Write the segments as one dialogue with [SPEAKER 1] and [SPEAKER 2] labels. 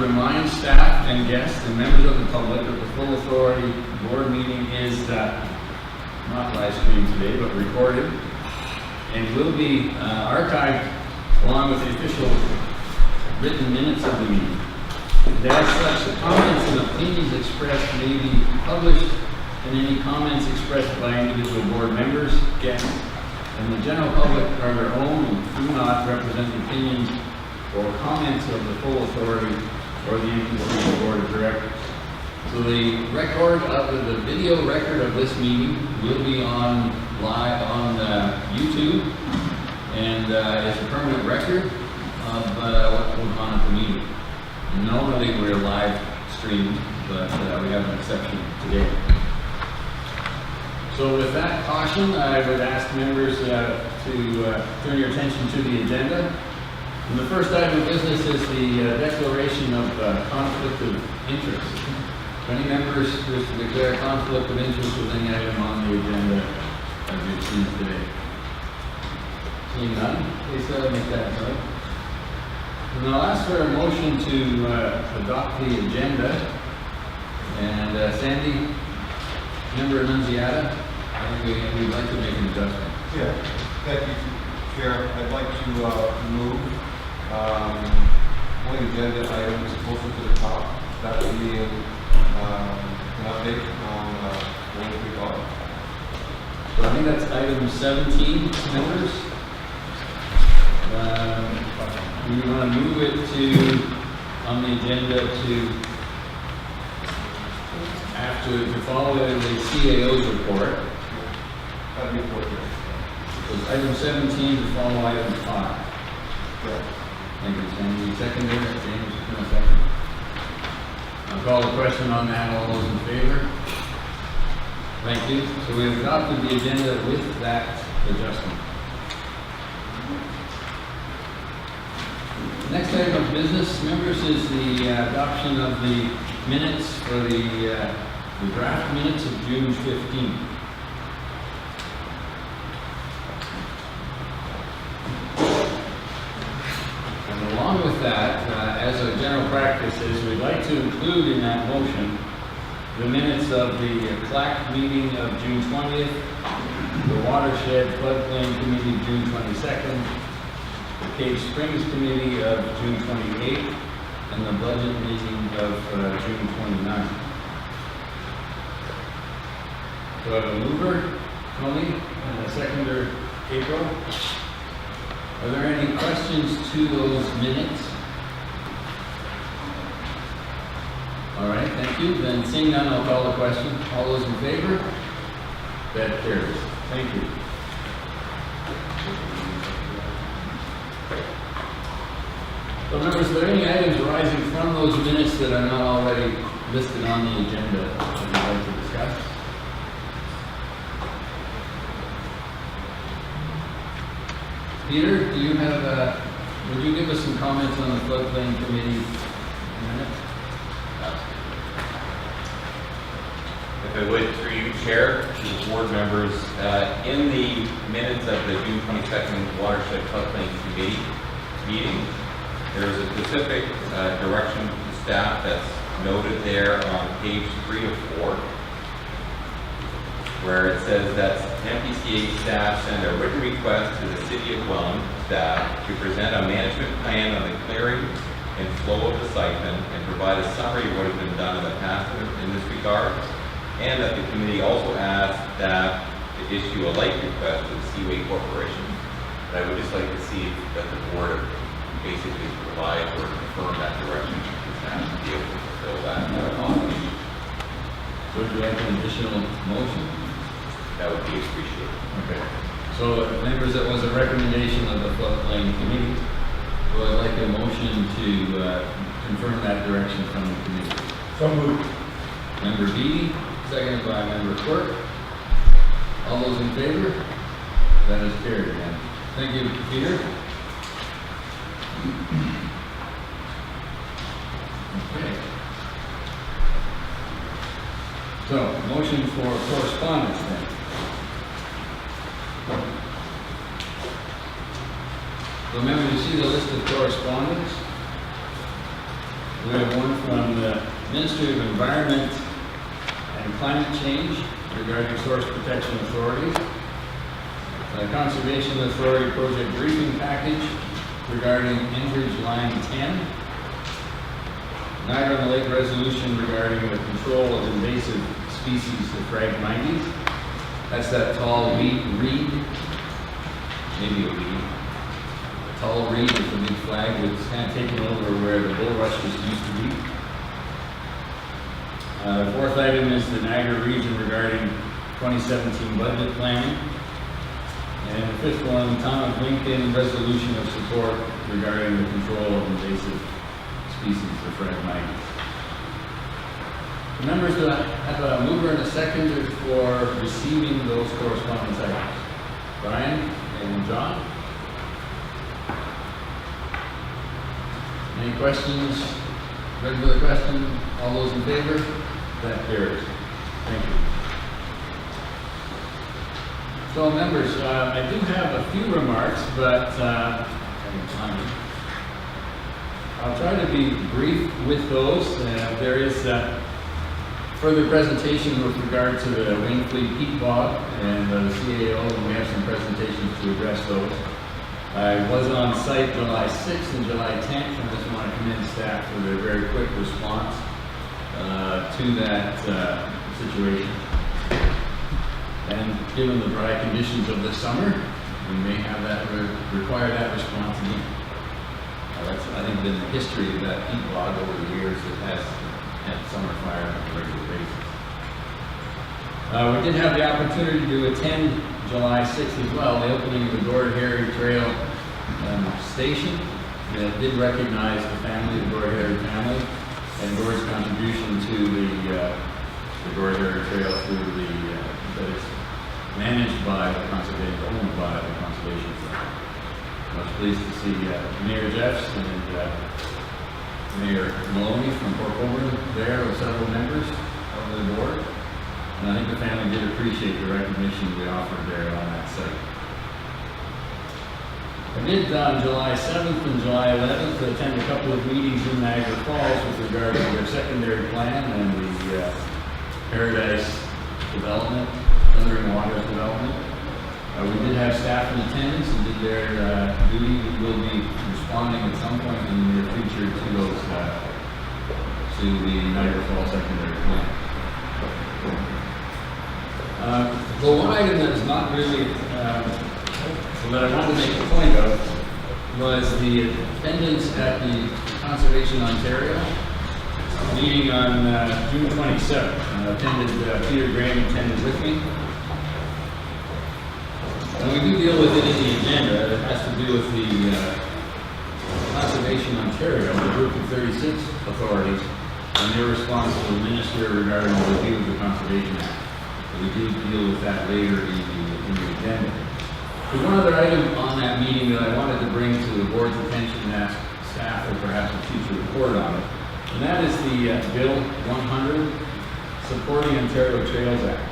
[SPEAKER 1] remind staff and guests and members of the public that the full authority board meeting is not live streamed today, but recorded, and will be archived along with the official written minutes of the meeting. And as such, the comments and opinions expressed may be published, and any comments expressed by individual board members, guests, and the general public are their own and do not represent the opinions or comments of the full authority or the NPCA board of directors. So the video record of this meeting will be on live on YouTube, and is a permanent record of what goes on at the meeting. Normally we're live streamed, but we have an exception today. So with that caution, I would ask members to turn your attention to the agenda. And the first item of business is the declaration of conflict of interest. If any members wish to declare conflict of interest with any item on the agenda as you've seen today? Seeing none, please make that note. And I'll ask for a motion to adopt the agenda. And Sandy, member Annunziata, I think we'd like to make an adjustment.
[SPEAKER 2] Yeah, thank you, Chair. I'd like to move one agenda items closer to the top. That would be an update on what we got.
[SPEAKER 1] So I think that's item 17, members. We want to move it to, on the agenda to follow the CAO's report.
[SPEAKER 2] That'd be appropriate.
[SPEAKER 1] So item 17 to follow item 5.
[SPEAKER 2] Yeah.
[SPEAKER 1] Thank you, Sandy. Seconder, James, a second. I'll call the question on that. All those in favor? Thank you. So we have adopted the agenda with that adjustment. Next item of business, members, is the adoption of the minutes for the draft minutes of June 15th. And along with that, as a general practice, is we'd like to include in that motion the minutes of the CLAC meeting of June 20th, the Watershed Floodplain Committee June 22nd, the Cave Springs Committee of June 28th, and the Budget meeting of June 29th. So I have a mover, Tony, and a seconder, April. Are there any questions to those minutes? All right, thank you. Then seeing none, I'll call the question. All those in favor? That carries. Thank you. So members, are there any items arising from those minutes that are not already listed on the agenda that you'd like to discuss? Peter, do you have would you give us some comments on the floodplain committee minutes?
[SPEAKER 3] If I would, through you, Chair, to the board members, in the minutes of the June 22nd Watershed Floodplain Committee meeting, there is a specific direction to staff that's noted there on page 3 of 4, where it says that NPCA staff send a written request to the City of Welland staff to present a management plan on the clearing and flow of the siphon and provide a summary of what has been done in the past in this regard, and that the committee also asked staff to issue a like request to the Seaway Corporation. And I would just like to see that the board basically provide or confirm that direction to staff to be able to fulfill that.
[SPEAKER 1] Would you like an additional motion?
[SPEAKER 3] That would be appreciated.
[SPEAKER 1] Okay. So members, that was a recommendation of the floodplain committee. Would I like a motion to confirm that direction from the committee?
[SPEAKER 2] So moved.
[SPEAKER 1] Member Beatty, seconded by Member Quirk. All those in favor? That is carried again. Thank you, Peter. Okay. So, motion for correspondence then. Remember to see the list of correspondence. We have one from the Ministry of Environment and Climate Change regarding source protection authorities. Conservation Authority project briefing package regarding Enbridge Line 10. Niagara-on-the-Lake resolution regarding the control of invasive species of Phragmites. That's that tall reed, maybe a weed. A tall reed with a big flag that's kind of taken over where the bulrushes used to be. The fourth item is the Niagara region regarding 2017 budget planning. And the fifth one, Town of Lincoln resolution of support regarding the control of invasive species of Phragmites. Members, do I have a mover and a seconder for receiving those correspondence items? Brian and John? Any questions? Regular question? All those in favor? That carries. Thank you. So members, I do have a few remarks, but I'll try to be brief with those. There is further presentation with regard to the Wingfleet peat bog and the CAO, and we have some presentations to address those. I was on site July 6th and July 10th, and I just want to commend staff for their very quick response to that situation. And given the dry conditions of this summer, we may have that require that response again. That's, I think, been the history of that peat bog over the years. It has had summer fire on a regular basis. We did have the opportunity to attend July 6th as well, the opening of the Gord Harry Trail station that did recognize the family, the Gord Harry family, and Gord's contribution to the Gord Harry Trail through that it's managed by the conservation, owned by the conservation firm. I was pleased to see Mayor Jeffs and Mayor Maloney from Port Colborne there with several members of the board. And I think the family did appreciate the recognition we offered there on that site. I did on July 7th and July 11th attend a couple of meetings in Niagara Falls with regard to their secondary plan and the Paradise development, Thundering Waters development. We did have staff in attendance and did their duty. We will be responding at some point in the near future to those, to the Niagara Falls secondary plan. The one item that is not really, that I wanted to make a point of was the attendance at the Conservation Ontario meeting on June 27th. Peter Graham attended with me. And we do deal with it in the agenda. It has to do with the Conservation Ontario, the group of 36 authorities, and their response to the minister regarding the review of the Conservation Act. We do deal with that later in the agenda. There's one other item on that meeting that I wanted to bring to the board's attention and ask staff for perhaps a future report on it. And that is the Bill 100, Supporting Ontario Trails Act.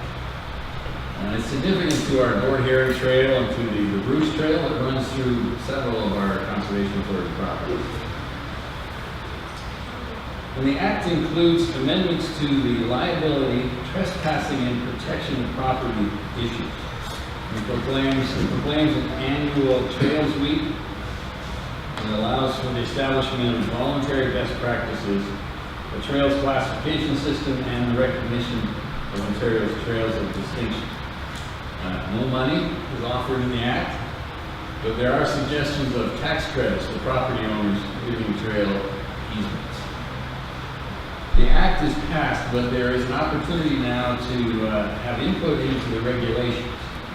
[SPEAKER 1] It's significant to our Gord Harry Trail and to the Bruce Trail that runs through several of our Conservation Authority properties. And the Act includes amendments to the liability, trespassing, and protection of property issues. It proclaims an annual Trails Week and allows for the establishment of voluntary best practices, a trails classification system, and the recognition of Ontario's trails of distinction. No money is offered in the Act, but there are suggestions of tax credits to property owners giving trail easements. The Act is passed, but there is an opportunity now to have input into the regulations,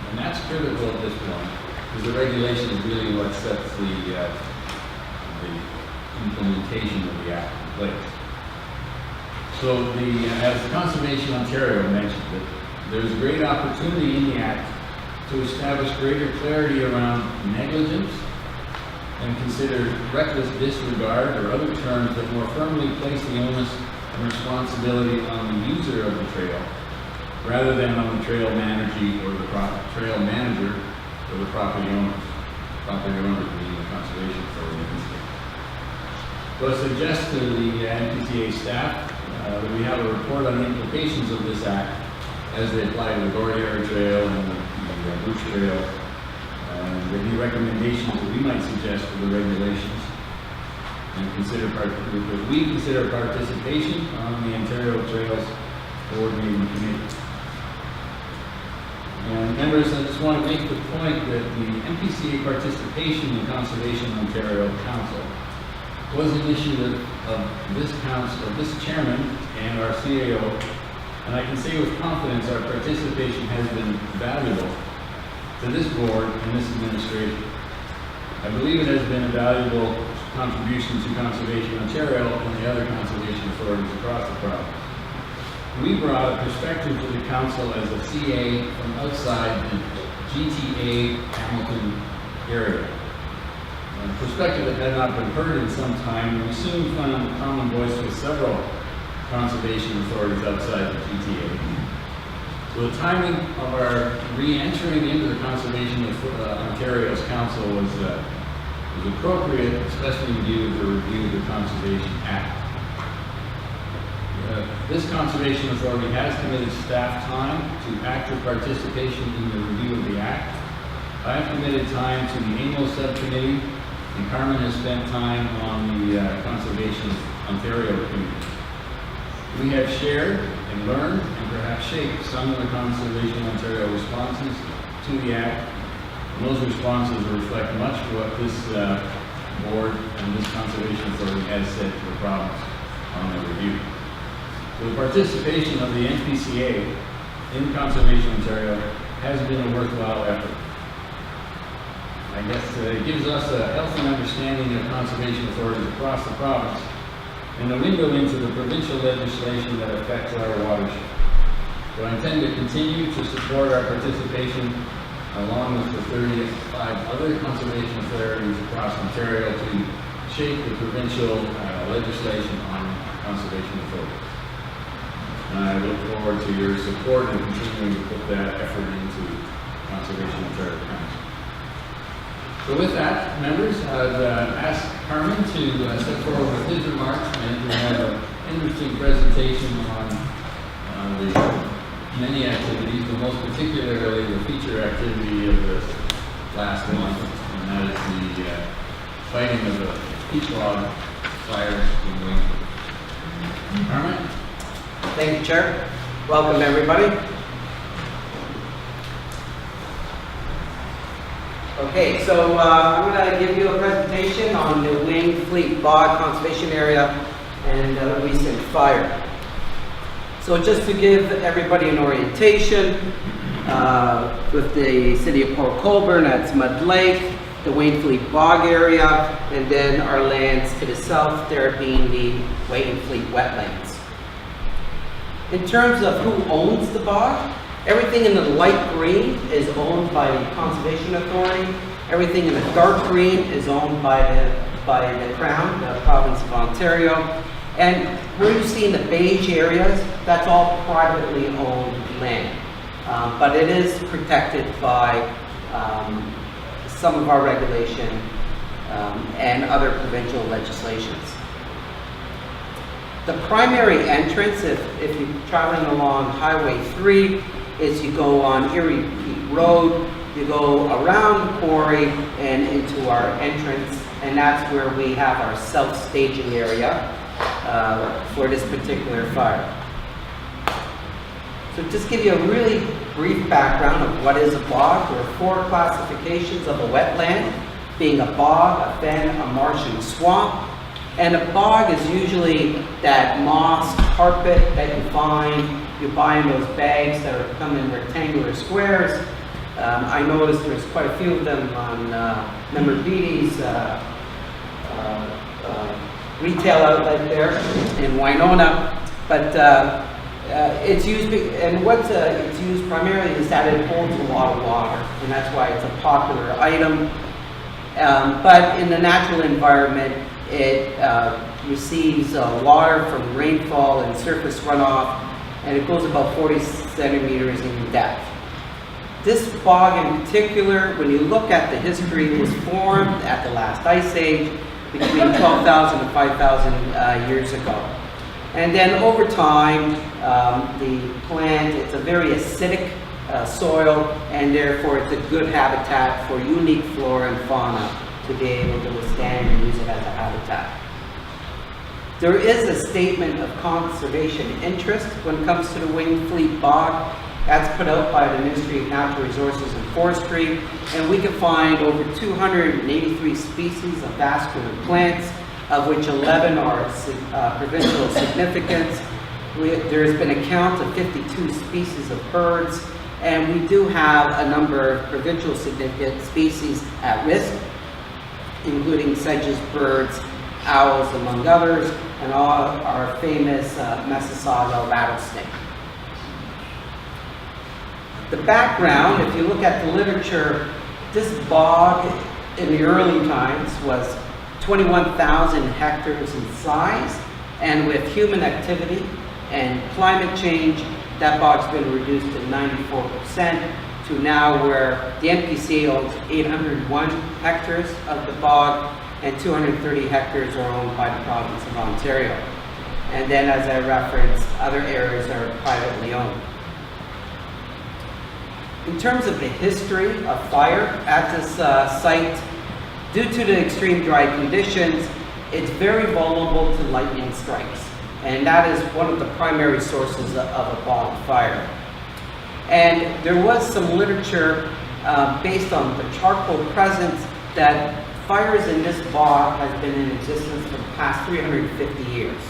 [SPEAKER 1] and that's critical at this point, because the regulation is really what sets the implementation of the Act in place. So, as Conservation Ontario mentioned, there's a great opportunity in the Act to establish greater clarity around negligence and consider reckless disregard or other terms that more firmly place the onus and responsibility on the user of the trail rather than on the trail manager or the property owners being the Conservation Authority in this case. So I suggest to the NPCA staff that we have a report on the implications of this act as they apply to the Gordiera Trail and the Bruce Trail, and any recommendations that we might suggest for the regulations, and that we consider participation on the Ontario Trails Coordinating Committee. And members, I just want to make the point that the NPCA participation in Conservation Ontario Council was an issue of this council, of this chairman and our CAO, and I can say with confidence our participation has been valuable to this board and this administration. I believe it has been a valuable contribution to Conservation Ontario and the other conservation authorities across the province. We brought a perspective to the council as a CA from outside the GTA Hamilton area. A perspective that had not been heard in some time, and we soon found a common voice with several conservation authorities outside the GTA. So the timing of our re-entering into the Conservation of Ontario's Council was appropriate, especially in view of the review of the Conservation Act. This Conservation Authority has committed staff time to active participation in the review of the Act. I have committed time to the AMO subcommittee, and Carmen has spent time on the Conservation Ontario committee. We have shared and learned and perhaps shaped some of the Conservation Ontario responses to the Act. And those responses reflect much of what this board and this Conservation Authority has said to the province on the review. So the participation of the NPCA in Conservation Ontario has been a worthwhile effort. I guess it gives us a healthy understanding of conservation authorities across the province and a window into the provincial legislation that affects our watershed. So I intend to continue to support our participation along with the 35 other conservation authorities across Ontario to shape the provincial legislation on conservation authorities. And I look forward to your support and continuing to put that effort into Conservation Ontario Council. So with that, members, I'd ask Carmen to step forward with his remarks, and we have an interesting presentation on the many activities, but most particularly the feature activity of the last month, and that is the fighting of the peat log fires in Wayne. Carmen?
[SPEAKER 4] Thank you, Chair. Welcome, everybody. Okay, so I'm going to give you a presentation on the Wayne Fleet Bog Conservation Area and the recent fire. So just to give everybody an orientation, with the city of Port Colborne, that's Mud Lake, the Wayne Fleet Bog area, and then our lands to the south, there being the Wayne Fleet wetlands. In terms of who owns the bog, everything in the light green is owned by the Conservation Authority. Everything in the dark green is owned by the Crown, the province of Ontario. And where you see in the beige areas, that's all privately owned land. But it is protected by some of our regulation and other provincial legislations. The primary entrance, if you're traveling along Highway 3, is you go on Erie Peak Road, you go around the quarry and into our entrance, and that's where we have our self-staging area for this particular fire. So just give you a really brief background of what is a bog. There are 4 classifications of a wetland, being a bog, a fen, a marsh, and a swamp. And a bog is usually that moss carpet that you buy in those bags that come in rectangular squares. I noticed there's quite a few of them on Member Beatty's retail outlet there in Winona. But it's used, and what it's used primarily is that it holds a lot of water, and that's why it's a popular item. But in the natural environment, it receives water from rainfall and surface runoff, and it goes about 40 centimeters in depth. This bog in particular, when you look at the history, was formed at the last ice age between 12,000 and 5,000 years ago. And then over time, the plant, it's a very acidic soil, and therefore it's a good habitat for unique flora and fauna to be able to withstand and use it as a habitat. There is a statement of conservation interest when it comes to the winged fleet bog. That's put out by the Ministry of Natural Resources and Forestry, and we can find over 283 species of vascular plants, of which 11 are provincial significance. There's been a count of 52 species of birds, and we do have a number of provincial significant species at risk, including sedges, birds, owls, among others, and all our famous Mississauga rattlesnake. The background, if you look at the literature, this bog in the early times was 21,000 hectares in size, and with human activity and climate change, that bog's been reduced to 94% to now where the NPCA owns 801 hectares of the bog, and 230 hectares are owned by the province of Ontario. And then, as I referenced, other areas are privately owned. In terms of the history of fire at this site, due to the extreme dry conditions, it's very vulnerable to lightning strikes. And that is one of the primary sources of a bog fire. And there was some literature based on the charcoal presence that fires in this bog has been in existence for the past 350 years.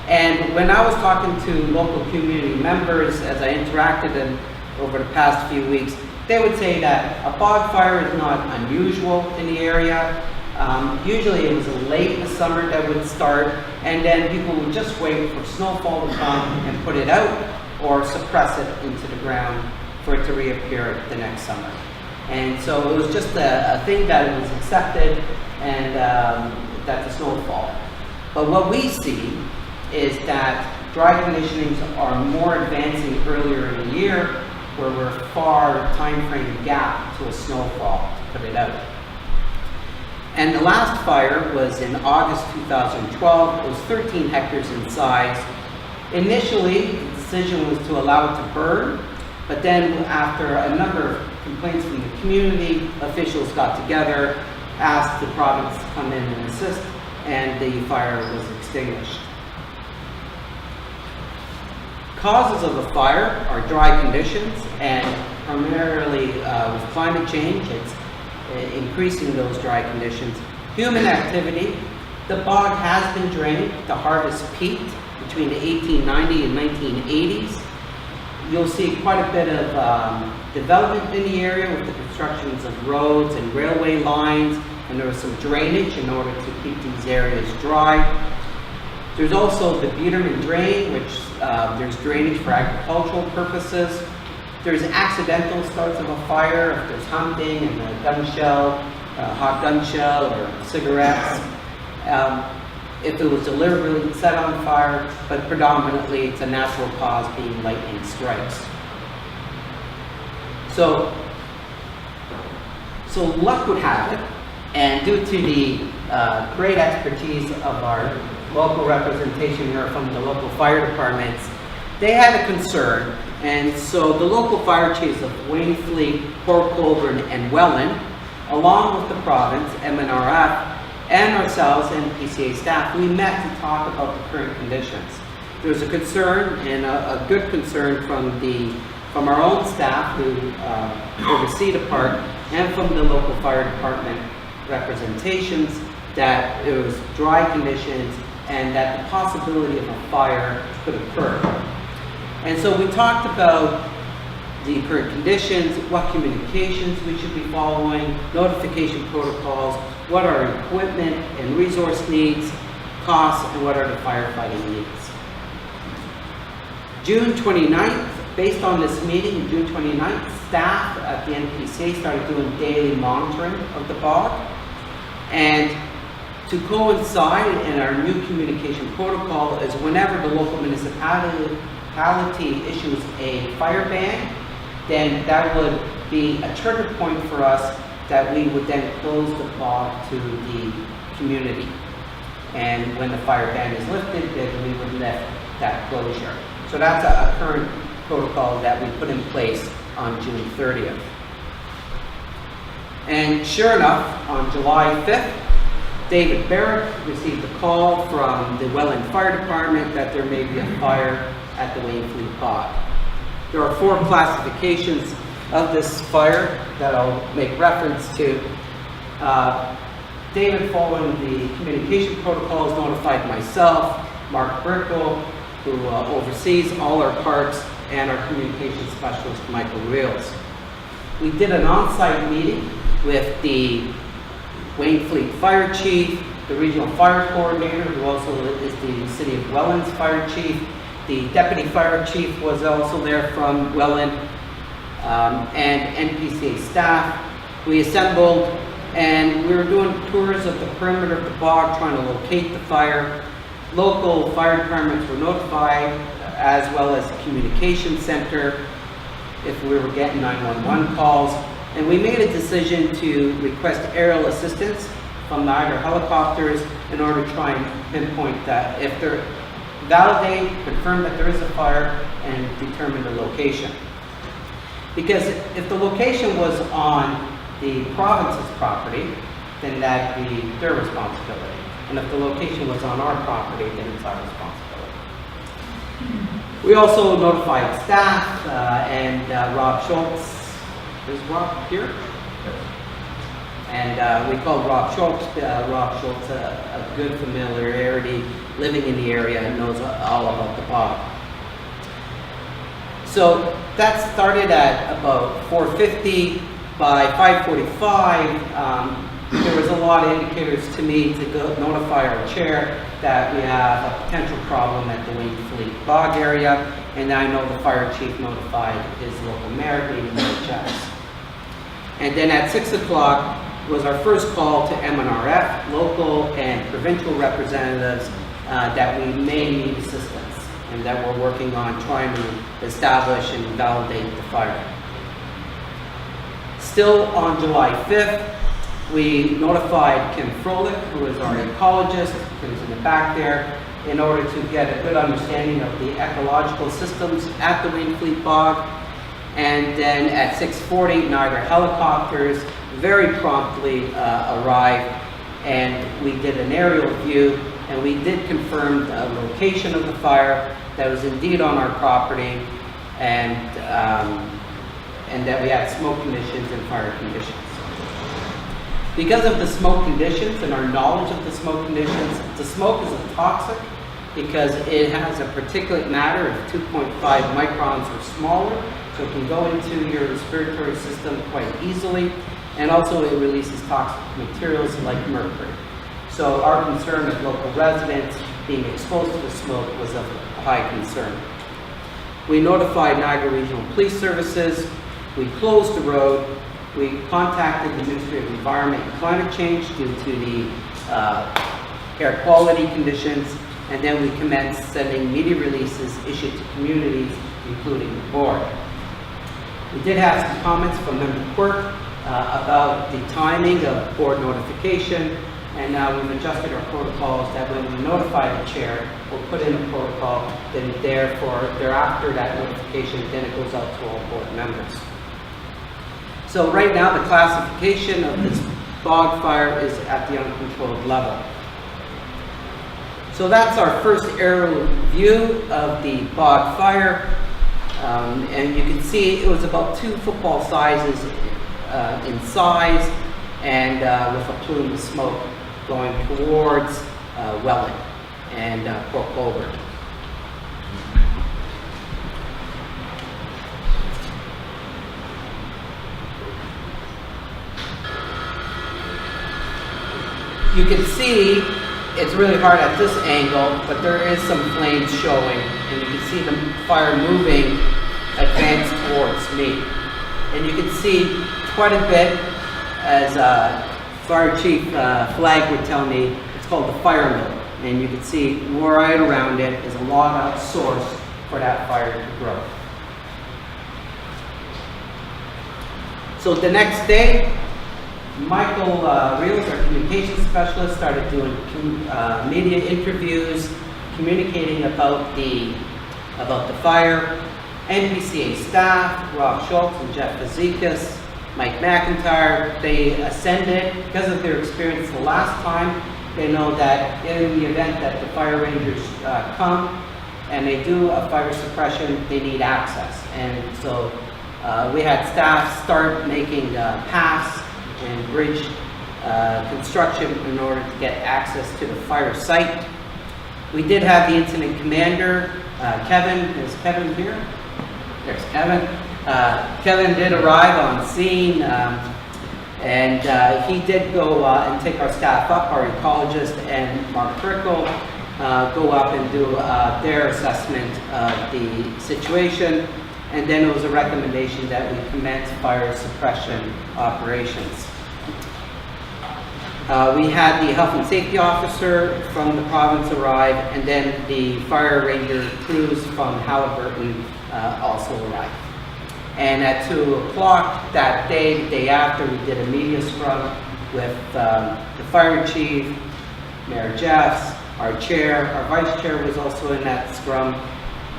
[SPEAKER 4] And when I was talking to local community members as I interacted in over the past few weeks, they would say that a bog fire is not unusual in the area. Usually it was late in the summer that would start, and then people would just wait for snowfall to come and put it out or suppress it into the ground for it to reappear the next summer. And so it was just a thing that it was accepted, and that the snow would fall. But what we see is that dry conditions are more advancing earlier in the year, where we're far time frame gap to a snowfall to put it out. And the last fire was in August 2012. It was 13 hectares in size. Initially, the decision was to allow it to burn, but then after a number of complaints from the community, officials got together, asked the province to come in and assist, and the fire was extinguished. Causes of the fire are dry conditions, and primarily with climate change, it's increasing those dry conditions. Human activity, the bog has been drained. The harvest peaked between the 1890 and 1980s. You'll see quite a bit of development in the area with the constructions of roads and railway lines, and there was some drainage in order to keep these areas dry. There's also the Buterman Drain, which there's drainage for agricultural purposes. There's accidental starts of a fire, if there's hunting and a gun shell, a hot gun shell, or cigarettes. If it was deliberately set on fire, but predominantly it's a natural cause being lightning strikes. So luck would have it, and due to the great expertise of our local representation here from the local fire departments, they had a concern, and so the local fire chiefs of Wainfleet, Port Colborne, and Welland, along with the province, MNRF, and ourselves, NPCA staff, we met to talk about the current conditions. There was a concern, and a good concern from our own staff who oversee the park, and from the local fire department representations, that it was dry conditions and that the possibility of a fire could occur. And so we talked about the current conditions, what communications we should be following, notification protocols, what our equipment and resource needs, costs, and what are the firefighting needs. June 29th, based on this meeting, June 29th, staff at the NPCA started doing daily monitoring of the bog. And to coincide in our new communication protocol is whenever the local municipality issues a fire ban, then that would be a trigger point for us that we would then close the bog to the community. And when the fire ban is lifted, then we would lift that closure. So that's a current protocol that we put in place on June 30th. And sure enough, on July 5th, David Barrett received a call from the Welland Fire Department that there may be a fire at the Wayne Fleet Bog. There are 4 classifications of this fire that I'll make reference to. David, following the communication protocols, notified myself, Mark Brickle, who oversees all our parks, and our communications specialist, Michael Reels. We did an on-site meeting with the Wayne Fleet Fire Chief, the Regional Fire Coordinator, who also is the City of Welland's Fire Chief. The Deputy Fire Chief was also there from Welland, and NPCA staff. We assembled and we were doing tours of the perimeter of the bog, trying to locate the fire. Local fire departments were notified, as well as the communication center, if we were getting 911 calls. And we made a decision to request aerial assistance from Niagara helicopters in order to try and pinpoint that, if they're validate, confirm that there is a fire, and determine the location. Because if the location was on the province's property, then that'd be their responsibility. And if the location was on our property, then it's our responsibility. We also notified staff and Rob Schultz. Is Rob here? And we called Rob Schultz. Rob Schultz, a good familiarity, living in the area, and knows all about the bog. So that started at about 4:50. By 5:45, there was a lot of indicators to me to go notify our chair that we have a potential problem at the Wayne Fleet Bog area, and I know the fire chief notified his local mayor, being Mayor Jess. And then at 6 o'clock was our first call to MNRF, local and provincial representatives, that we may need assistance, and that we're working on trying to establish and validate the fire. Still on July 5th, we notified Kim Froelich, who is our ecologist, who's in the back there, in order to get a good understanding of the ecological systems at the Wayne Fleet Bog. And then at 6:40, Niagara helicopters very promptly arrived, and we did an aerial view, and we did confirm the location of the fire, that was indeed on our property, and that we had smoke conditions and fire conditions. Because of the smoke conditions and our knowledge of the smoke conditions, the smoke is toxic because it has a particulate matter of 2.5 microns or smaller, so it can go into your respiratory system quite easily, and also it releases toxic materials like mercury. So our concern of local residents being exposed to the smoke was of high concern. We notified Niagara Regional Police Services. We closed the road. We contacted the Ministry of Environment and Climate Change due to the air quality conditions, and then we commenced sending media releases issued to communities, including the board. We did have some comments from Member Quirk about the timing of board notification, and now we've adjusted our protocols that when we notify the chair, we'll put in a protocol, then thereafter that notification, then it goes out to all board members. So right now, the classification of this bog fire is at the uncontrolled level. So that's our first aerial view of the bog fire. And you can see it was about 2 football sizes in size, and with a plume of smoke going towards Welland and Port Colborne. You can see it's really hard at this angle, but there is some flames showing, and you can see the fire moving, advance towards me. And you can see quite a bit, as Fire Chief Flagg would tell me, it's called the fire mill. And you can see right around it is a log-out source for that fire to grow. So the next day, Michael Reels, our communications specialist, started doing media interviews, communicating about the fire. NPCA staff, Rob Schultz and Jeff Fazekas, Mike McIntyre, they ascended because of their experience the last time. They know that in the event that the fire rangers come and they do a fire suppression, they need access. And so we had staff start making paths and bridge construction in order to get access to the fire site. We did have the incident commander, Kevin. Is Kevin here? There's Kevin. Kevin did arrive on scene, and he did go and take our staff up, our ecologist and Mark Prickle, go up and do their assessment of the situation. And then it was a recommendation that we commence fire suppression operations. We had the health and safety officer from the province arrive, and then the fire ranger crews from Halliburton also arrived. And at 2 o'clock that day, the day after, we did a media scrum with the fire chief, Mayor Jeffs, our chair, our vice chair was also in that scrum,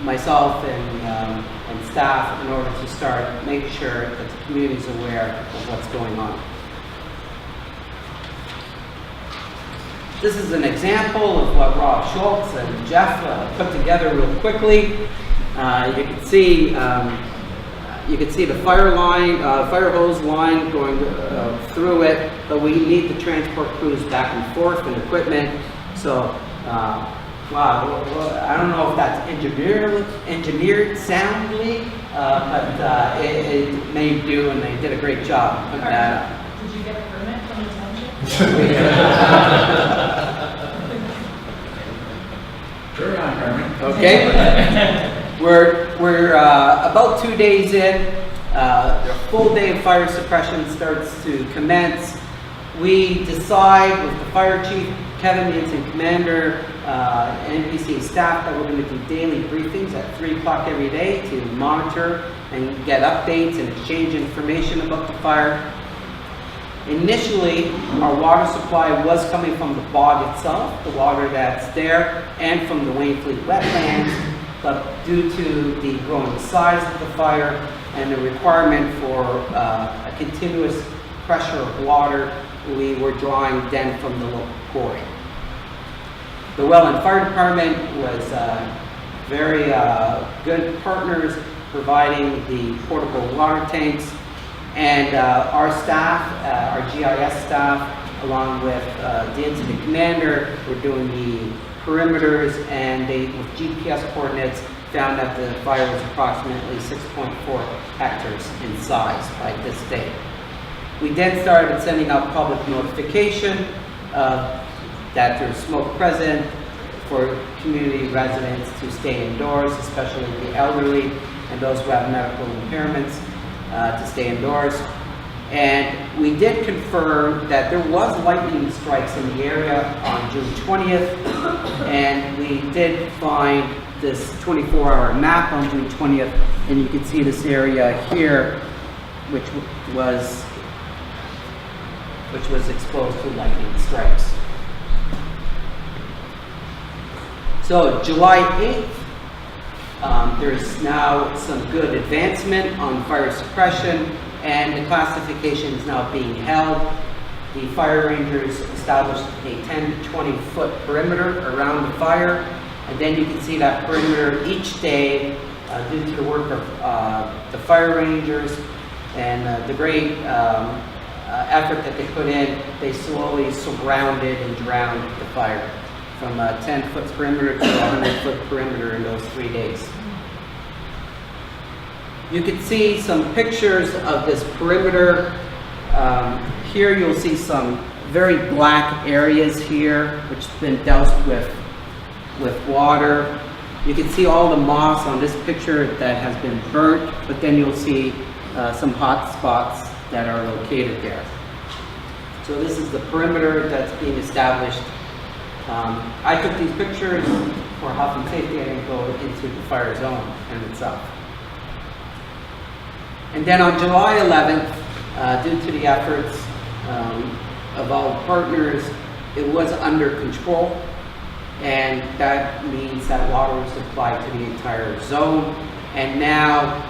[SPEAKER 4] myself and staff, in order to start making sure that the community is aware of what's going on. This is an example of what Rob Schultz and Jeff put together real quickly. You can see the fire line, fire hose line going through it, but we need the transport crews back and forth and equipment. So, wow, I don't know if that's engineered soundly, but it may do, and they did a great job putting that up.
[SPEAKER 5] Did you get a permit from the township?
[SPEAKER 1] Carry on, Carmen.
[SPEAKER 4] Okay. We're about 2 days in. The full day of fire suppression starts to commence. We decide with the fire chief, Kevin, the incident commander, and NPCA staff that we're going to do daily briefings at 3 o'clock every day to monitor and get updates and exchange information about the fire. Initially, our water supply was coming from the bog itself, the water that's there, and from the Wainfleet wetlands, but due to the growing size of the fire and the requirement for a continuous pressure of water, we were drawing then from the local quarry. The Welland Fire Department was very good partners providing the portable water tanks, and our staff, our GIS staff, along with the incident commander, were doing the perimeters, and they, with GPS coordinates, found that the fire was approximately 6.4 hectares in size by this date. We then started sending out public notification that there's smoke present for community residents to stay indoors, especially the elderly and those who have medical impairments, to stay indoors. And we did confirm that there was lightning strikes in the area on June 20th, and we did find this 24-hour map on June 20th, and you can see this area here, which was exposed to lightning strikes. So July 8th, there's now some good advancement on fire suppression, and the classification is now being held. The fire rangers established a 10 to 20 foot perimeter around the fire, and then you can see that perimeter each day due to the work of the fire rangers and the great effort that they put in. They slowly surrounded and drowned the fire from a 10-foot perimeter to a 100-foot perimeter in those 3 days. You can see some pictures of this perimeter. Here you'll see some very black areas here, which have been doused with water. You can see all the moss on this picture that has been burnt, but then you'll see some hot spots that are located there. So this is the perimeter that's being established. I took these pictures for health and safety. I didn't go into the fire zone in itself. And then on July 11th, due to the efforts of all partners, it was under control, and that means that water was supplied to the entire zone. And now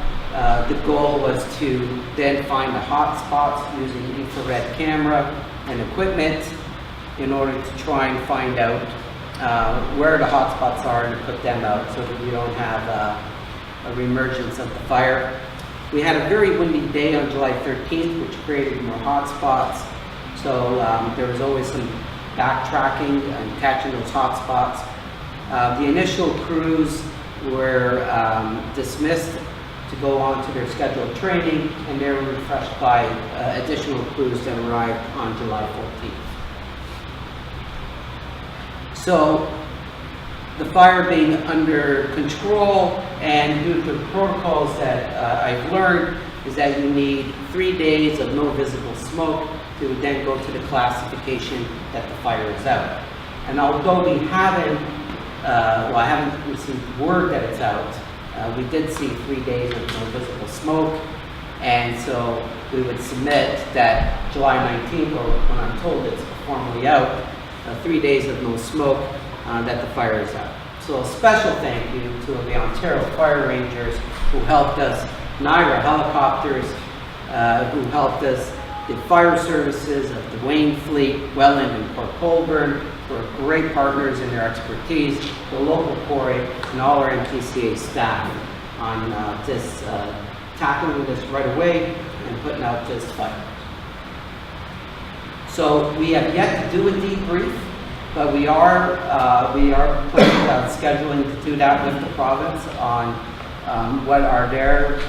[SPEAKER 4] the goal was to then find the hot spots using infrared camera and equipment in order to try and find out where the hot spots are and put them out so that we don't have a reemergence of the fire. We had a very windy day on July 13th, which created more hot spots. So there was always some backtracking and catching those hot spots. The initial crews were dismissed to go on to their scheduled training, and they were refreshed by additional crews that arrived on July 14th. So the fire being under control, and due to protocols that I've learned, is that you need 3 days of no visible smoke to then go to the classification that the fire is out. And although we haven't, I haven't received word that it's out, we did see 3 days of no visible smoke, and so we would submit that July 19th, or when I'm told it's formally out, 3 days of no smoke, that the fire is out. So a special thank you to the Ontario Fire Rangers who helped us, Niagara helicopters who helped us, the fire services of the Wayne Fleet, Welland and Port Colborne were great partners in their expertise, the local quarry and all our NPCA staff on this tackling this right away and putting out this fire. So we have yet to do a debrief, but we are planning on scheduling to do that with the province on what are their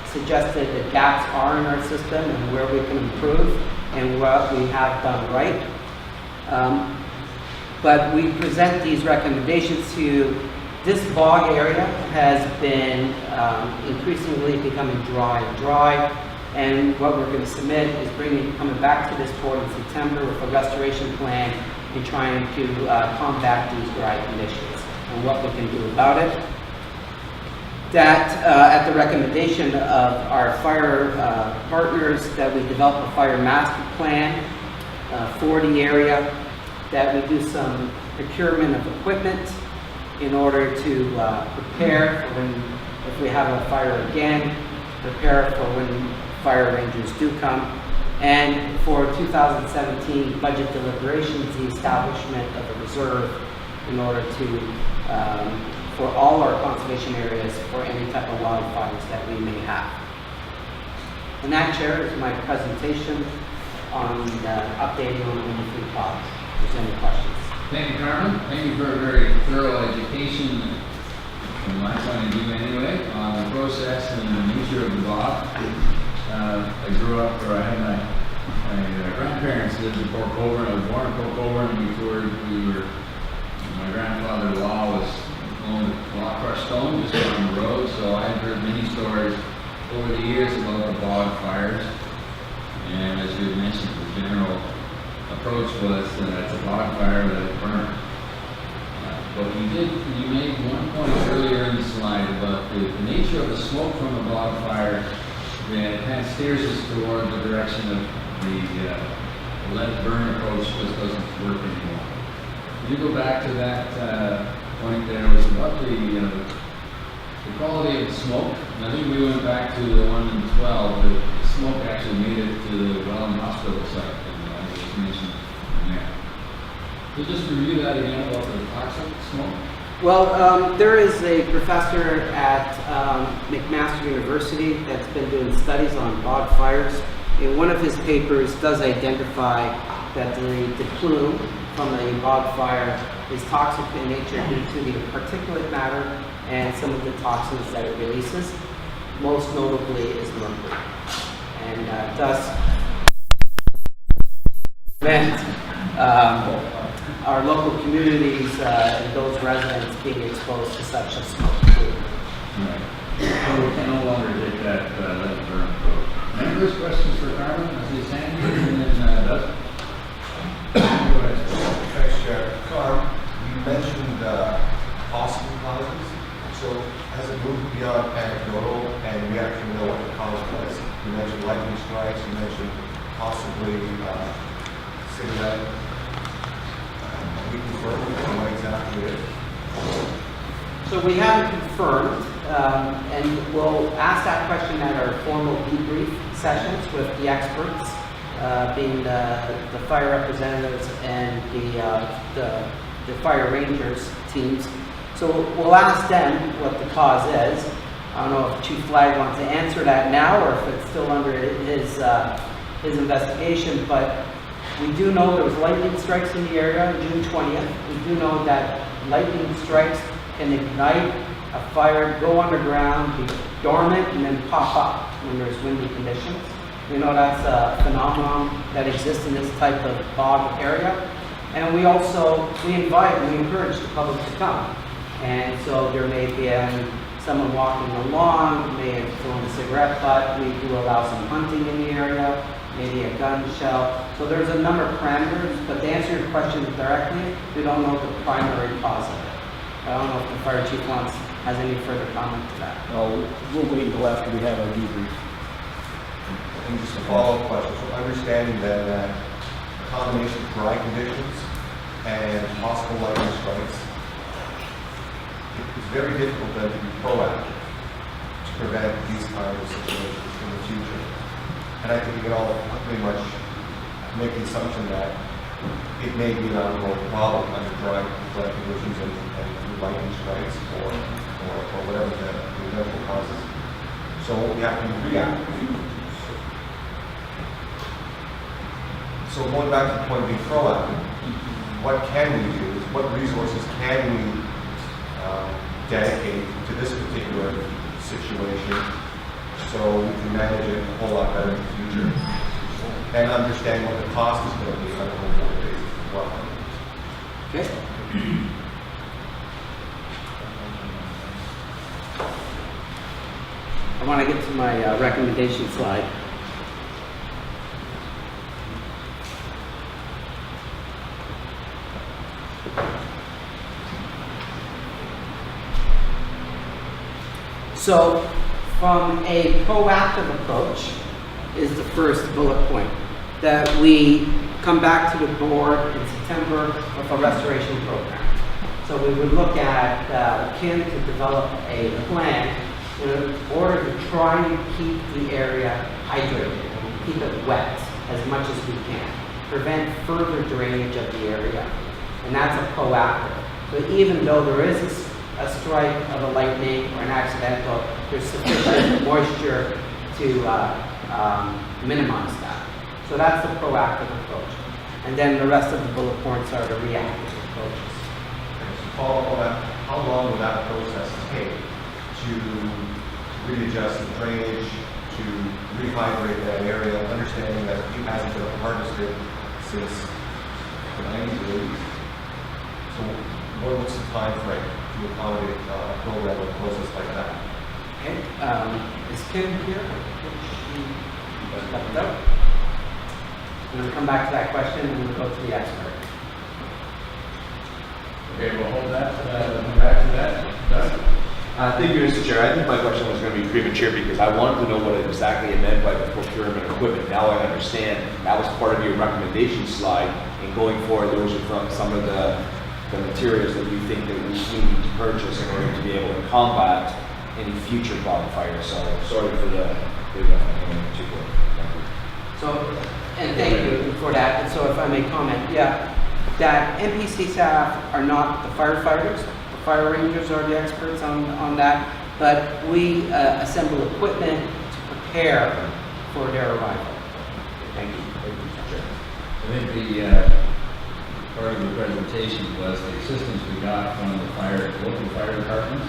[SPEAKER 4] suggested gaps are in our system and where we can improve and what we have done right. But we present these recommendations to you. This bog area has been increasingly becoming dry and dry, and what we're going to submit is coming back to this board in September with a restoration plan and trying to combat these dry conditions and what we can do about it. That at the recommendation of our fire partners, that we develop a fire master plan for the area, that we do some procurement of equipment in order to prepare for when, if we have a fire again, prepare for when fire rangers do come. And for 2017 budget deliberations, the establishment of a reserve in order to for all our conservation areas for any type of wildfires that we may have. And that, Chair, is my presentation on updating on the Windfleet Bog. If there's any questions.
[SPEAKER 1] Thank you, Carmen. Thank you for a very thorough education, from my point of view anyway, on the process and the nature of the bog. I grew up, or I had my grandparents lived in Port Colborne. I was born in Port Colborne. My grandfather-in-law was owned a crushed stone just down the road, so I had heard many stories over the years about the bog fires. And as you mentioned, the general approach was it's a bog fire that it burned. But you made one point earlier in the slide about the nature of the smoke from a bog fire that kind of steers us toward the direction of the let it burn approach just doesn't work anymore. Could you go back to that point there? It was about the quality of the smoke. And I think we went back to the one in 12. The smoke actually made it to the Welland Hospital site, and I was mentioned in there. So just review that again about the toxic smoke.
[SPEAKER 4] Well, there is a professor at McMaster University that's been doing studies on bog fires. And one of his papers does identify that the plume from a bog fire is toxic in nature due to the particulate matter and some of the toxins that it releases. Most notably is mercury. And thus prevent our local communities and those residents being exposed to such a smoke plume.
[SPEAKER 1] Right. So we can no longer take that let it burn approach. Any first questions for Carmen? I see Sandy and then Doug. Go ahead.
[SPEAKER 6] Thanks, Chair. Carm, you mentioned possible causes. So has it moved beyond anecdotal and we actually know what the cause was? You mentioned lightning strikes, you mentioned possibly say that we confirm what exactly it is?
[SPEAKER 4] So we haven't confirmed, and we'll ask that question at our formal debrief sessions with the experts, being the fire representatives and the fire rangers teams. So we'll ask them what the cause is. I don't know if Chief Flag wants to answer that now or if it's still under his investigation, but we do know there was lightning strikes in the area on June 20th. We do know that lightning strikes can ignite a fire, go underground, be dormant, and then pop up when there's windy conditions. We know that's a phenomenon that exists in this type of bog area. And we encourage the public to come. And so there may be someone walking along, may have thrown a cigarette butt. We do allow some hunting in the area, maybe a gun shell. So there's a number of parameters, but to answer your question directly, we don't know the primary cause of it. I don't know if the fire chief has any further comment to that.
[SPEAKER 7] We'll wait until after we have our debrief.
[SPEAKER 6] And just a follow-up question, so understanding then that a combination of dry conditions and possible lightning strikes, it's very difficult then to be proactive to prevent these kinds of situations in the future. And I think we can all pretty much make the assumption that it may be an ongoing problem under dry conditions and lightning strikes or whatever the event causes. So we have to be reactive. So going back to the point of being proactive, what can we do? What resources can we dedicate to this particular situation so we can manage it a whole lot better in the future and understand what the cost is going to be on a go-forward basis as well?
[SPEAKER 4] Okay. I want to get to my recommendation slide. So, from a proactive approach is the first bullet point, that we come back to the board in September with a restoration program. So we would look at akin to develop a plan in order to try and keep the area hydrated, keep it wet as much as we can, prevent further drainage of the area, and that's a proactive. So even though there is a strike of a lightning or an accidental, there's sufficient moisture to minimize that. So that's the proactive approach. And then the rest of the bullet points are the reactive approaches.
[SPEAKER 6] To follow up on that, how long will that process take to readjust the drainage, to rehydrate that area, understanding that it hasn't been harvested since the 90s or 80s? So what's the time frame to accommodate a program or a process like that?
[SPEAKER 4] Okay, is Kim here? She left out. I'm going to come back to that question and we'll go to the expert.
[SPEAKER 1] Okay, we'll hold that, come back to that. Doug?
[SPEAKER 8] Thank you, Mr. Chair. I think my question was going to be premature because I wanted to know what exactly it meant by the procurement of equipment. Now I understand that was part of your recommendation slide, and going forward, those are some of the materials that you think that we need to purchase in order to be able to combat any future bonfires. So sorry for the particular.
[SPEAKER 4] So, and thank you for that. And so if I may comment, yeah, that NPC staff are not the firefighters. The fire rangers are the experts on that. But we assemble equipment to prepare for their arrival. Thank you.
[SPEAKER 1] I think the part of the presentation was the assistance we got from the local fire departments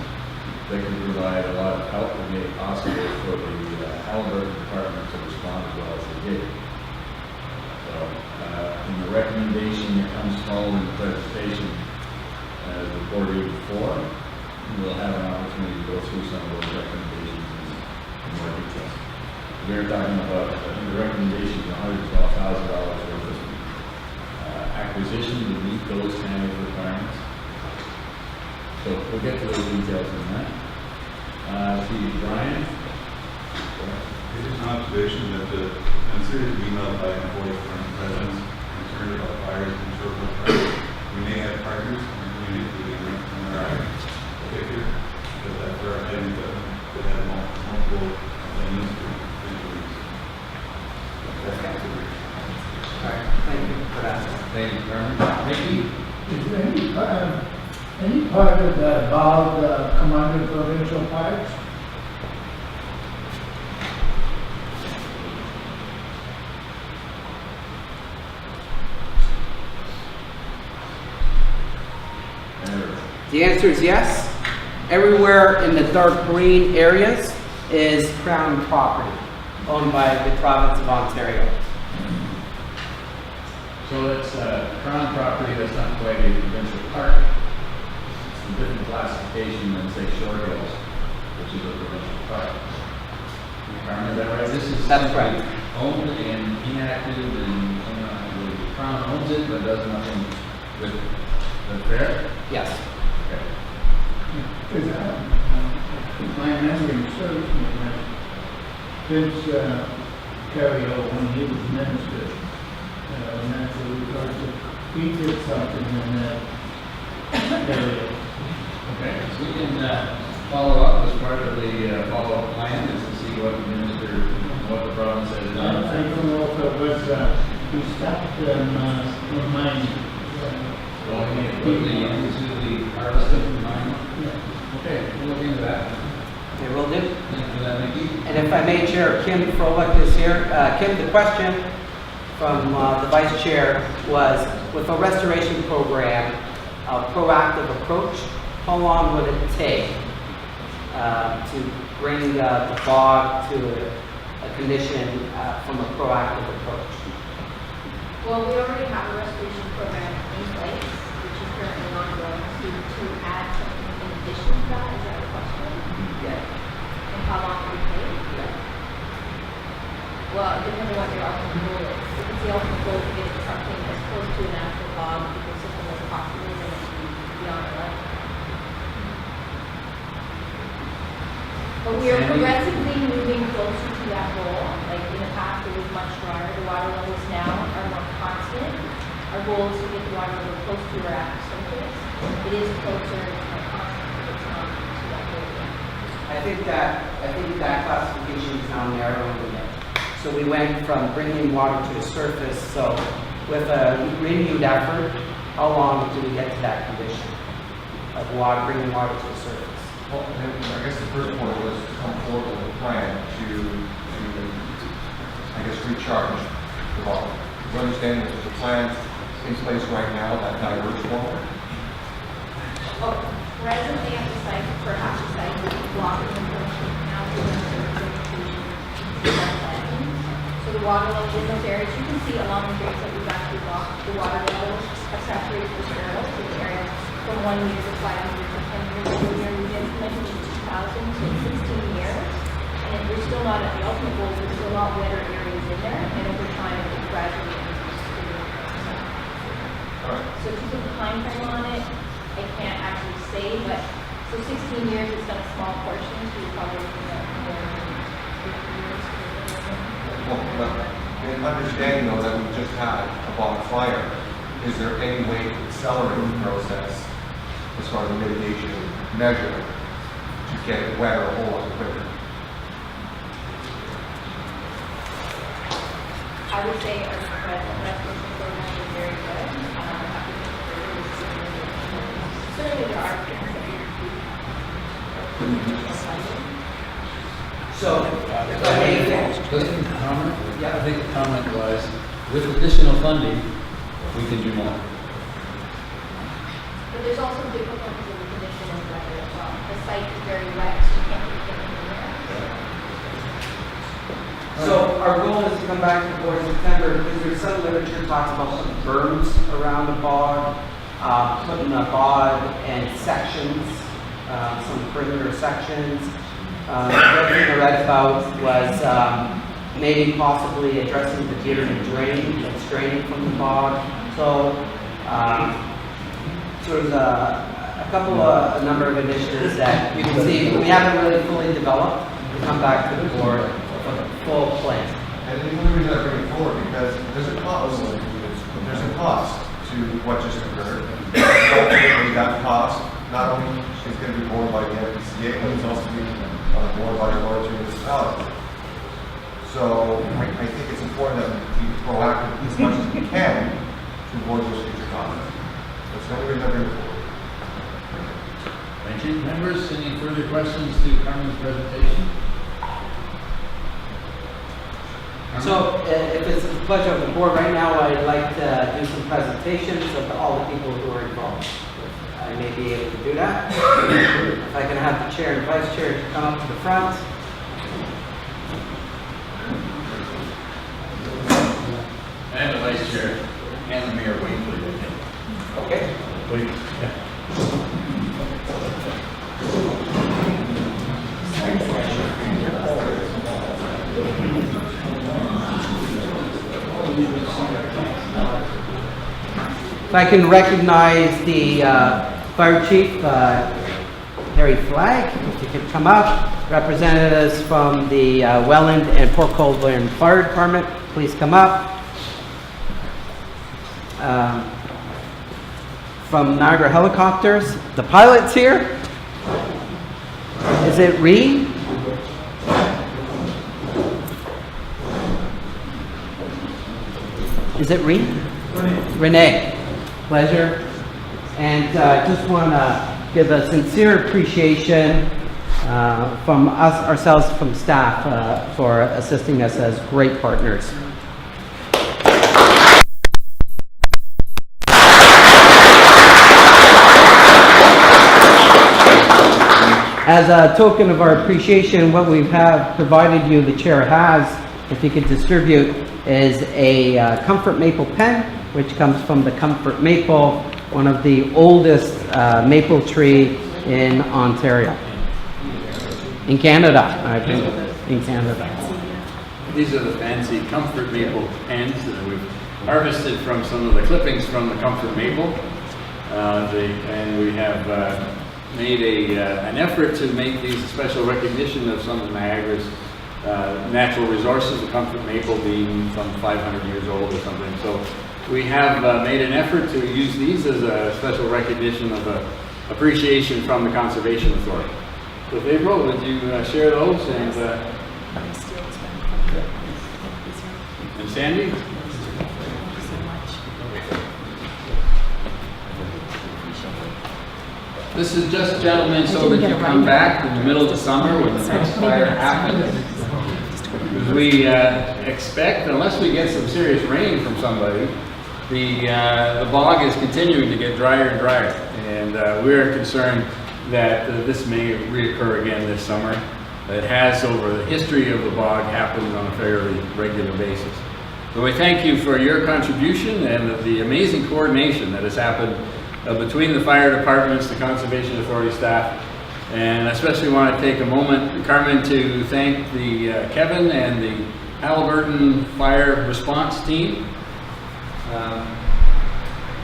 [SPEAKER 1] that can provide a lot of help and made it possible for the Halliburton department to respond as well as they did. So, in the recommendation that comes following the presentation, as reported before, we'll have an opportunity to go through some of those recommendations in more detail. We're talking about, I think the recommendation is $112,000 worth of acquisition to meet those kind of requirements. So we'll get to those details in that. See, Brian?
[SPEAKER 9] It is an observation that the been a series of emails back and forth from residents concerned about fires and short-term fires. We may have partners in the community who can interact picture, because that's where our heading to have multiple things to use.
[SPEAKER 4] All right, thank you for that.
[SPEAKER 1] Thank you, Carmen. Mickey?
[SPEAKER 10] Is there any part of the bog come under provincial parks?
[SPEAKER 4] The answer is yes. Everywhere in the dark green areas is Crown property owned by the province of Ontario.
[SPEAKER 1] So that's Crown property, that's not quite a provincial park. It's a different classification than, say, Short Hills, which is a provincial park. Carmen, is that right? This is
[SPEAKER 4] That's right.
[SPEAKER 1] owned and inactive, and the Crown owns it, but does nothing with the fair?
[SPEAKER 4] Yes.
[SPEAKER 1] Okay.
[SPEAKER 10] Because my memory serves me that Vince Carrier, when he was minister, natural resources, he did something in that area.
[SPEAKER 1] Okay, so we can follow up as part of the follow-up plan, is to see what the minister, what the province has
[SPEAKER 10] I
[SPEAKER 1] done.
[SPEAKER 10] don't know if it was, he stopped in mine.
[SPEAKER 1] Going completely into the harvest of the mine.
[SPEAKER 10] Yeah.
[SPEAKER 1] Okay, we'll look into that.
[SPEAKER 4] Okay, will do.
[SPEAKER 1] Thank you for that, Mickey.
[SPEAKER 4] And if I may, Chair, Kim Froelich is here. Kim, the question from the Vice Chair was, with a restoration program, a proactive approach, how long would it take to bring the bog to a condition from a proactive approach?
[SPEAKER 5] Well, we already have a restoration program in place, which is currently ongoing. To add something in addition to that, is that a question?
[SPEAKER 4] Yeah.
[SPEAKER 5] And how long would it take? Well, it depends on what your ultimate goal is. If it's the ultimate goal to get something as close to a natural bog ecosystem as possible, then it should be beyond the life. But we are
[SPEAKER 1] Sandy?
[SPEAKER 5] progressively moving closer to that goal. Like in the past, it was much drier. The water levels now are more constant. Our goal is to get the water level close to our average surface. It is closer, it's more constant, but it's not to that goal yet.
[SPEAKER 4] I think that classification is now narrowing it. So we went from bringing water to the surface. So with a renewed effort, how long do we get to that condition of water, bringing water to the surface?
[SPEAKER 6] Well, I guess the first point was to come forward with a plan to I guess, recharge the bog. You understand that there's a plan in place right now that diverts forward?
[SPEAKER 5] Oh, presently at the site, perhaps the site will be blocking the now to so the water level in those areas, you can see along the grades that we've actually blocked, the water levels have saturated the soil in the area from 1 meter to 5 meters to 10 meters over here. We've implemented in 2000 to 16 years. And if we're still not at the ultimate goals, there's still not wetter areas in there, and over time it will gradually increase to the
[SPEAKER 6] All right.
[SPEAKER 5] So to put a time frame on it, I can't actually say, but so 16 years is done a small portion, so you're probably looking at more than 50 years.
[SPEAKER 6] Well, but in understanding though that we just had a bog fire, is there any way to accelerate the process as far as a mitigation measure to get it wetter a whole lot quicker?
[SPEAKER 5] I would say our restoration program is very good. Certainly there are things that we
[SPEAKER 4] So, if I may,
[SPEAKER 1] Closing comment?
[SPEAKER 4] Yeah.
[SPEAKER 1] I think the comment was, with additional funding, we can do more.
[SPEAKER 5] But there's also difficulties in the condition of the weather as well. The site is very wet, so you can't really get in there.
[SPEAKER 4] so our goal is to come back to the board in September, because there's some literature that talks about putting berms around the bog, putting a bog and sections, some perimeter sections. The other thing I read about was maybe possibly addressing the deer and drain that's draining from the bog. So, so there's a number of initiatives that you can see we haven't really fully developed. We'll come back to the board for the full plan.
[SPEAKER 6] And the only reason I bring it forward, because there's a cost to what just occurred. Ultimately, that cost not only is going to be borne by the NPCA, but it's also being borne by the larger municipalities. So I think it's important that we be proactive as much as we can to avoid those future costs. That's the only reason I bring it forward.
[SPEAKER 1] Thank you. Members, any further questions to Carmen's presentation?
[SPEAKER 4] So if it's the pleasure of the board, right now I'd like to do some presentations of all the people who are involved. I may be able to do that. If I can have the chair and vice chair to come up to the front.
[SPEAKER 1] And the vice chair and the mayor wait, please.
[SPEAKER 4] Okay.
[SPEAKER 1] Please.
[SPEAKER 4] If I can recognize the fire chief, Harry Flagg, if you could come up. Representatives from the Welland and Port Colborne Fire Department, please come up. From Niagara Helicopters, the pilot's here. Is it Reed? Is it Reed? Renee. Pleasure. And just want to give a sincere appreciation from us, ourselves, from staff for assisting us as great partners. As a token of our appreciation, what we have provided you, the chair has, if you could distribute, is a Comfort Maple pen, which comes from the Comfort Maple, one of the oldest maple tree in Ontario. In Canada, I think. In Canada.
[SPEAKER 1] These are the fancy Comfort Maple pens that we've harvested from some of the clippings from the Comfort Maple. And we have made an effort to make these a special recognition of some of Niagara's natural resources, the Comfort Maple being some 500 years old or something. So we have made an effort to use these as a special recognition of appreciation from the Conservation Authority. So April, would you share those? And Sandy? This is just, gentlemen, so that you come back in the middle of the summer when the next fire happens. We expect, unless we get some serious rain from somebody, the bog is continuing to get drier and drier. And we're concerned that this may reoccur again this summer. It has, over the history of the bog, happened on a fairly regular basis. So we thank you for your contribution and the amazing coordination that has happened between the fire departments, the Conservation Authority staff, and I especially want to take a moment, Carmen, to thank the Kevin and the Halliburton Fire Response Team.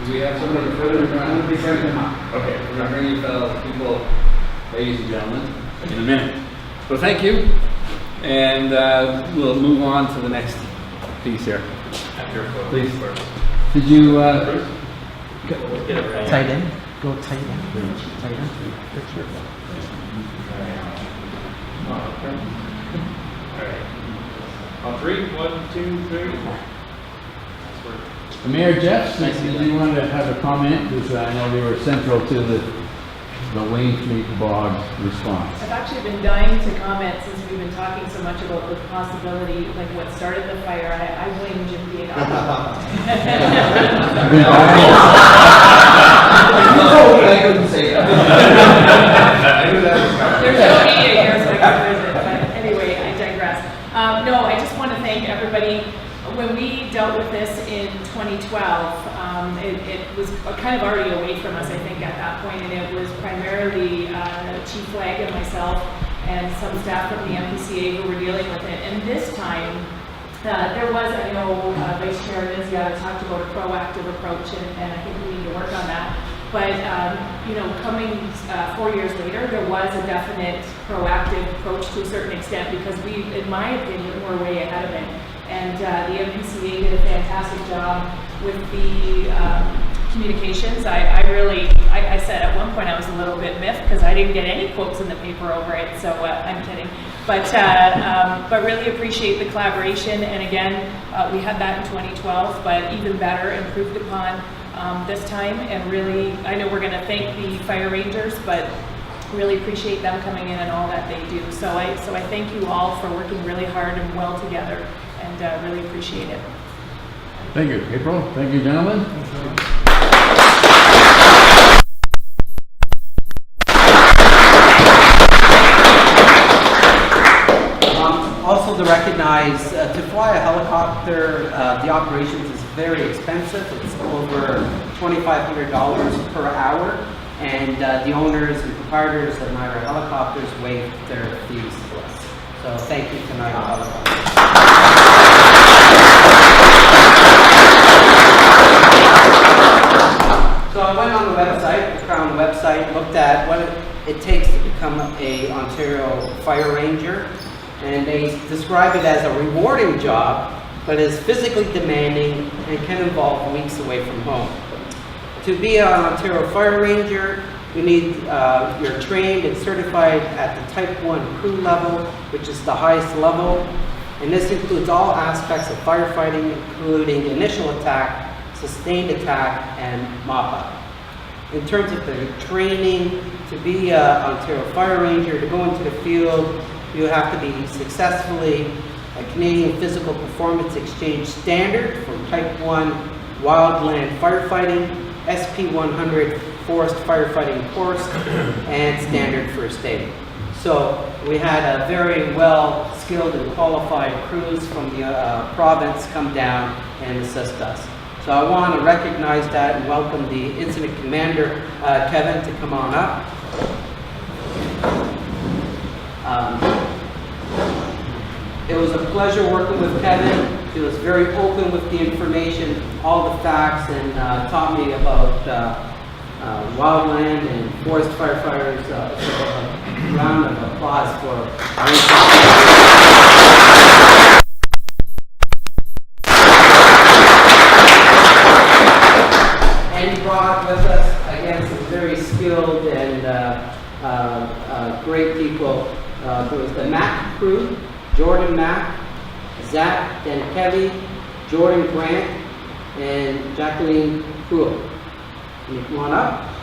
[SPEAKER 1] Do we have somebody further? Okay, we're going to bring you fellow people, ladies and gentlemen, in a minute. So thank you, and we'll move on to the next piece here. Please. Did you...
[SPEAKER 4] Tight end. Go tight end. Tight end.
[SPEAKER 11] On 3, 1, 2, 3.
[SPEAKER 1] Mayor Jeff, did you want to have a comment? Because I know you were central to the Wayne Creek Bog response.
[SPEAKER 12] I've actually been dying to comment since we've been talking so much about the possibility, like what started the fire. I blame Jim being on.
[SPEAKER 1] I couldn't say that.
[SPEAKER 12] There's no media here, so I can visit. But anyway, I digress. No, I just want to thank everybody. When we dealt with this in 2012, it was kind of already away from us, I think, at that point, and it was primarily Chief Flagg and myself and some staff from the NPCA who were dealing with it. And this time, there was, I know, Vice Chair Nizia talked about a proactive approach, and I think we need to work on that. But, you know, coming 4 years later, there was a definite proactive approach to a certain extent because we, in my opinion, were way ahead of it. And the NPCA did a fantastic job with the communications. I said at one point I was a little bit miffed because I didn't get any quotes in the paper over it, so I'm kidding. But really appreciate the collaboration, and again, we had that in 2012, but even better, improved upon this time, and really, I know we're gonna thank the fire rangers, but really appreciate them coming in and all that they do. So I thank you all for working really hard and well together, and really appreciate it.
[SPEAKER 11] Thank you, April. Thank you, gentlemen.
[SPEAKER 4] Also to recognize, to fly a helicopter, the operations is very expensive. It's over $2,500 per hour, and the owners and proprietors of Niagara Helicopters waive their fees to us. So thank you to Niagara Helicopters. So I went on the website, the Crown website, looked at what it takes to become a Ontario Fire Ranger, and they describe it as a rewarding job, but is physically demanding and can involve weeks away from home. To be an Ontario Fire Ranger, you need, you're trained and certified at the Type 1 crew level, which is the highest level, and this includes all aspects of firefighting, including initial attack, sustained attack, and mop-up. In terms of the training, to be an Ontario Fire Ranger, to go into the field, you have to be successfully a Canadian Physical Performance Exchange Standard for Type 1 Wildland Firefighting, SP 100 Forest Firefighting course, and Standard First Aid. So we had a very well skilled and qualified crews from the province come down and assist us. So I want to recognize that and welcome the Incident Commander, Kevin, to come on up. It was a pleasure working with Kevin. He was very open with the information, all the facts, and taught me about wildland and forest firefighters. So a round of applause for our And he brought with us, again, some very skilled and great people. There was the Mac crew, Jordan Mack, Zach Denkevi, Jordan Grant, and Jacqueline Kuhl. Can you come on up?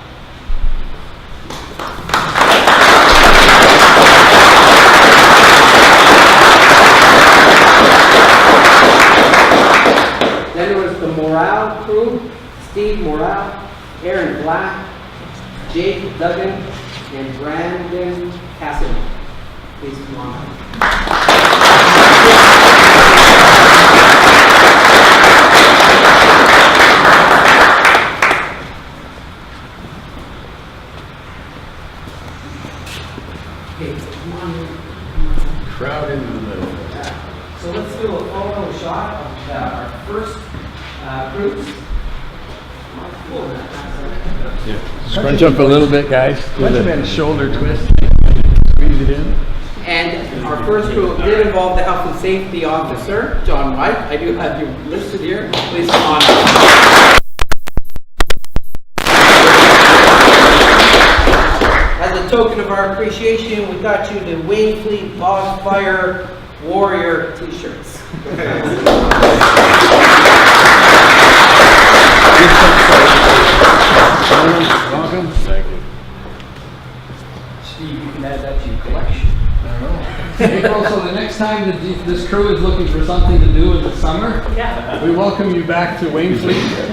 [SPEAKER 4] Then there was the Morale crew, Steve Morale, Aaron Black, Jake Duggan, and Brandon Cassidy. Please come on up.
[SPEAKER 11] Crowd in the middle.
[SPEAKER 4] So let's do a photo shot of our first groups.
[SPEAKER 11] Scrunch up a little bit, guys. Do the shoulder twist. Squeeze it in.
[SPEAKER 4] And our first group did involve the health and safety officer, John White. I do have you listed here. Please come on up. As a token of our appreciation, we got you the Wayne Fleet Bog Fire Warrior t-shirts.
[SPEAKER 11] Welcome. Thank you.
[SPEAKER 7] Steve, you can add that to your collection.
[SPEAKER 11] April, so the next time that this crew is looking for something to do in the summer,
[SPEAKER 12] Yeah.
[SPEAKER 11] we welcome you back to Wayne Fleet.
[SPEAKER 9] Thank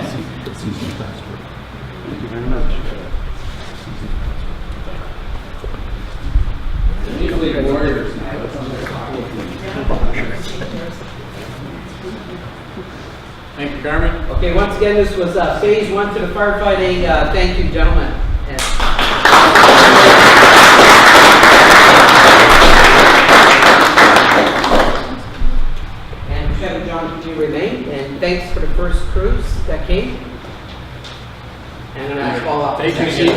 [SPEAKER 9] you very much.
[SPEAKER 11] Wayne Fleet Warriors now. Thank you, Carmen.
[SPEAKER 4] Okay, once again, this was phase 1 to the firefighting. Thank you, gentlemen. And Kevin, John, can you remain? And thanks for the first crews that came. And then I'll follow up.
[SPEAKER 11] Thank you, Steve.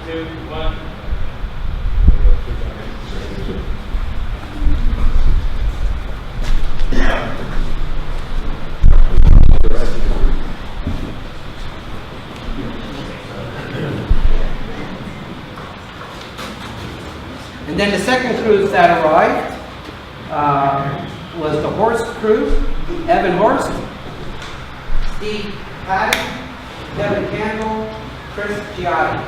[SPEAKER 11] 2, 1.
[SPEAKER 4] And then the second cruise that arrived was the Horst cruise, Evan Horst, Steve Paddock, Kevin Campbell, Chris Giotti.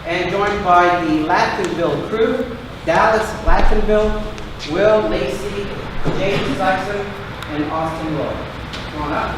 [SPEAKER 4] And joined by the Latinville crew, Dallas Latinville, Will Lacey, James Saxon, and Austin Lowe. Come on up.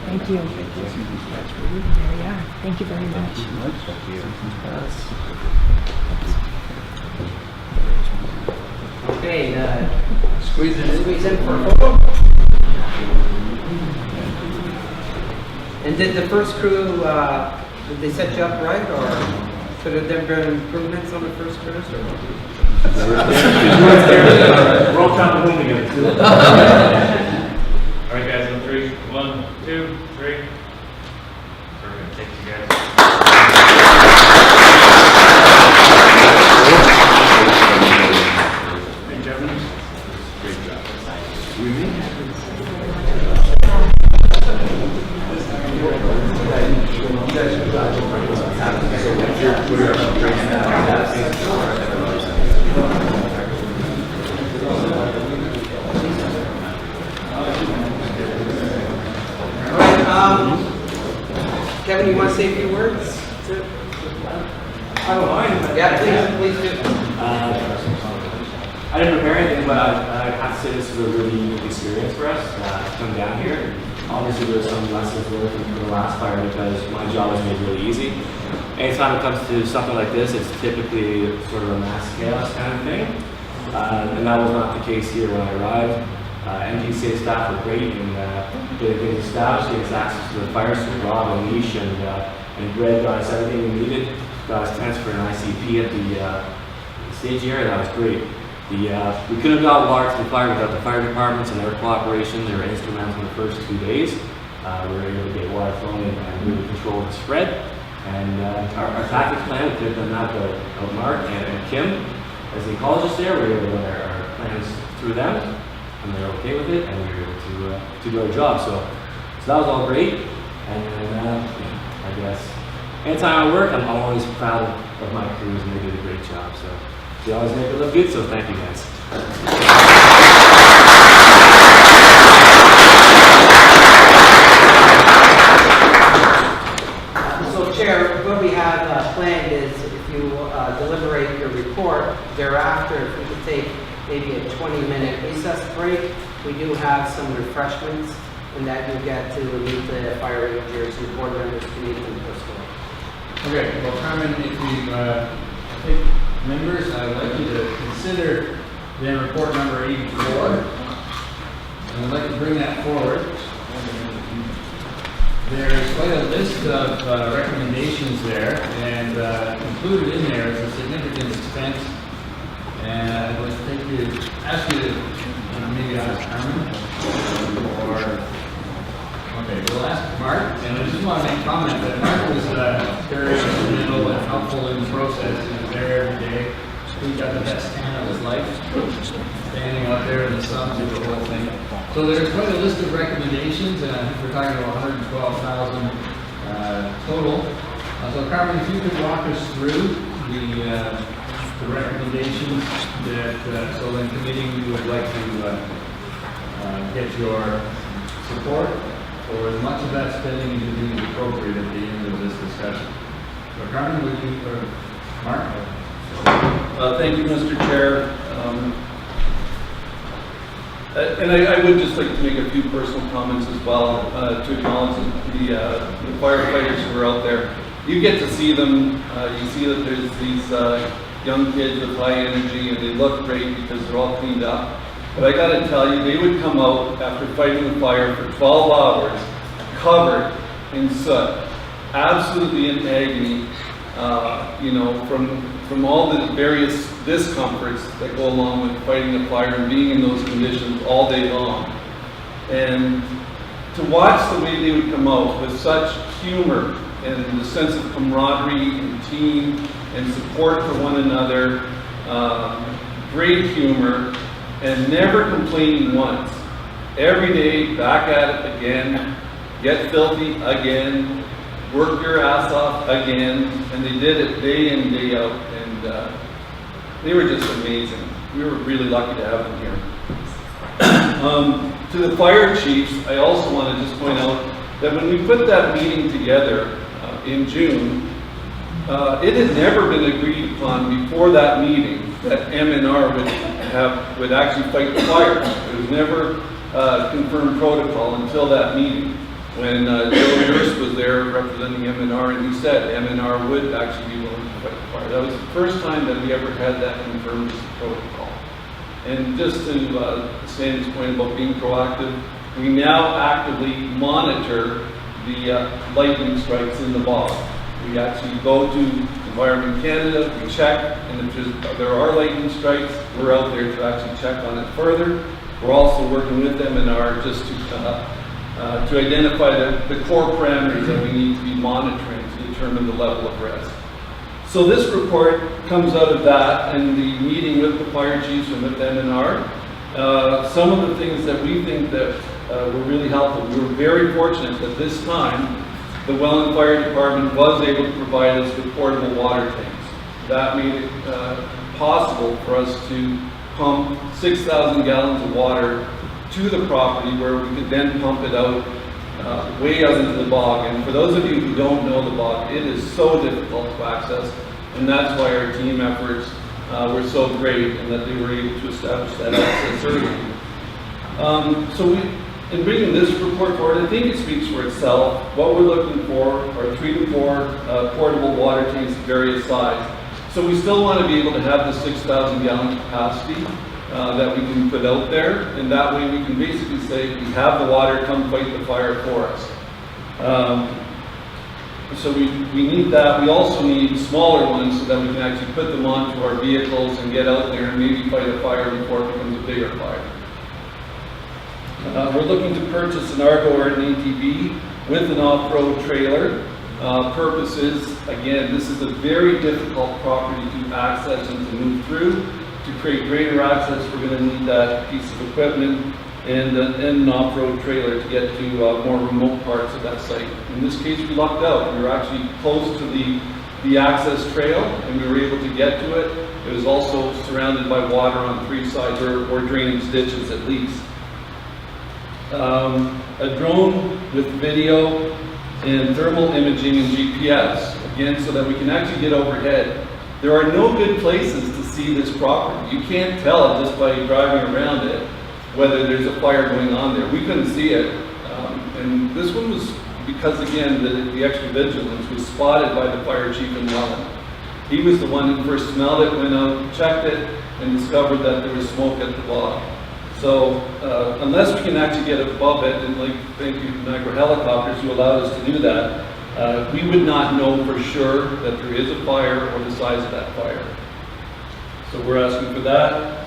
[SPEAKER 12] Thank you. There we are. Thank you very much.
[SPEAKER 4] Okay, squeeze in for a photo. And did the first crew, did they set you up right, or could have there been improvements on the first cruise? Or?
[SPEAKER 11] We're all counting home together, too. All right, guys, on 3. 1, 2, 3. Perfect. Thank you, guys. Hey, gentlemen. Great job.
[SPEAKER 4] Kevin, you want to say a few words?
[SPEAKER 13] I don't mind.
[SPEAKER 4] Yeah, please do.
[SPEAKER 13] I didn't prepare anything, but I have to say this is a really unique experience for us to come down here. Obviously, there's some lessons learned from the last fire because my job is made really easy. Anytime it comes to something like this, it's typically sort of a mass chaos kind of thing. And that was not the case here when I arrived. NPCA staff were great in getting things established, getting us access to the fire suit, Rob and Nish, and Greg got us everything we needed. Got us tents for an ICP at the stage area. That was great. We could have got water to the fire without the fire departments and their cooperation. They were instrumental in the first 2 days. We were able to get water flowing and really control the spread. And our tactics plan, we could have done that with Mark and Kim as the ecologists there. We were able to run our plans through them, and they were okay with it, and we were able to do our job. So that was all great. And I guess anytime I work, I'm always proud of my crews, and they did a great job. So they always make it look good. So thank you, guys.
[SPEAKER 4] So, Chair, what we have planned is if you deliberate your report, thereafter, if we could take maybe a 20-minute recess break, we do have some refreshments, and that you'll get to meet the fire rangers and board members to meet them personally.
[SPEAKER 1] Okay, well, Carmen, if you take members, I'd like you to consider then report number 84, and I'd like to bring that forward. There's quite a list of recommendations there, and included in there is a significant expense. And I would ask you to maybe ask Carmen, or okay, we'll ask Mark. And I just want to make a comment that Mark was very instrumental and helpful in the process. He was there every day. He got the best tan of his life, standing out there in the sun through the whole thing. So there's quite a list of recommendations, and I think we're talking about 112,000 total. So Carmen, if you could walk us through the recommendations that, so then committee, we would like to get your support for as much of that spending as you deem appropriate at the end of this discussion. So Carmen, would you, Mark?
[SPEAKER 14] Thank you, Mr. Chair. And I would just like to make a few personal comments as well to acknowledge the firefighters who are out there. You get to see them. You see that there's these young kids with high energy, and they look great because they're all cleaned up. But I got to tell you, they would come out after fighting the fire for 12 hours, covered in soot, absolutely in agony. You know, from all the various discomforts that go along with fighting a fire and being in those conditions all day long. And to watch the way they would come out with such humor and the sense of camaraderie and team and support for one another, great humor, and never complaining once. Every day, back at it again, get filthy again, work your ass off again, and they did it day in, day out, and they were just amazing. We were really lucky to have them here. To the fire chiefs, I also want to just point out that when we put that meeting together in June, it had never been agreed upon before that meeting that MNR would actually fight the fire. It was never confirmed protocol until that meeting, when Joe Nurse was there representing MNR, and he said MNR would actually be willing to fight the fire. That was the first time that we ever had that confirmed as a protocol. And just to Sandy's point about being proactive, we now actively monitor the lightning strikes in the bog. We actually go to Environment Canada, we check, and if there are lightning strikes, we're out there to actually check on it further. We're also working with MNR just to identify the core parameters that we need to be monitoring to determine the level of risk. So this report comes out of that and the meeting with the fire chiefs and with MNR. Some of the things that we think that were really helpful. We were very fortunate that this time the Welland Fire Department was able to provide us with portable water tanks. That made it possible for us to pump 6,000 gallons of water to the property where we could then pump it out way out into the bog. And for those of you who don't know the bog, it is so difficult to access, and that's why our team efforts were so great and that they were able to establish that access early. So in bringing this report forward, I think it speaks for itself. What we're looking for are 3 to 4 portable water tanks of various sizes. So we still want to be able to have the 6,000 gallon capacity that we can put out there, and that way we can basically say we have the water, come fight the fire for us. So we need that. We also need smaller ones so that we can actually put them onto our vehicles and get out there and maybe fight a fire before it becomes a bigger fire. We're looking to purchase an Argo or an ATV with an off-road trailer. Purposes, again, this is a very difficult property to access and to move through. To create greater access, we're going to need that piece of equipment and an off-road trailer to get to more remote parts of that site. In this case, we lucked out. We were actually close to the access trail, and we were able to get to it. It was also surrounded by water on 3 sides, or drainage ditches at least. A drone with video and thermal imaging and GPS, again, so that we can actually get overhead. There are no good places to see this property. You can't tell just by driving around it whether there's a fire going on there. We couldn't see it. And this one was because, again, the extra vigilance was spotted by the fire chief in Welland. He was the one who first smelled it, went out, checked it, and discovered that there was smoke at the bog. So unless we can actually get above it, and thank you to Niagara helicopters who allowed us to do that, we would not know for sure that there is a fire or the size of that fire. So we're asking for that.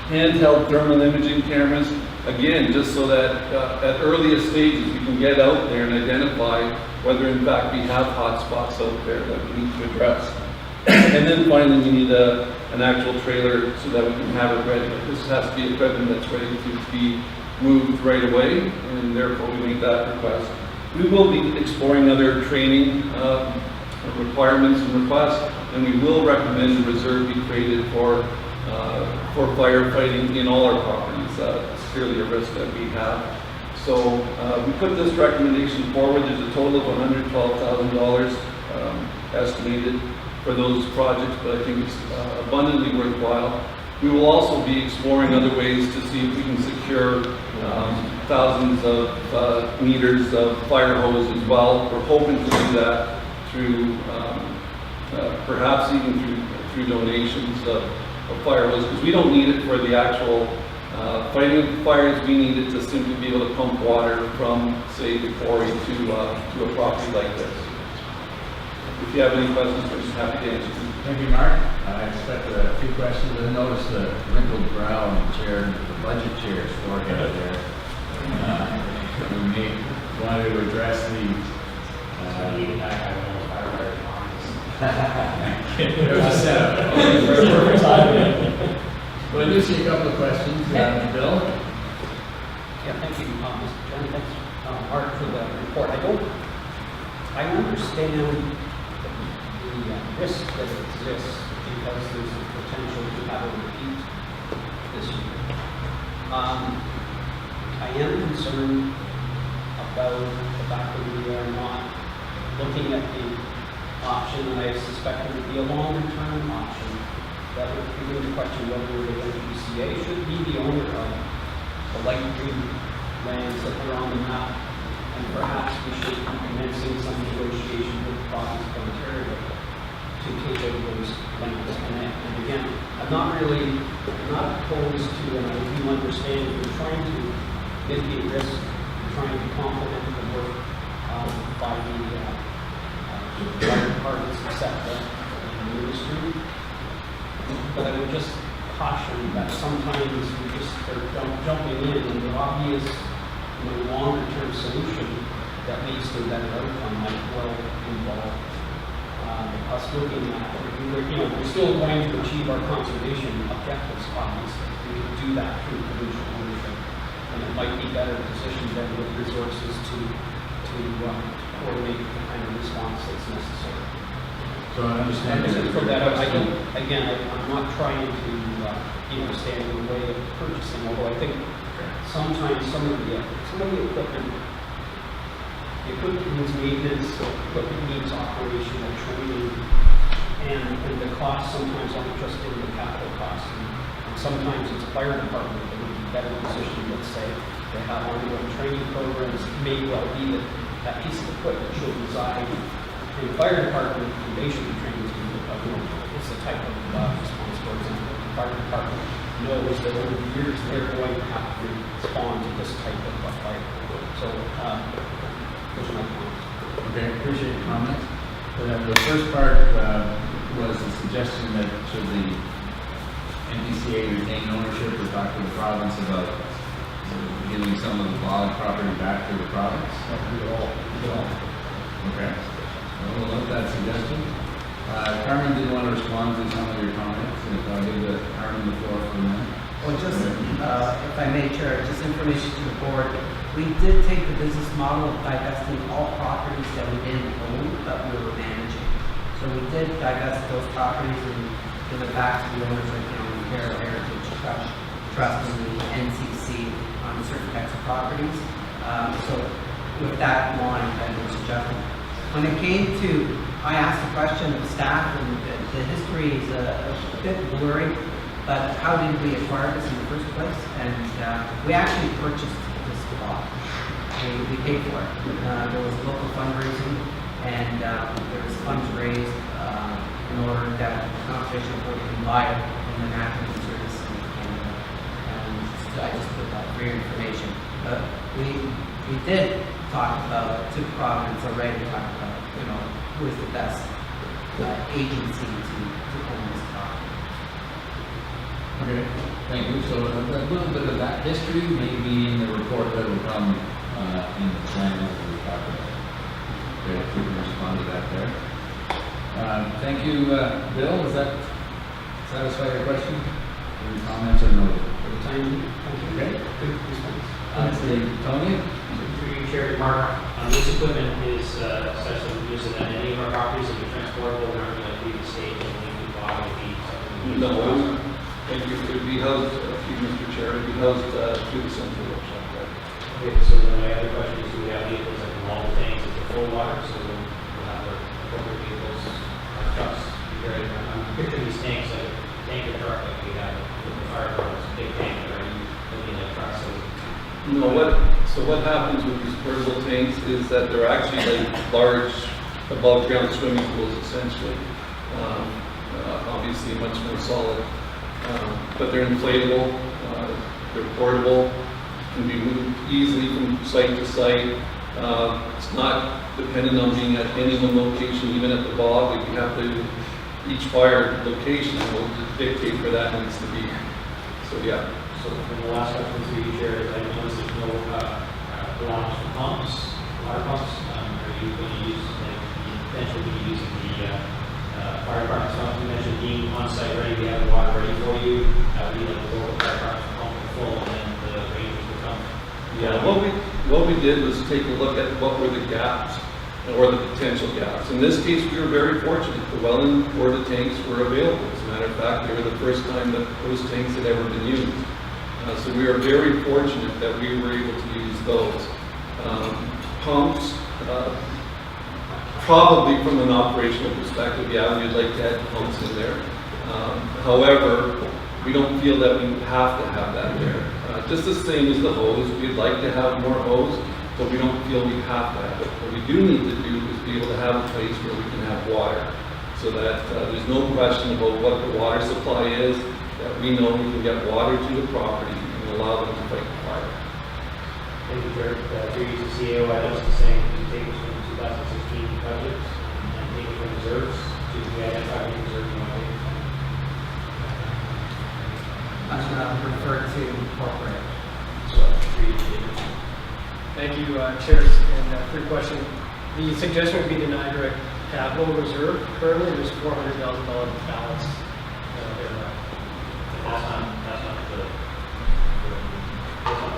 [SPEAKER 14] Handheld thermal imaging cameras, again, just so that at earliest stages we can get out there and identify whether in fact we have hot spots out there that we need to address. And then finally we need an actual trailer so that we can have it ready. This has to be equipment that's ready to be moved right away, and therefore we make that request. We will be exploring other training requirements and requests, and we will recommend a reserve be created for firefighting in all our properties. It's clearly a risk that we have. So we put this recommendation forward. There's a total of $112,000 estimated for those projects, but I think it's abundantly worthwhile. We will also be exploring other ways to see if we can secure thousands of meters of fire hose as well. We're hoping to do that through, perhaps even through donations of fire hose, because we don't need it for the actual fighting of the fires. We need it to simply be able to pump water from, say, the quarry to a property like this. If you have any questions, we're just happy to answer them.
[SPEAKER 1] Thank you, Mark. I expect a few questions. I noticed the wrinkled brow on the chair, the budget chair's forehead there. We may want to address the. There was a setup. Perfect timing. Well, I do see a couple of questions. Bill?
[SPEAKER 7] Yeah, thank you, Mr. Chairman. Thanks, Art, for the report. I understand the risk that exists because there's a potential to have a repeat this year. I am concerned about the fact that we are not looking at the option, and I suspect it would be a longer-term option that would begin to question whether the NPCA should be the owner of the light green lands that are on the map, and perhaps we should be commencing some negotiation with the province of Ontario to take over those lands. And again, I'm not opposed to, and I do understand we're trying to mitigate risk, we're trying to complement the work by the fire departments, etc., in the industry. But I would just caution that sometimes we just are jumping in and the obvious, longer-term solution that leads to a better outcome might well involve us looking at, we're still going to achieve our conservation objectives, obviously. We can do that through provincial ownership, and it might be better positioned than with resources to coordinate the kind of response that's necessary.
[SPEAKER 1] So I understand.
[SPEAKER 7] From that, I'm not trying to stand in the way of purchasing, although I think sometimes some of the equipment needs maintenance, equipment needs operational training, and the costs sometimes aren't just in the capital costs. And sometimes it's a fire department that would be better positioned, let's say, to have ongoing training programs. It may well be that that piece of equipment should reside in the fire department, and they should be trained to, it's the type of response, for example. The fire department knows that over the years they're going to have to respond to this type of fire. So, those are my comments.
[SPEAKER 1] Okay, appreciate your comments. The first part was the suggestion that should the NPCA retain ownership or talk to the province about giving some of the bog property back to the province? Okay. We'll note that suggestion. Carmen did want to respond to some of your comments, and if I'll give Carmen the floor for a minute.
[SPEAKER 4] Well, just, if I may, Chair, just information to the board. We did take the business model of divesting all properties that we didn't own, but we were managing. So we did divest those properties and give it back to the owners, like, Niagara Heritage Trust and the NCC on certain types of properties. So with that in mind, I would suggest when it came to, I asked the question of staff, and the history is a bit blurry, but how did we acquire this in the first place? And we actually purchased this lot. We paid for it. There was local fundraising, and there was funds raised in order that the conservation board can buy it in the Natural Service in Canada. And so I just put that for your information. But we did talk about, to Providence already, talk about, who is the best agency to own this property.
[SPEAKER 1] Okay, thank you. So a little bit of that history may be in the report that will come in the plan that we talked about. Okay, if we can respond to that there. Thank you, Bill. Does that satisfy your question? Any comments or no?
[SPEAKER 7] For the time being,
[SPEAKER 1] Okay.
[SPEAKER 7] good response.
[SPEAKER 1] Tony?
[SPEAKER 15] Through your chair, Mark, this equipment is such that we use it on any of our properties and we transportable, we're not going to leave the state and we can buy the feed.
[SPEAKER 14] No, it would be housed, Mr. Chair, it would be housed through the central workshop. Right?
[SPEAKER 15] Okay, so then my other question is, do we have vehicles that can haul the tanks at the full water, so we'll have a corporate vehicles, trucks. I'm picturing these tanks like a tanker truck like we have with the fire department's big tank, or are you looking at trucks?
[SPEAKER 14] So what happens with these portable tanks is that they're actually like large above ground swimming pools essentially. Obviously much more solid, but they're inflatable, they're portable, can be moved easily from site to site. It's not dependent on being at any one location, even at the bog. If you have to, each fire location will dictate where that needs to be. So yeah.
[SPEAKER 15] So from the last question through you, Chair, I noticed there's no allowance for pumps, water pumps. Are you going to use, potentially be using the fire department's pump? You mentioned being on site ready, we have the water ready for you. We like to go with the fire department's pump full, and then the rangers will come.
[SPEAKER 14] Yeah, what we did was take a look at what were the gaps or the potential gaps. In this case, we were very fortunate. The Welland Porta tanks were available. As a matter of fact, they were the first time that those tanks had ever been used. So we are very fortunate that we were able to use those. Pumps, probably from an operational perspective, yeah, we'd like to add pumps in there. However, we don't feel that we have to have that there. Just the same as the hose, we'd like to have more hose, but we don't feel we have to have it. What we do need to do is be able to have a place where we can have water, so that there's no question about what the water supply is, that we know we can get water to the property and allow them to fight the fire.
[SPEAKER 15] Thank you, Jared. Through you to CEO, I noticed the same, you take it from 2016 budgets and take it from reserves to identify the reserve you want to take.
[SPEAKER 4] That's what I would prefer to incorporate.
[SPEAKER 15] So through you to David.
[SPEAKER 16] Thank you, Chairs. And quick question. The suggestion would be the Niagara Capital Reserve. Currently, there's $400,000 balance there.
[SPEAKER 15] That's not the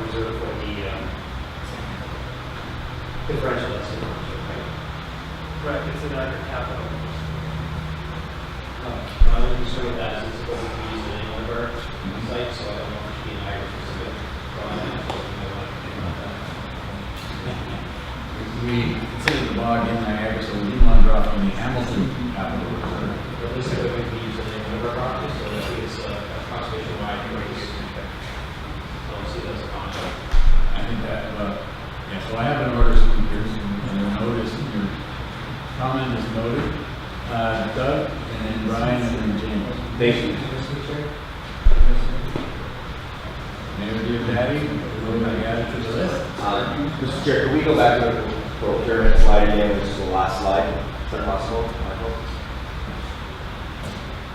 [SPEAKER 15] reserve for the differential, that's the right?
[SPEAKER 16] Correct, it's the Niagara Capital.
[SPEAKER 15] My only concern with that is it's going to be used in any one of our sites, so I don't know if it should be an Irish specific.
[SPEAKER 1] We consider the bog in Niagara, so we didn't want to drop from the Hamilton Capital Reserve.
[SPEAKER 15] At least it would be used in any one of our properties, so that it's a conservation-wide race. I don't see that as a contract.
[SPEAKER 1] I think that, yeah, so I have an order here, and your notice, your comment is noted. Doug, and then Brian, and then James.
[SPEAKER 8] Thank you.
[SPEAKER 1] Mayor Diodati, we're going to add it to the list.
[SPEAKER 8] Mr. Chair, can we go back to the procurement slide again, which is the last slide? Is that possible, Michael?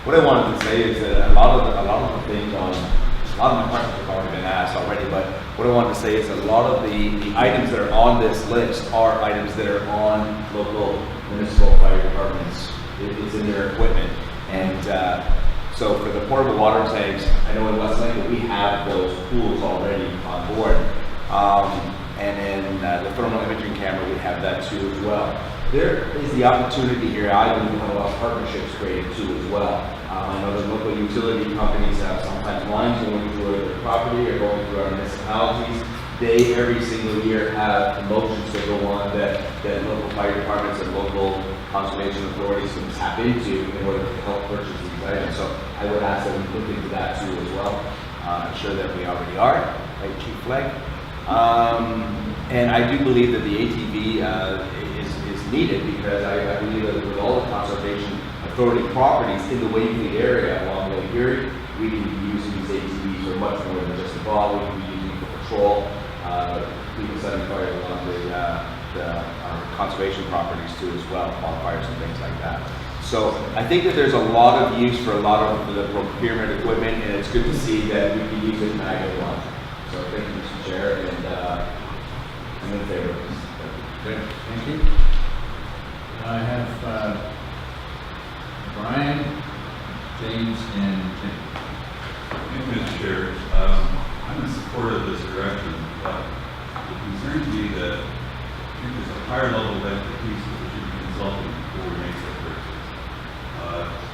[SPEAKER 8] What I wanted to say is that a lot of the things on, a lot of my questions have already been asked already, but what I wanted to say is that a lot of the items that are on this list are items that are on local municipal fire departments. It's in their equipment. And so for the portable water tanks, I know in West Lincoln we have those pools already on board. And then the thermal imaging camera, we have that too as well. There is the opportunity here, I believe we have a lot of partnerships created too as well. I know that local utility companies have sometimes lines going through their property or going through our municipalities. They every single year have promotions that go on that local fire departments and local conservation authorities can tap into in order to help purchase these items. So I would ask that we look into that too as well. I'm sure that we already are, right, Chief Flegg? And I do believe that the ATV is needed because I believe that with all the conservation authority properties in the Wakefield area along Lake Erie, we can be using these ATVs for much more than just a ball. We can be using them for patrol, people setting fires along the conservation properties too as well, bonfires and things like that. So I think that there's a lot of use for a lot of the procurement equipment, and it's good to see that we can use it Niagara one. So thank you, Mr. Chair, and I'm in favor of this.
[SPEAKER 1] Good, thank you. I have Brian, James, and Tim.
[SPEAKER 9] Thank you, Mr. Chair. I'm in support of this direction, but it concerns me that I think there's a higher level of expertise that we should be consulting before we make such purchases.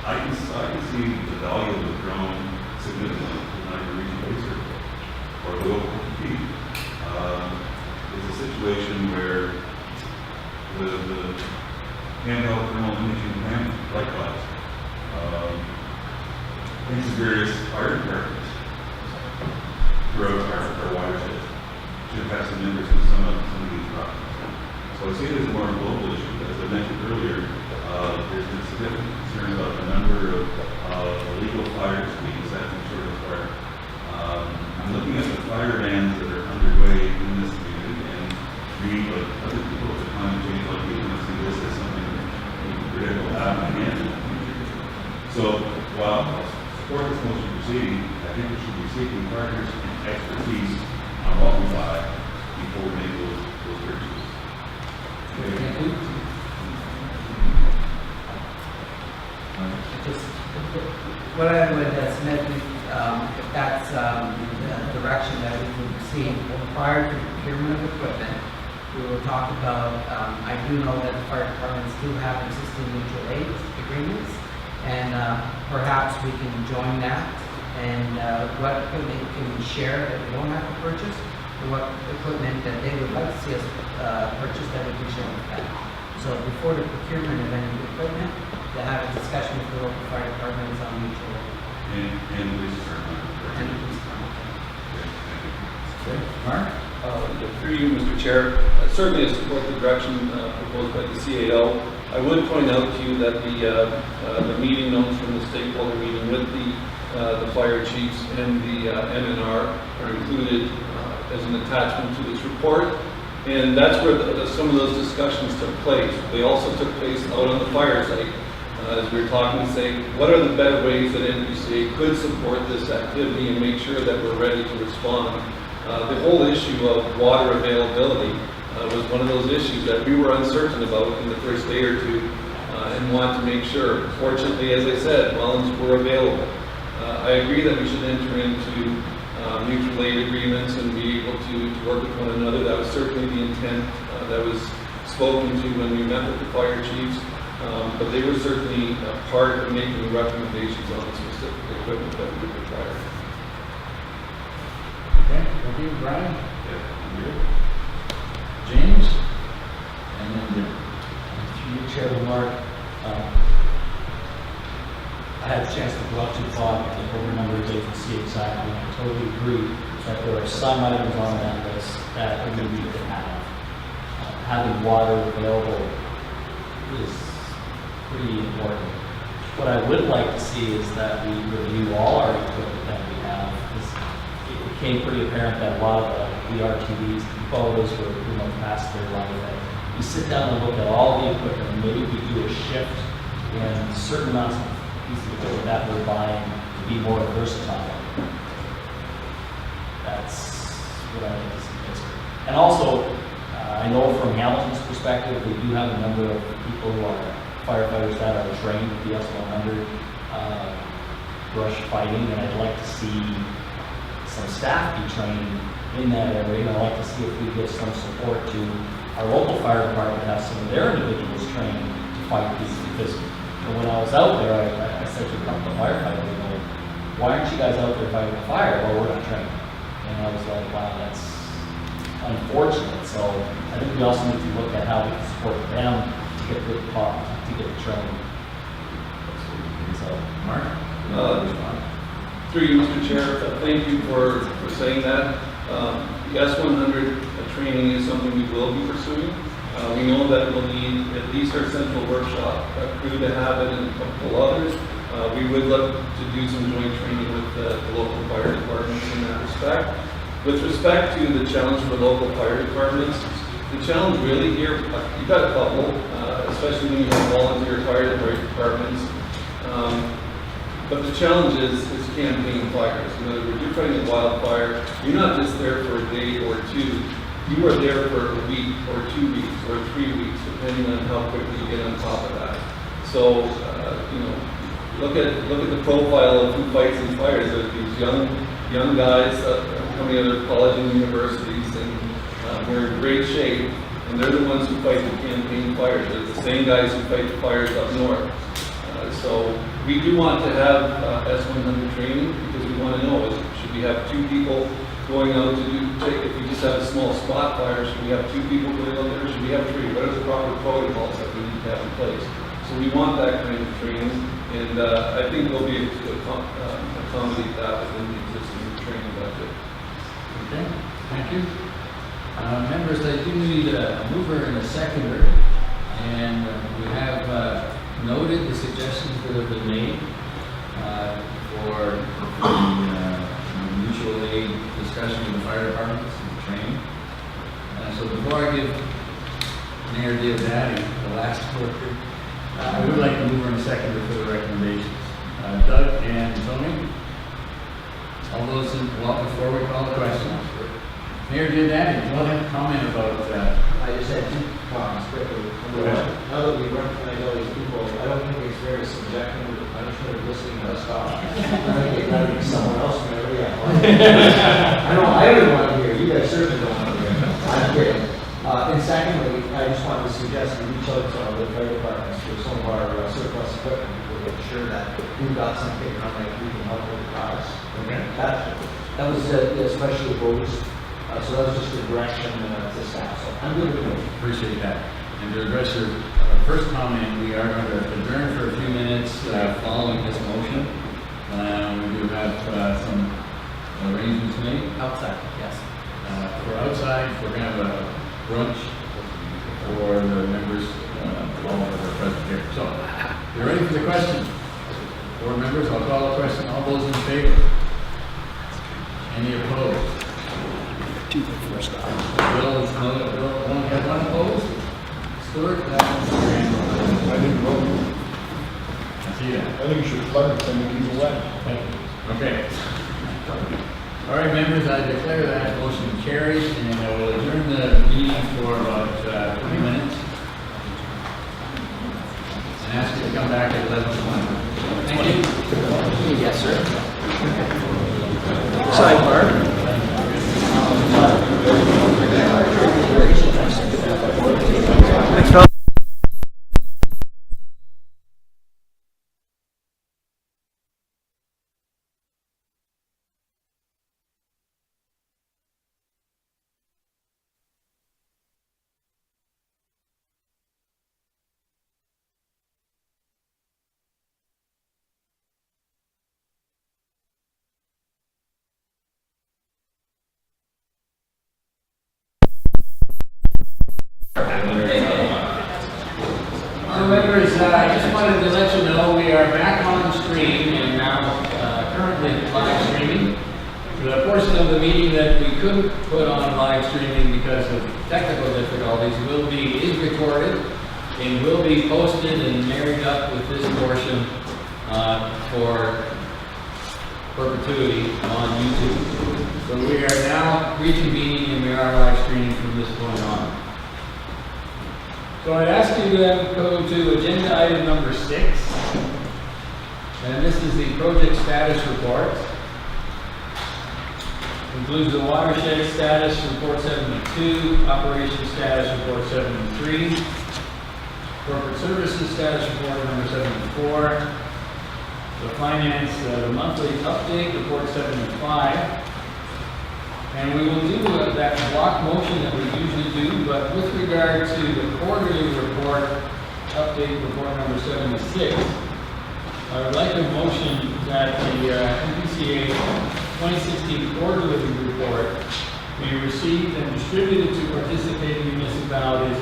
[SPEAKER 9] I can see the value of the drone significantly in Niagara Region Base Airport or the local compete. It's a situation where the handheld thermal imaging camera, likewise. These various fire departments throughout our watershed should have some interest in some of these problems. So I see it as a more global issue. As I mentioned earlier, there's been significant concern about the number of illegal fires being set in Short Park. I'm looking at the fire bans that are underway in this community and read what other people with climate change like me want to see this as something critical to happen again. So while I support this motion proceeding, I think we should be seeking partners and expertise on what we buy before we make those purchases.
[SPEAKER 4] Just what I would submit, if that's the direction that we would proceed, prior to procurement of equipment, we will talk about, I do know that the fire departments do have existing mutual aid agreements, and perhaps we can join that, and what equipment can we share that we don't have to purchase, or what equipment that they would like to see us purchase that we can share with them. So before the procurement of any equipment, to have a discussion with the local fire departments on mutual aid.
[SPEAKER 9] And the police department.
[SPEAKER 4] And the police department.
[SPEAKER 1] Okay, Mark?
[SPEAKER 14] Through you, Mr. Chair, certainly I support the direction proposed by the CAO. I would point out to you that the meeting notes from the stakeholder meeting with the fire chiefs and the MNR are included as an attachment to this report. And that's where some of those discussions took place. They also took place out on the fire site. As we were talking, saying, what are the better ways that NPCA could support this activity and make sure that we're ready to respond? The whole issue of water availability was one of those issues that we were uncertain about in the first day or two and wanted to make sure. Fortunately, as I said, wells were available. I agree that we should enter into mutual aid agreements and be able to work with one another. That was certainly the intent that was spoken to when we met with the fire chiefs. But they were certainly a part of making recommendations on the specific equipment that we require.
[SPEAKER 1] Okay, thank you, Brian. James? And then Jim.
[SPEAKER 17] Through you, Chairman Mark, I had a chance to go out to the fog and over a number of days and see exactly, and I totally agree that there are some items on that list that are going to need to have. Having water available is pretty important. What I would like to see is that we review all our equipment that we have. It became pretty apparent that a lot of the RTVs, photos were past their life. And we sit down and look at all the equipment, and maybe we do a shift in certain amounts of pieces of equipment that we're buying to be more versatile. That's what I think is important. And also, I know from Hamilton's perspective, we do have a number of people who are firefighters that are trained with the S100 brush fighting, and I'd like to see some staff be trained in that area. And I'd like to see if we give some support to our local fire department, have some of their individuals trained to fight these. Because when I was out there, I said to a couple of firefighters, why aren't you guys out there fighting the fire? Well, we're not trained. And I was like, wow, that's unfortunate. So I think we also need to look at how we can support them to get good to get the training. So,
[SPEAKER 1] Mark?
[SPEAKER 14] Through you, Mr. Chair, thank you for saying that. The S100 training is something we will be pursuing. We know that we'll need at least our central workshop crew to have it and a couple others. We would look to do some joint training with the local fire departments in that respect. With respect to the challenge for local fire departments, the challenge really here, you've got a couple, especially when you have volunteer fire departments. But the challenge is campaign fires. In other words, you're fighting a wildfire, you're not just there for a day or two, you are there for a week or 2 weeks or 3 weeks, depending on how quickly you get on top of that. So, look at the profile of who fights these fires. There's these young guys coming out of college and universities, and we're in great shape, and they're the ones who fight the campaign fires. They're the same guys who fight the fires up north. So we do want to have S100 training because we want to know, should we have 2 people going out to if we just have a small spot fire, should we have 2 people going out there, should we have 3? What are the proper protocols that we need to have in place. So we want that kind of training, and I think we'll be able to accommodate that within the existing training budget.
[SPEAKER 1] Okay, thank you. Members, I do need a mover and a seconder, and we have noted the suggestions that have been made for the mutual aid discussion with the fire departments and the training. So before I give Mayor Diodati the last word, I would like to move in a seconder for the recommendations. Doug and Tony, all those in, well, before we call the question, Mayor Diodati, do you want to comment about
[SPEAKER 18] I just had two comments quickly. Number one, now that we recognize all these people, I don't think it's fair to subject them to the punishment of listening to us talk. I think they'd rather be someone else whenever they have I don't even want to hear. You guys certainly don't want to hear. I'm kidding. And secondly, I just wanted to suggest we reach out to some of the fire departments for some of our surplus equipment to make sure that we've got something on like we can help with the cars.
[SPEAKER 1] Okay.
[SPEAKER 18] That was especially boats. So that was just a direction to staff. So I'm good with it.
[SPEAKER 1] Appreciate that. And to address your first comment, we are going to adjourn for a few minutes following this motion. We do have some arrangements made.
[SPEAKER 4] Outside, yes.
[SPEAKER 1] For outside, we're going to have a brunch for the members, all of our present here. So, you're ready for the question? Board members, I'll call the question. All those in favor? Any opposed?
[SPEAKER 11] To the first time.
[SPEAKER 1] Bill is no, Bill only had one opposed. Stuart, that one's grand.
[SPEAKER 11] I didn't vote.
[SPEAKER 1] I see that.
[SPEAKER 11] I think you should plug it and keep it wet.
[SPEAKER 1] Okay. All right, members, I declare that motion carried, and I will adjourn the meeting for about 20 minutes. And ask you to come back at 11:20. Thank you.
[SPEAKER 4] Yes, sir. Sidebar. Thanks, Phil.
[SPEAKER 1] So members, I just wanted to let you know we are back on stream and now currently live streaming. The portion of the meeting that we couldn't put on live streaming because of technical difficulties is recorded and will be posted and married up with this portion for perpetuity on YouTube. So we are now reconvening and we are live streaming from this point on. So I'd ask you to go to agenda item number 6, and this is the project status report. Includes the watershed status report 72, operation status report 73, corporate services status report number 74, the finance the monthly update report 75. And we will do that block motion that we usually do, but with regard to the quarterly report, update report number 76, I would like a motion that the NPCA 2016 quarterly report be received and distributed to participating municipalities,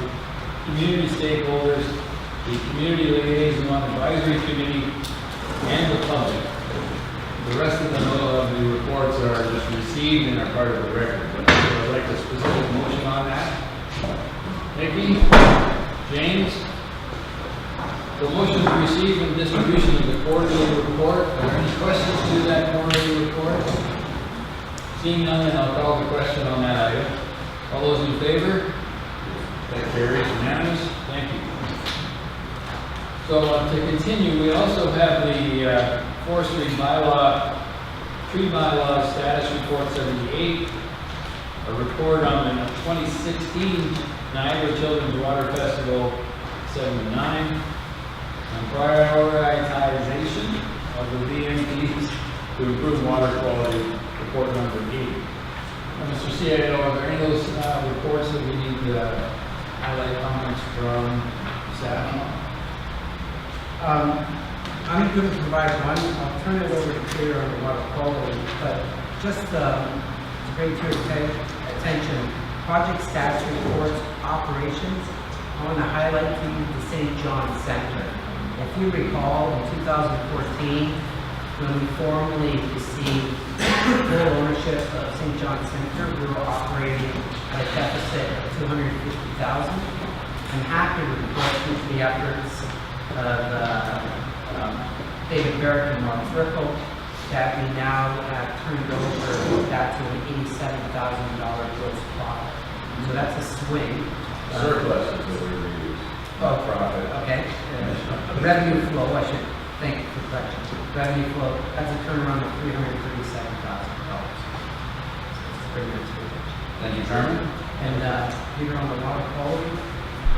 [SPEAKER 1] community stakeholders, the Community Liaison Advisory Committee, and the public. The rest of the reports are just received and are part of the record. But I'd like a specific motion on that. Nikki? James? The motion to receive and distribution of the quarterly report. Are there any questions to that quarterly report? Seeing none, then I'll call the question on that item. All those in favor? That carries unanimous. Thank you. So to continue, we also have the forestry bylaw, tree bylaw status report 78, a report on the 2016 Niagara Children's Water Festival 79, and prioritization of the BMPs to improve water quality, report number 8. Mr. CIO, are there any of those reports that we need to highlight comments from staff on?
[SPEAKER 4] I'm going to provide one. I'll turn it over to Peter on the water quality, but just to bring to your attention, project status reports, operations. I want to highlight to you the St. John Center. If you recall, in 2014, when we formally received full ownership of St. John Center, we were operating at a deficit of $250,000. I'm happy to report through the efforts of David Barrett and Mark Frickle that we now have turned over that to an $87,000 gross profit. So that's a swing.
[SPEAKER 1] Surplus is what we reuse.
[SPEAKER 4] Oh, profit. Okay. Revenue flow, I should thank you for the correction. Revenue flow, that's a turnaround of $337,000. It's pretty good.
[SPEAKER 1] Thank you, Chairman.
[SPEAKER 4] And Peter on the water quality.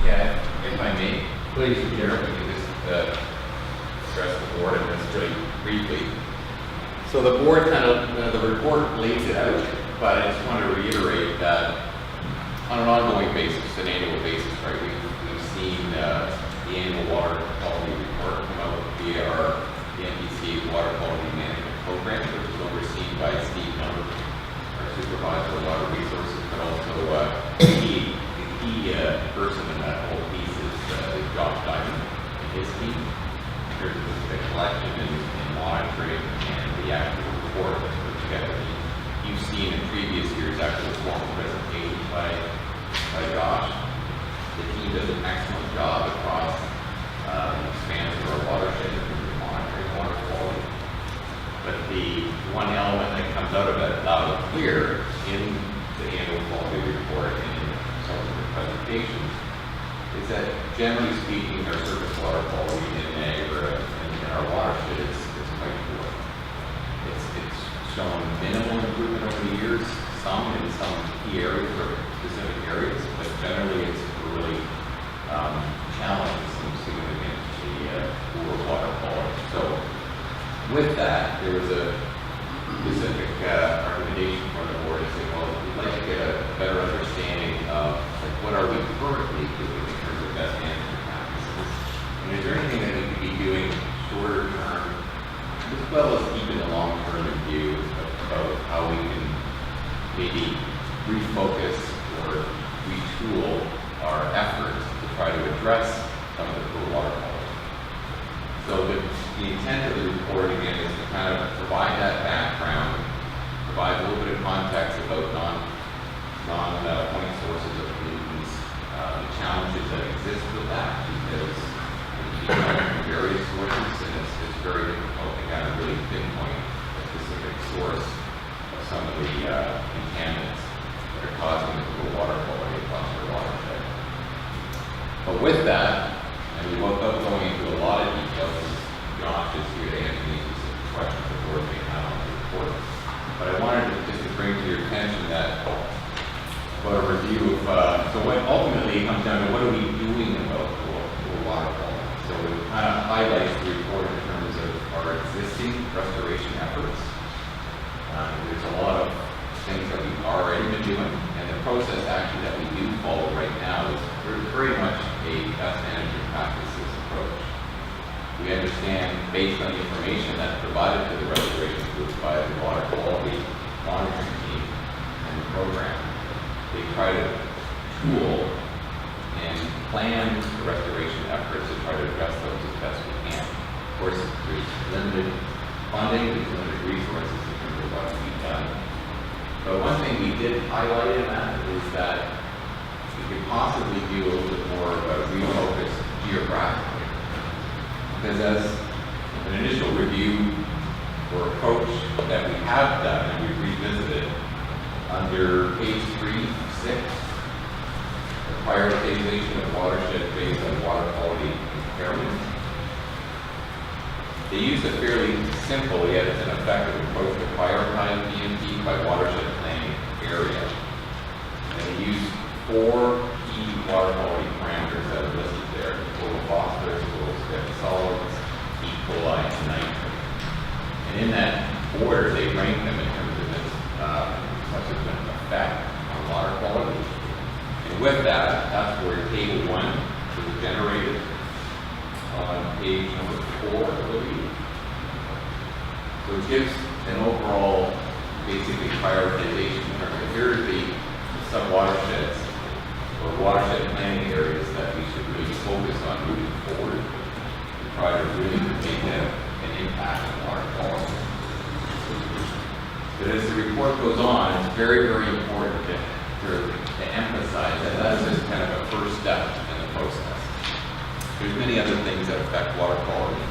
[SPEAKER 3] Yeah, if I may,
[SPEAKER 1] Please,
[SPEAKER 3] Peter, if we could just address the board and just really briefly. So the board kind of, the report lays it out, but I just want to reiterate that on an ongoing basis, an annual basis, right, we've seen the annual water quality report come out via the NPCA Water Quality Management Program, which is overseen by Steve Number, our supervisor of water resources, but also the key person in that whole piece is Josh Diamond and his team in terms of the collection and monitoring and the actual report that's put together. You've seen in previous years actual formal presentations by Josh. The team does an excellent job across the expanse of our watershed in terms of monitoring water quality. But the one element that comes out of it loud and clear in the annual quality report and in some of the presentations is that generally speaking, our surface water quality in Niagara and in our watershed is quite poor. It's shown minimal improvement over the years, some in some key areas or specific areas, but generally it's really challenged some significant poor water quality. So with that, there was a specific recommendation from the board to say, well, we'd like to get a better understanding of like, what are we currently doing in terms of best management practices, and is there anything that we could be doing shorter term, as well as keeping the long term in view of how we can maybe refocus or retool our efforts to try to address some of the poor water quality. So the intent of the report again is to kind of provide that background, provide a little bit of context about non-point sources of pollutants, the challenges that exist with that, because it can come from various sources, and it's very difficult to kind of really pinpoint a specific source of some of the contaminants that are causing the poor water quality across our watershed. But with that, and we won't go going into a lot of details, Josh is here to answer these specific questions the board may have on the report. But I wanted just to bring to your attention that about a review of, so what ultimately comes down to what are we doing about poor water quality. So it kind of highlights the report in terms of our existing restoration efforts. There's a lot of things that we've already been doing, and the process actually that we do follow right now is very much a best management practices approach. We understand, based on the information that's provided to the restoration group by the water quality monitoring team and the program, they try to tool and plan the restoration efforts to try to address those as best we can. Of course, there's limited funding, there's limited resources in terms of what can be done. But one thing we did highlight in that is that we could possibly do a little bit more of a refocus geographically. Because as an initial review or approach that we have done and we've revisited under page 3, 6, the prioritization of watershed based on water quality impairment. They use a fairly simple yet it's an effective approach to prioritize BMP by watershed planning area. And they use 4 key water quality parameters that are listed there: total phosphorus, total steady solids, E. coli, and nitrogen. And in that order, they rank them in terms of its subsequent effect on water quality. And with that, that's where table 1 was generated, on page number 4, I believe. So it gives an overall, basically prioritization in terms of here are the sub-watersheds or watershed planning areas that we should really focus on moving forward to try to really make an impact on water quality. But as the report goes on, it's very, very important to emphasize that that's just kind of a first step in the process. There's many other things that affect water quality.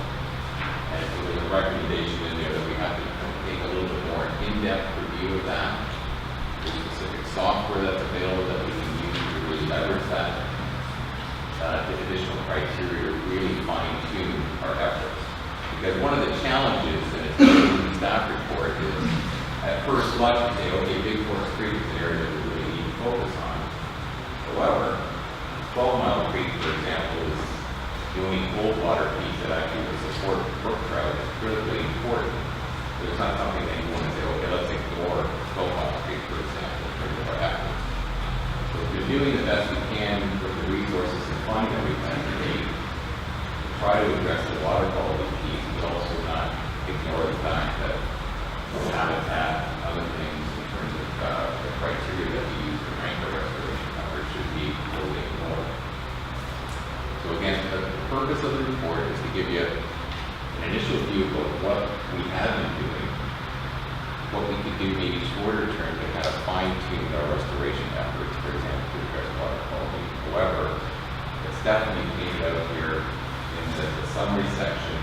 [SPEAKER 3] And so there's a recommendation in there that we have to take a little bit more in-depth review of that. There's specific software that's available that we can use to really leverage that, the additional criteria to really fine-tune our efforts. Because one of the challenges, and it's in the staff report, is at first blush you say, okay, Big Forest Creek is an area that we really need to focus on. However, 12 Mile Creek, for example, is the only cold water piece that actually would support brook trout. It's critically important. But it's not something that you want to say, okay, let's ignore 12 Mile Creek, for example, in terms of our efforts. So if we're doing the best we can with the resources and funding that we plan to make, to try to address the water quality piece, but also not ignore the fact that habitat, other things in terms of the criteria that we use to rank our restoration efforts should be totally ignored. So again, the purpose of the report is to give you an initial view of what we have been doing, what we could do maybe shorter term to kind of fine-tune our restoration efforts, for example, to address water quality. However, it's definitely painted out here in the summary section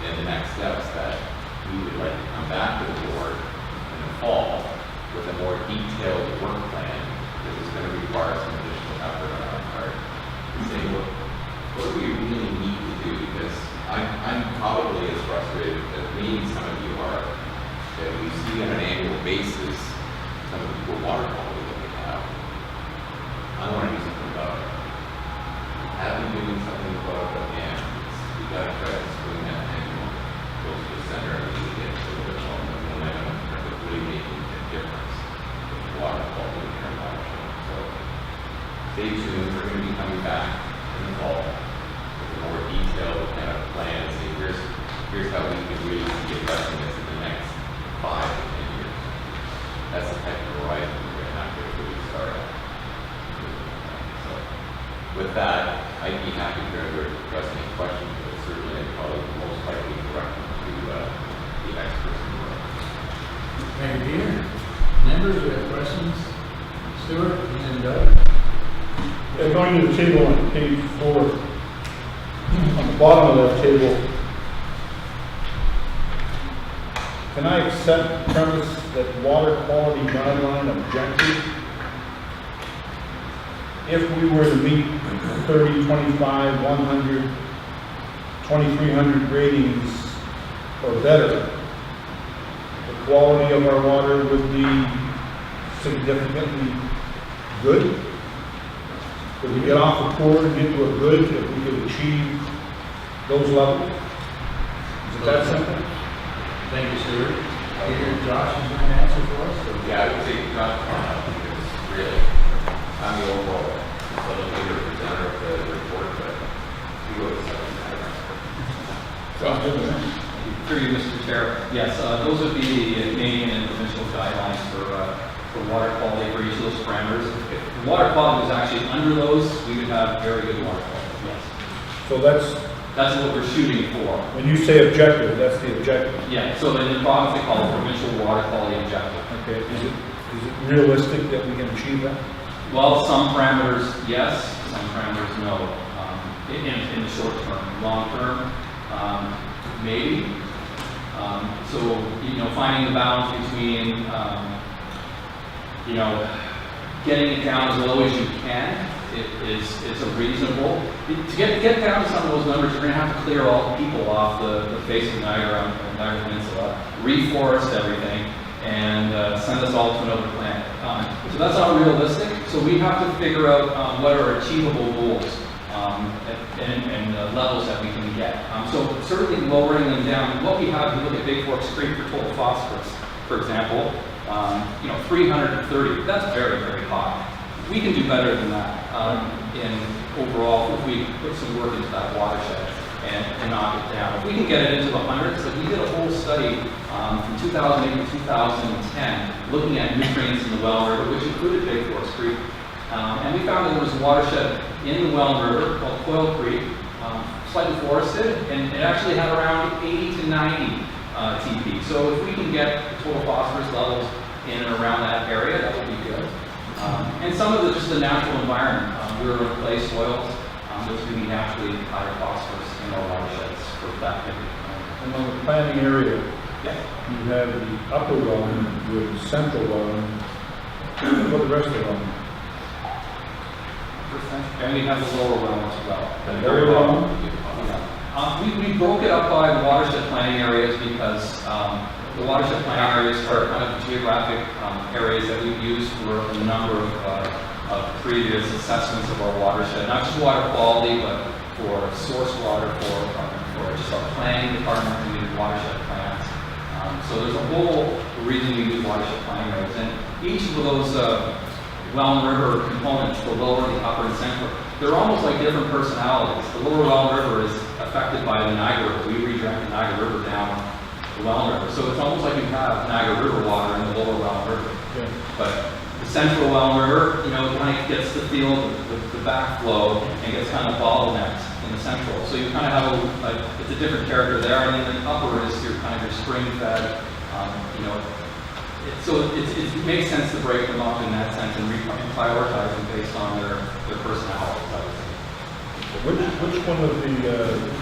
[SPEAKER 3] in the next steps that we would like to come back to the board in the fall with a more detailed work plan that is going to require some additional effort on our part to say, what do we really need to do? Because I'm probably as frustrated as maybe some of you are that we see on an annual basis some of the poor water quality that we have. I want to do something about it. Have been doing something about it, but man, we got to try to swing that annual close to the center and really get a little bit more momentum in terms of really making a difference with water quality in our watershed. So stay tuned. We're going to be coming back in the fall with a more detailed kind of plan and say here's how we can really be addressing this in the next 5 to 10 years. That's the type of horizon we're going to have to really start at. So with that, I'd be happy to address any questions, but certainly I'd probably most likely direct them to the experts in the room.
[SPEAKER 11] Thank you, Peter. Members, we have questions? Stuart and Doug?
[SPEAKER 10] Going to the table on page 4, on the bottom of that table, can I accept the premise that water quality guideline objective, if we were to meet 30, 25, 100, 2300 ratings or better, the quality of our water would be significantly good? Could we get off the poor and get to a good if we could achieve those levels? Is it that simple?
[SPEAKER 11] Thank you, Stuart. Peter, Josh is going to answer for us? Or?
[SPEAKER 3] Yeah, I would say Josh, because really, I'm the overall facilitator, presenter of the report, but you go to
[SPEAKER 19] Through you, Mr. Chair. Yes, those would be the Canadian and provincial guidelines for water quality for each of those parameters. If the water quality was actually under those, we would have very good water quality, yes.
[SPEAKER 10] So
[SPEAKER 19] that's what we're shooting for.
[SPEAKER 10] When you say objective, that's the objective.
[SPEAKER 19] Yeah, so in the province they call it provincial water quality objective.
[SPEAKER 10] Okay, is it realistic that we can achieve that?
[SPEAKER 19] Well, some parameters, yes, some parameters, no. In the short term. Long term, maybe. So, finding the balance between, getting it down as low as you can is a reasonable. To get down to some of those numbers, you're going to have to clear all the people off the face of Niagara Peninsula, reforest everything, and send us all to another planet. So that's not realistic. So we have to figure out what are achievable goals and levels that we can get. So certainly lowering them down. What we have, if you look at Big Forks Creek for total phosphorus, for example, 330. That's very, very high. We can do better than that in overall if we put some work into that watershed. and knock it down. If we can get it into the hundreds, like we did a whole study from 2008 to 2010 looking at nutrients in the Welland River, which included Big Forest Creek. And we found that there was a watershed in the Welland River called Coil Creek, slightly forested, and it actually had around 80 to 90 TP. So if we can get the total phosphorus levels in and around that area, that would be good. And some of just the natural environment, we're in clay soils, there's going to be naturally higher phosphorus in our watersheds for that type of
[SPEAKER 10] And on the planning area,
[SPEAKER 19] yeah.
[SPEAKER 10] you have the upper Welland with the central Welland. What the rest of them?
[SPEAKER 19] And we have the lower Welland as well.
[SPEAKER 10] The lower Welland?
[SPEAKER 19] We broke it up by the watershed planning areas because the watershed planning areas are kind of geographic areas that we've used for a number of previous assessments of our watershed, not just water quality, but for source water, for just our planning department, we use watershed plans. So there's a whole reason we use watershed planning areas, and each of those Welland River components, the lower, the upper, and central, they're almost like different personalities. The lower Welland River is affected by the Niagara River. We redirect the Niagara River down the Welland River. So it's almost like you have Niagara River water in the lower Welland River.
[SPEAKER 10] Yeah.
[SPEAKER 19] But the central Welland River, you know, kind of gets to feel the backflow and gets kind of bottlenecked in the central. So you kind of have it's a different character there. And then the upper is your kind of your spring-fed, you know, it makes sense to break them up in that sense and prioritize them based on their personalities.
[SPEAKER 10] Which one of the pollutants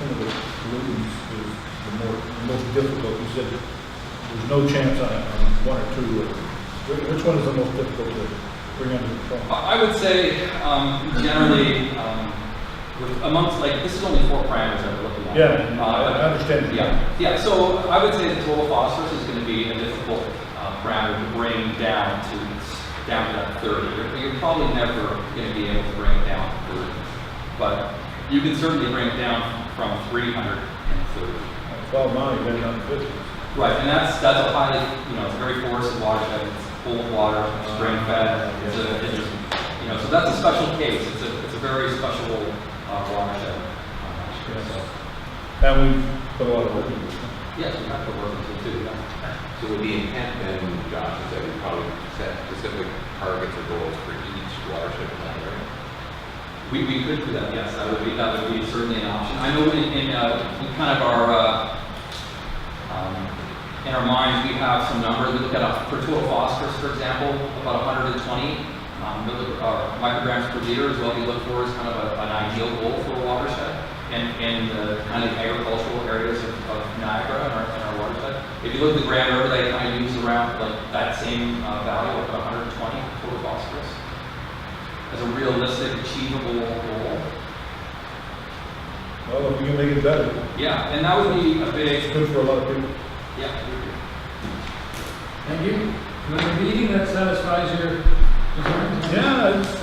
[SPEAKER 10] is the most difficult? You said there's no chance on one or two. Which one is the most difficult to bring under control?
[SPEAKER 19] I would say generally amongst, like, this is only 4 parameters that we're looking at.
[SPEAKER 10] Yeah, I understand.
[SPEAKER 19] Yeah. So I would say the total phosphorus is going to be a difficult parameter to bring down to that 30. You're probably never going to be able to bring it down to 30, but you can certainly bring it down from 330.
[SPEAKER 10] 12 miles, you got it down to 50.
[SPEAKER 19] Right, and that's a highly, you know, it's a very forested watershed. It's full of water, spring fed. So that's a special case. It's a very special watershed.
[SPEAKER 10] And we put a lot of work into it.
[SPEAKER 19] Yes, we have to work into it too. Yeah.
[SPEAKER 3] So with the intent then, Josh, is that we probably set specific targets or goals for each watershed plan, right?
[SPEAKER 19] We could do that, yes. That would be certainly an option. I know in kind of our in our minds we have some numbers. We look at for total phosphorus, for example, about 120 micrograms per liter is what we look for as kind of an ideal goal for a watershed. And the kind of agricultural areas of Niagara in our watershed. If you look at the Grand River, they kind of use around like that same value of 120 total phosphorus as a realistic, achievable goal.
[SPEAKER 10] Well, if we can make it better.
[SPEAKER 19] Yeah, and that would be a big.
[SPEAKER 10] It's good for a lot of people.
[SPEAKER 19] Yeah.
[SPEAKER 11] Thank you. You have a meeting that satisfies your concerns?
[SPEAKER 10] Yeah, it's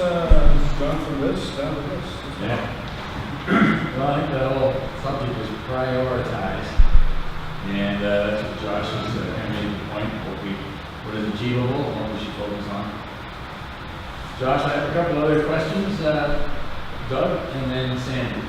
[SPEAKER 10] gone from this down to this.
[SPEAKER 11] Yeah. Well, I think the whole subject is prioritized, and that's what Josh was kind of making the point, what is achievable and what we should focus on. Josh, I have a couple other questions, Doug, and then Sandy.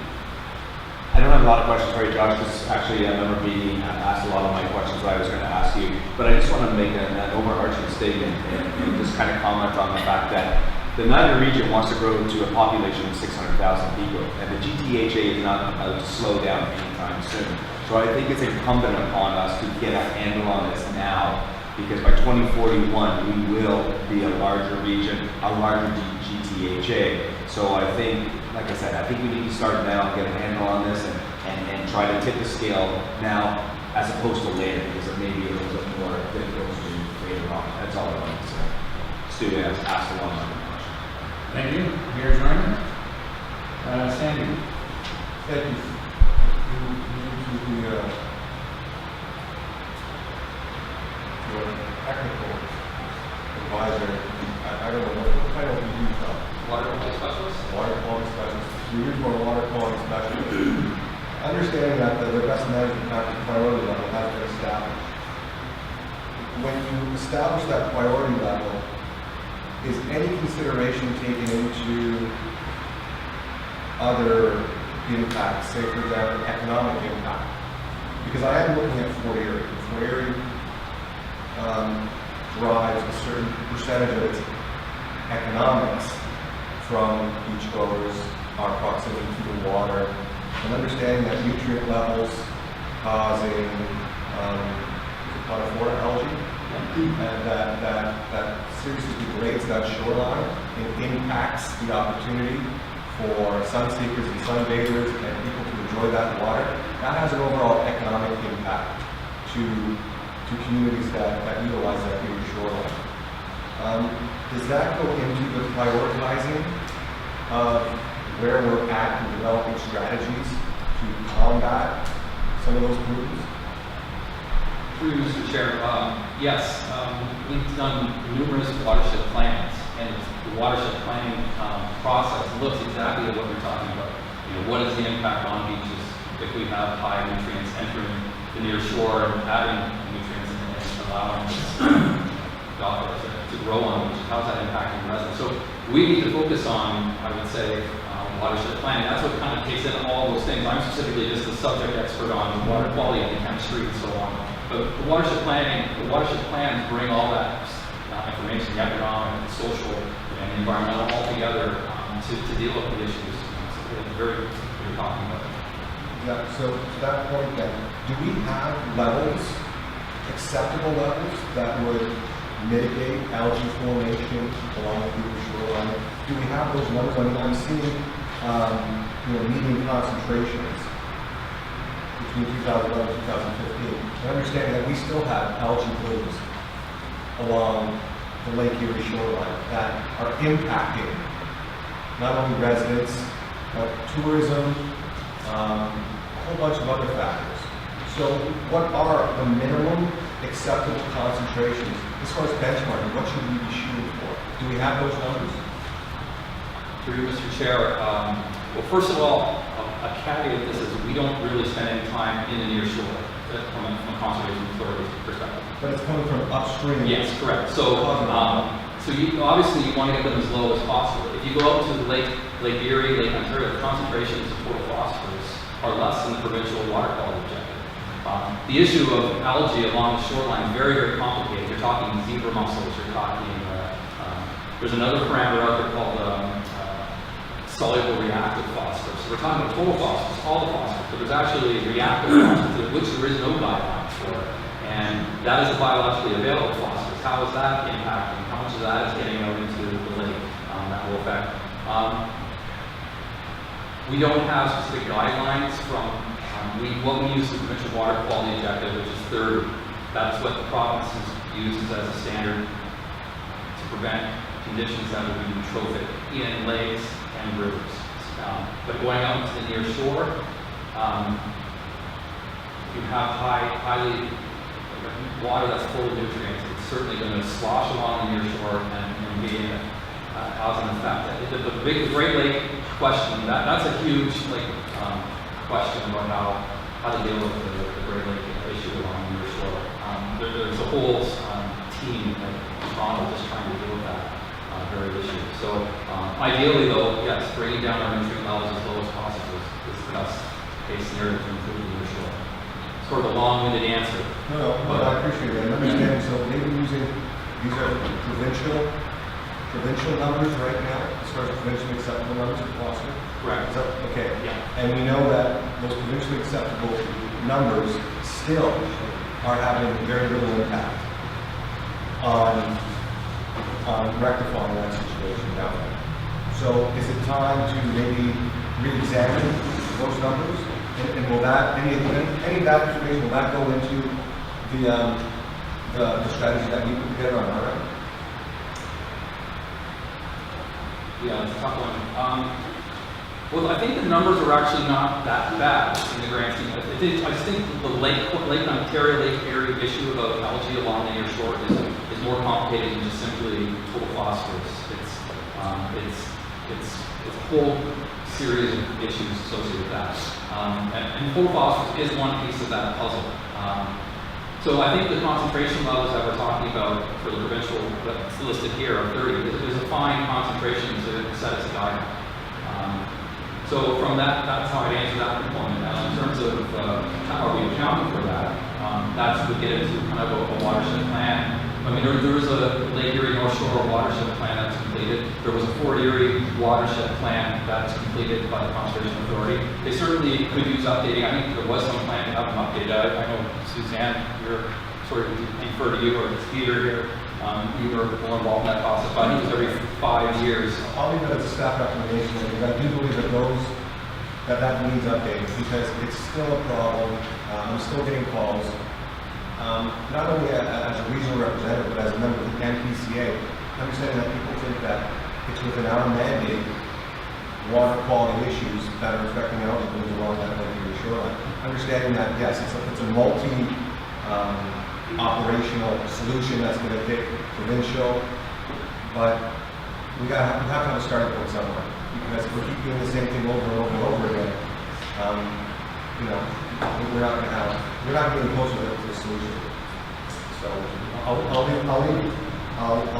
[SPEAKER 8] I don't have a lot of questions for you, Josh, because actually I remember being asked a lot of my questions that I was going to ask you, but I just want to make an overarching statement and just kind of comment on the fact that the Niagara region wants to grow to a population of 600,000 people, and the GTHA is not about to slow down anytime soon. So I think it's incumbent upon us to get a handle on this now, because by 2041 we will be a larger region, a larger GTHA. So I think, like I said, I think we need to start now, get a handle on this, and try to tip the scale now as opposed to later, because it may be a little bit more difficult to do later on. That's all I wanted to say. Stu asked a one-on-one.
[SPEAKER 11] Thank you. Mayor Joyner. Sandy.
[SPEAKER 6] Thank you. To the technical advisor, I don't know what title you use now.
[SPEAKER 19] Water quality specialist?
[SPEAKER 6] Water quality specialist. You use more water quality specialist. Understanding that the best management practice priority level has been established. When you establish that priority level, is any consideration taken into other impact, say for example, economic impact. Because I am looking at Fort Erie. Fort Erie drives a certain percentage of its economics from beachgoers, our proximity to the water, and understanding that nutrient levels causing coniferous algae, and that seriously degrades that shoreline and impacts the opportunity for sun seekers and sunbathers and people to enjoy that water. That has an overall economic impact to communities that utilize that Erie shoreline. Does that go into the prioritizing of where we're at in developing strategies to combat some of those pollutants?
[SPEAKER 19] Through you, Mr. Chair, yes, we've done numerous watershed plans, and the watershed planning process looks exactly at what we're talking about. You know, what is the impact on beaches if we have high nutrients entering the near shore and adding nutrients and allowing to grow on beaches? How's that impacting residents? So we need to focus on, I would say, watershed planning. That's what kind of takes in all those things. I'm specifically just the subject expert on water quality and chemistry and so on. But the watershed plans bring all that information, the economic, the social, and environmental all together to deal with the issues. Very you're talking about.
[SPEAKER 6] Yeah, so to that point then, do we have levels, acceptable levels, that would mitigate algae formation along the shoreline? Do we have those numbers? I mean, I'm seeing median concentrations between 2011 and 2015. And understanding that we still have algae blooms along the Lake Erie shoreline that are impacting not only residents, but tourism, a whole bunch of other factors. So what are the minimum acceptable concentrations as far as benchmarking? What should we be shooting for? Do we have those numbers?
[SPEAKER 19] Through you, Mr. Chair, well, first of all, a caveat this is we don't really spend any time in the near shore from a conservation authority perspective.
[SPEAKER 6] But it's coming from upstream.
[SPEAKER 19] Yes, correct. So, you obviously you want to get them as low as possible. If you go out to the Lake Erie, Lake Ontario, the concentrations of total phosphorus are less than the provincial water quality objective. The issue of algae along the shoreline is very, very complicated. You're talking zebra mussels. You're talking. There's another parameter out there called soluble reactive phosphorus. So we're talking about total phosphorus, all the phosphorus, but there's actually reactive phosphorus, which there is no guideline for. And that is a biologically available phosphorus. How is that impacting? How much of that is getting out into the lake? That will affect. We don't have specific guidelines from, what we use is the provincial water quality objective, which is 30. That's what the province uses as a standard to prevent conditions that would be eutrophic in lakes and rivers. But going out to the near shore, if you have highly water that's full of nutrients, it's certainly going to slosh along the near shore and be cause an effect. The Great Lake question, that's a huge question about how to deal with the Great Lake issue along the near shore. There's a whole team in Toronto just trying to deal with that very issue. So ideally though, yes, bringing down our nutrient levels as low as possible is the best case scenario to improve the near shore. Sort of a long-winded answer.
[SPEAKER 6] No, but I appreciate that. Understanding, so maybe using, these are provincial numbers right now, as far as provincially acceptable numbers if possible?
[SPEAKER 19] Right.
[SPEAKER 6] Is that, okay.
[SPEAKER 19] Yeah.
[SPEAKER 6] And we know that those provincially acceptable numbers still are having very little impact on rectifying that situation down there. So is it time to maybe re-examine those numbers? And will that, any of that information, will that go into the strategy that we put together on our end?
[SPEAKER 19] Yeah, it's a tough one. Well, I think the numbers are actually not that bad in the grand scheme. I just think the Lake Ontario, Lake Erie issue about algae along the near shore is more complicated than just simply total phosphorus. It's a whole series of issues associated with that. And total phosphorus is one piece of that puzzle. So I think the concentration levels that we're talking about for the provincial that's listed here are 30. It is a fine concentration to set as a guideline. So from that, that's how I answer that component. In terms of how are we accounting for that, that's to get into kind of a watershed plan. I mean, there was a Lake Erie North Shore watershed plan that's completed. There was a Fort Erie watershed plan that's completed by the Conservation Authority. They certainly could use updating. I think there was some plan to have them updated. I know Suzanne, you're sort of defer to you, or it's Peter here. You were more involved in that process, but I think it was every 5 years.
[SPEAKER 6] I'll leave it as a staff recommendation, because I do believe that needs updating, because it's still a problem. I'm still getting calls, not only as a regional representative, but as a member of the NPCA, understanding that people think that it's within our mandate water quality issues that are affecting eligibility along that Lake Erie shoreline. Understanding that, yes, it's a operational solution that's going to fit provincial, but we have to have a starting point somewhere, because if we keep doing the same thing over and over and over again, we're not getting closer to the solution. So I'll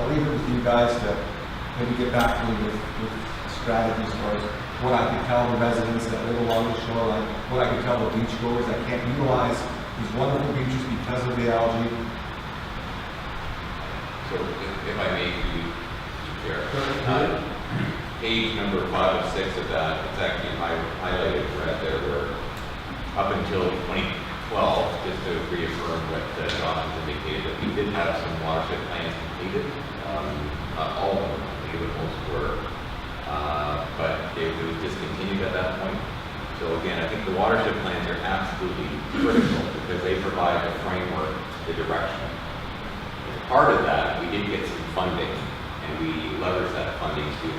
[SPEAKER 6] leave it with you guys to maybe get back to me with strategies for what I can tell the residents that live along the shoreline, what I can tell the beachgoers that can't utilize these wonderful beaches because of the algae.
[SPEAKER 3] So if I may, Chair, page number 5 of 6 of that, it's actually highlighted right there, where up until 2012, just to reaffirm what John has indicated, that we did have some watershed plans completed. Not all of them, I believe most were, but it was discontinued at that point. So again, I think the watershed plans are absolutely critical, because they provide the framework, the direction. As part of that, we did get some funding, and we leveraged that funding to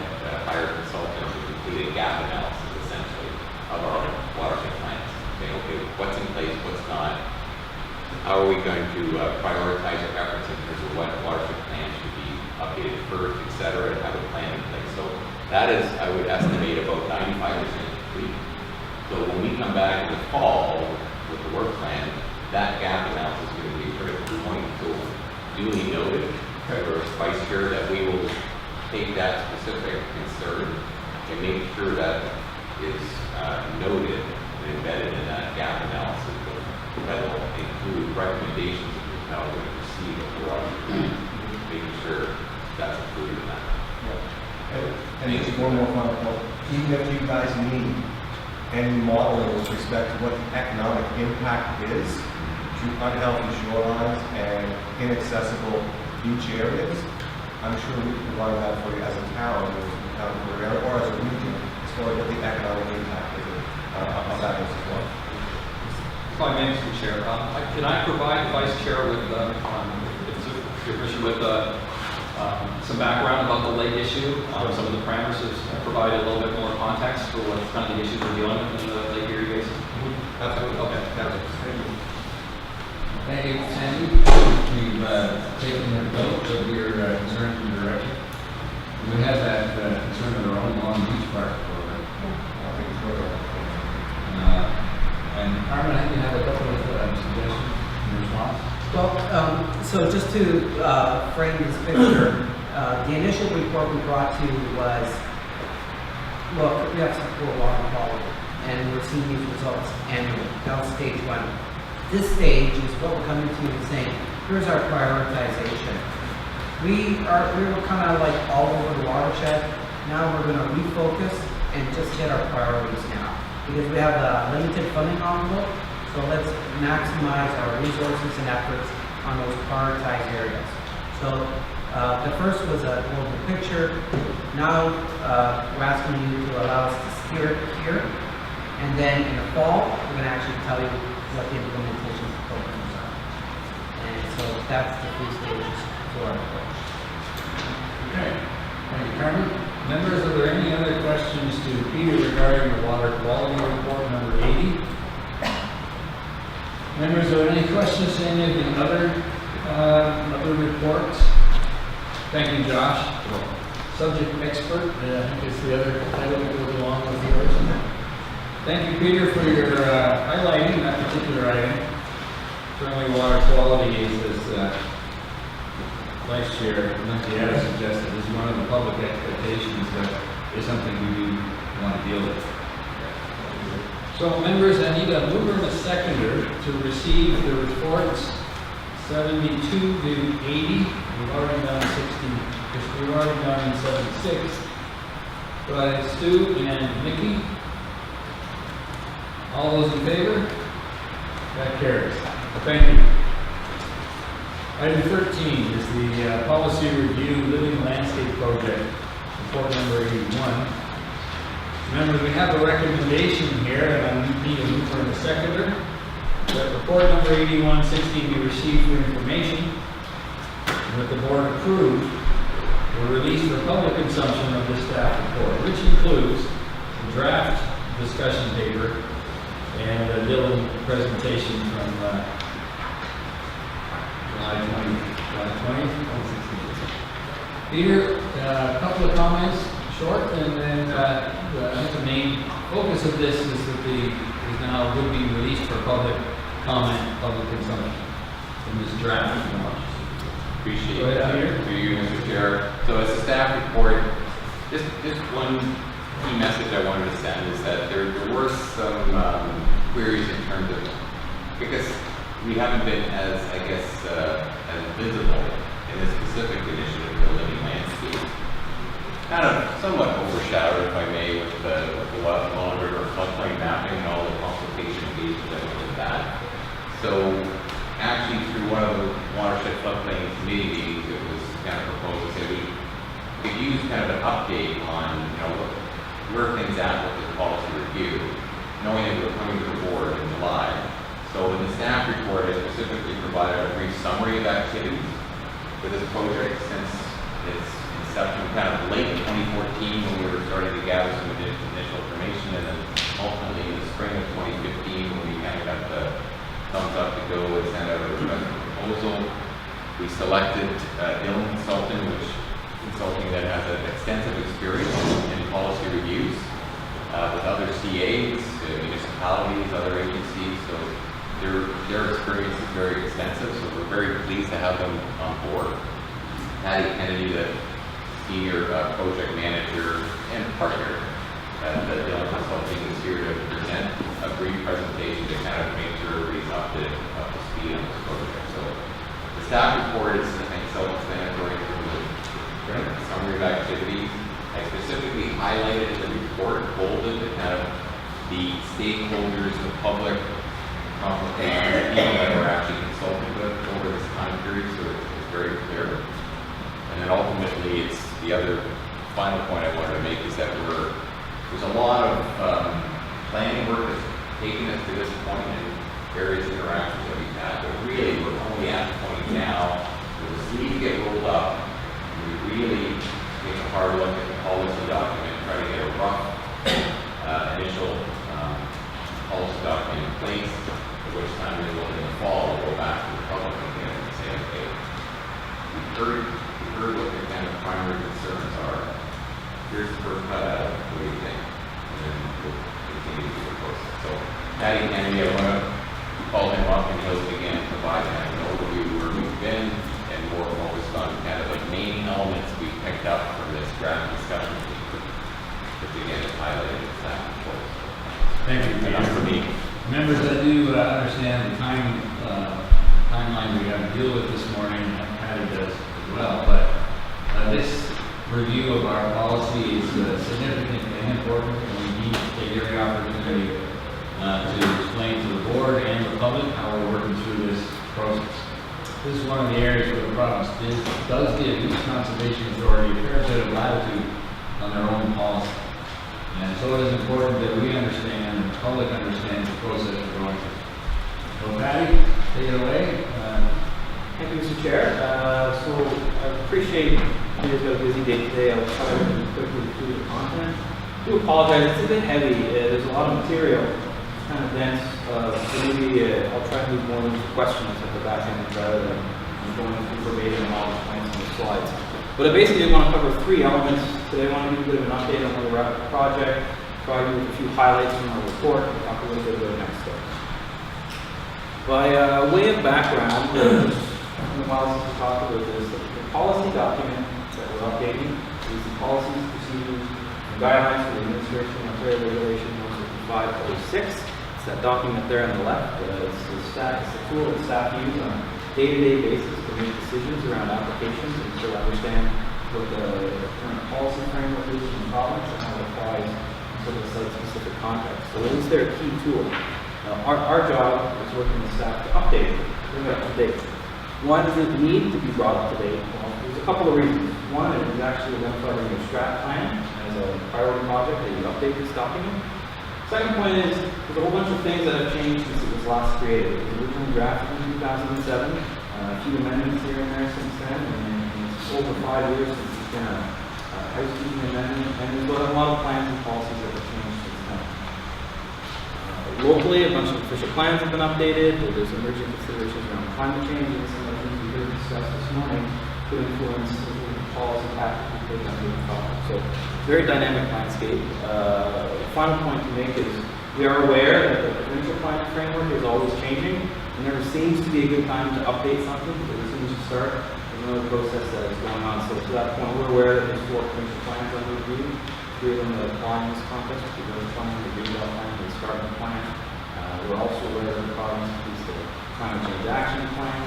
[SPEAKER 3] hire consultants to complete a gap analysis, essentially, of our watershed plans. Saying, okay, what's in place, what's not, how are we going to prioritize our efforts in terms of what watershed plans should be updated first, et cetera, and have a plan in place. So that is, I would estimate, about 95% complete. So when we come back in the fall with the work plan, that gap analysis is going to be a critical point. So duly noted for Vice Chair that we will take that specific concern and make sure that is noted and embedded in that gap analysis. That will include recommendations of how we're going to proceed with the water plan, making sure that's included in that.
[SPEAKER 6] And just one more final point. Even if you guys need any modeling with respect to what the economic impact is to unhealthy shorelines and inaccessible beach areas, I'm sure we can provide that for you as a town, or as a region, as far as what the economic impact is of that as well.
[SPEAKER 19] If I may, Mr. Chair, can I provide the Vice Chair with, if your permission, with some background about the lake issue, some of the parameters, provide a little bit more context for what kind of the issues we're dealing with in the Lake Erie Basin?
[SPEAKER 6] Absolutely.
[SPEAKER 19] Okay.
[SPEAKER 1] Thank you, Sandy. We've taken note of your concerns and direction. We have that concern of our own Long Beach Park program. And Carmen, I think you have a couple of suggestions in response.
[SPEAKER 4] Well, so just to frame this picture, the initial report we brought to you was, look, we have some poor water quality, and we're seeing these results annually. That was stage 1. This stage is what we're coming to you and saying, here's our prioritization. We were kind of like all over the watershed. Now we're going to refocus and just hit our priorities now, because we have a limited funding envelope. So let's maximize our resources and efforts on those prioritized areas. So the first was a global picture. Now we're asking you to allow us to steer it here. And then in the fall, we're going to actually tell you what the implementation programs are. And so that's the 3 stages to our approach.
[SPEAKER 1] Okay. Thank you, Carmen. Members, are there any other questions to Peter regarding the water quality report number 80? Members, are there any questions to any of the other reports? Thank you, Josh. Subject expert, I think it's the other title that goes along with yours. Thank you, Peter, for your highlighting that particular item. Certainly water quality is, as Vice Chair Niagara suggested, is one of the public expectations that is something we do want to deal with.
[SPEAKER 11] So members, I need a mover and a seconder to receive the reports 72 to 80. We've already done 60, because we've already done 76. By Stu and Mickey. All those in favor? That carries. Thank you. Item 13 is the policy review living landscape project, report number 81. Remember, we have a recommendation here, and I need a mover and a seconder, that report number 8160 be received for information, and that the board approve or release for public consumption of this staff report, which includes the draft discussion paper and a Dylan presentation from July 20th. Peter, a couple of comments, short, and then I think the main focus of this is that is now would be released for public comment, public consumption in this draft.
[SPEAKER 3] Appreciate
[SPEAKER 11] Go ahead,
[SPEAKER 3] that.
[SPEAKER 11] Peter.
[SPEAKER 3] Through you, Mr. Chair. So as a staff report, just one key message I wanted to send is that there were some queries in terms of, because we haven't been as visible in this specific initiative for living landscape. Kind of somewhat overshadowed, if I may, with the Long River floodplain mapping and all the consultation engagement that went with that. So actually, through one of the watershed floodplain committee meetings, it was kind of proposed that we could use kind of an update on, where things at with the policy review, knowing that we're coming to the board in July. So in the staff report, I specifically provided a brief summary of activities for this project since its inception, kind of late in 2014 when we were starting to gather some initial information, and then ultimately in the spring of 2015 when we kind of got the thumbs up to go and send out a request for proposal. We selected Dylan Consulting that has an extensive experience in policy reviews with other CAs, municipalities, other agencies. So their experience is very extensive. So we're very pleased to have them on board. Patty Kennedy, the senior project manager and partner at Dylan Consulting, is here to present a brief presentation to kind of make sure everybody's up to speed on this project. So the staff report is, I think, self-explanatory in terms of summary of activities. I specifically highlighted in the report, bolded the kind of the stakeholders, the public consultation, people that we're actually consulting with over this time period, so it's very clear. And then ultimately, it's the other final point I wanted to make is that there's a lot of planning work that's taken us to this point and various interactions that we've had, but really we're only at the point now where the sleeves get rolled up and we really take a hard look at the policy document, try to get a rough initial policy document in place, at which time we will in the fall go back to the public again and say, okay, we've heard what the kind of primary concerns are. Here's the first cut out. What do you think? And then we'll continue to do the process. So, Patty Kennedy, I want to call him up and he'll again provide kind of an overview of where we've been and more focused on kind of the main elements we picked up from this draft discussion, which again is highlighted in the staff report.
[SPEAKER 11] Thank you.
[SPEAKER 3] Enough for me.
[SPEAKER 11] Members, I do understand the timeline we have to deal with this morning, and Patty does as well, but this review of our policy is significant and important, and we need to take every opportunity to explain to the board and the public how we're working through this process. This is one of the areas where the province does give each conservation authority a fair bit of latitude on their own policy. And so it is important that we understand and the public understands the process we're going through. So Patty, take it away.
[SPEAKER 20] Thank you, Mr. Chair. So I appreciate you guys got a busy day today. I'll try to move quickly through the content. I do apologize, it's a bit heavy. There's a lot of material. It's kind of dense. So maybe I'll try to move more into questions at the back end rather than going through verbatim all the points on the slides. But I basically want to cover three elements. Today I want to give you a bit of an update on where we're at with the project, provide you with a few highlights from our report, and talk a little bit about the next steps. By way of background, it's been a while since we talked about this. The policy document that we're updating is the policies, procedures, and guidelines for the administration of Ontario regulation of 2506. It's that document there on the left. It's a tool that staff use on a day-to-day basis to make decisions around applications and to understand what the current policy framework is in the province and how it applies to the site-specific context. So it is their key tool. Our job is working with staff to update it, bring it up to date. Why does it need to be brought up to date? Well, there's a couple of reasons. One, it is actually identified in your strat plan as a priority project that you update this document. Second point is, there's a whole bunch of things that have changed since it was last created. It was originally drafted in 2007, a few amendments here and there since then, and it's over 5 years since it's been a housekeeping amendment, and there's a lot of plans and policies that have changed since then. Locally, a bunch of official plans have been updated. There's emerging considerations around climate change and some of the things we heard discussed this morning could influence policy practices based on the topic. So, very dynamic landscape. Final point to make is we are aware that the provincial planning framework is always changing. There never seems to be a good time to update something because as soon as you start, there's another process that is going on. So to that point, we're aware that there's 4 provincial plans under review. 3 of them that apply in this context, the village plan, the redevelopment plan, and the Scarlet plan. We're also aware that the province needs the climate change action plan.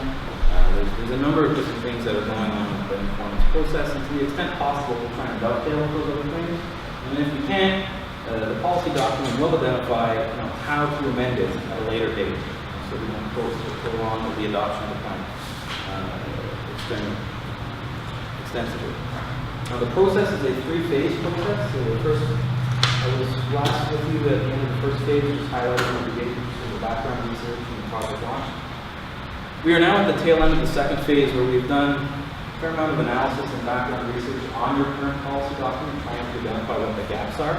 [SPEAKER 20] There's a number of different things that are going on with the informance process, and to the extent possible, we're trying to dovetail those other things. And if we can't, the policy document will identify how to amend it at a later date, so we don't prolong the adoption of the plan extensively. Now the process is a 3-phase process. So the first, I was last with you at the end of the first phase, just highlighting the beginning of the background research and the project launch. We are now at the tail end of the second phase where we've done a fair amount of analysis and background research on your current policy document, trying to identify what the gaps are.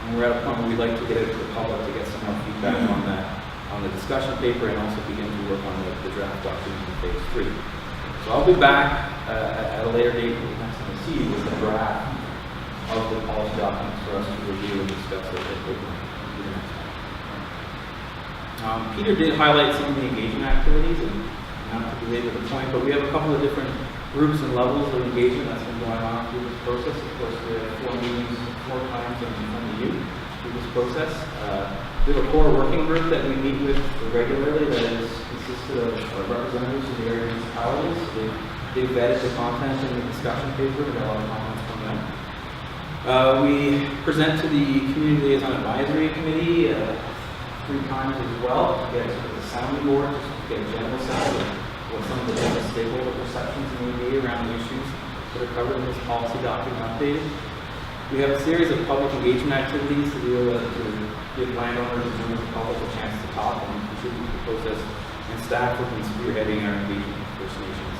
[SPEAKER 20] And we're at a point where we'd like to get it to the public to get some more feedback on that, on the discussion paper, and also begin to work on the draft document in phase 3. So I'll be back at a later date when next time I see you with the draft of the policy documents for us to review and discuss it at the next time. Peter did highlight some of the engagement activities, and not to belabor the point, but we have a couple of different groups and levels of engagement that's been going on through this process. Of course, we have 4 meetings 4 times in front of you through this process. We have a core working group that we meet with regularly that is consisted of representatives of the area municipalities. They've vetted the content in the discussion paper and got a lot of comments from them. We present to the Community Liaison Advisory Committee 3 times as well to get a sounding board, to get a general sense of what some of the different stakeholder perceptions may be around the issues that are covered in this policy document updated. We have a series of public engagement activities to deal with, to give landowners and members of the public a chance to talk and contribute to the process, and staff have been spearheading our engagement with First Nations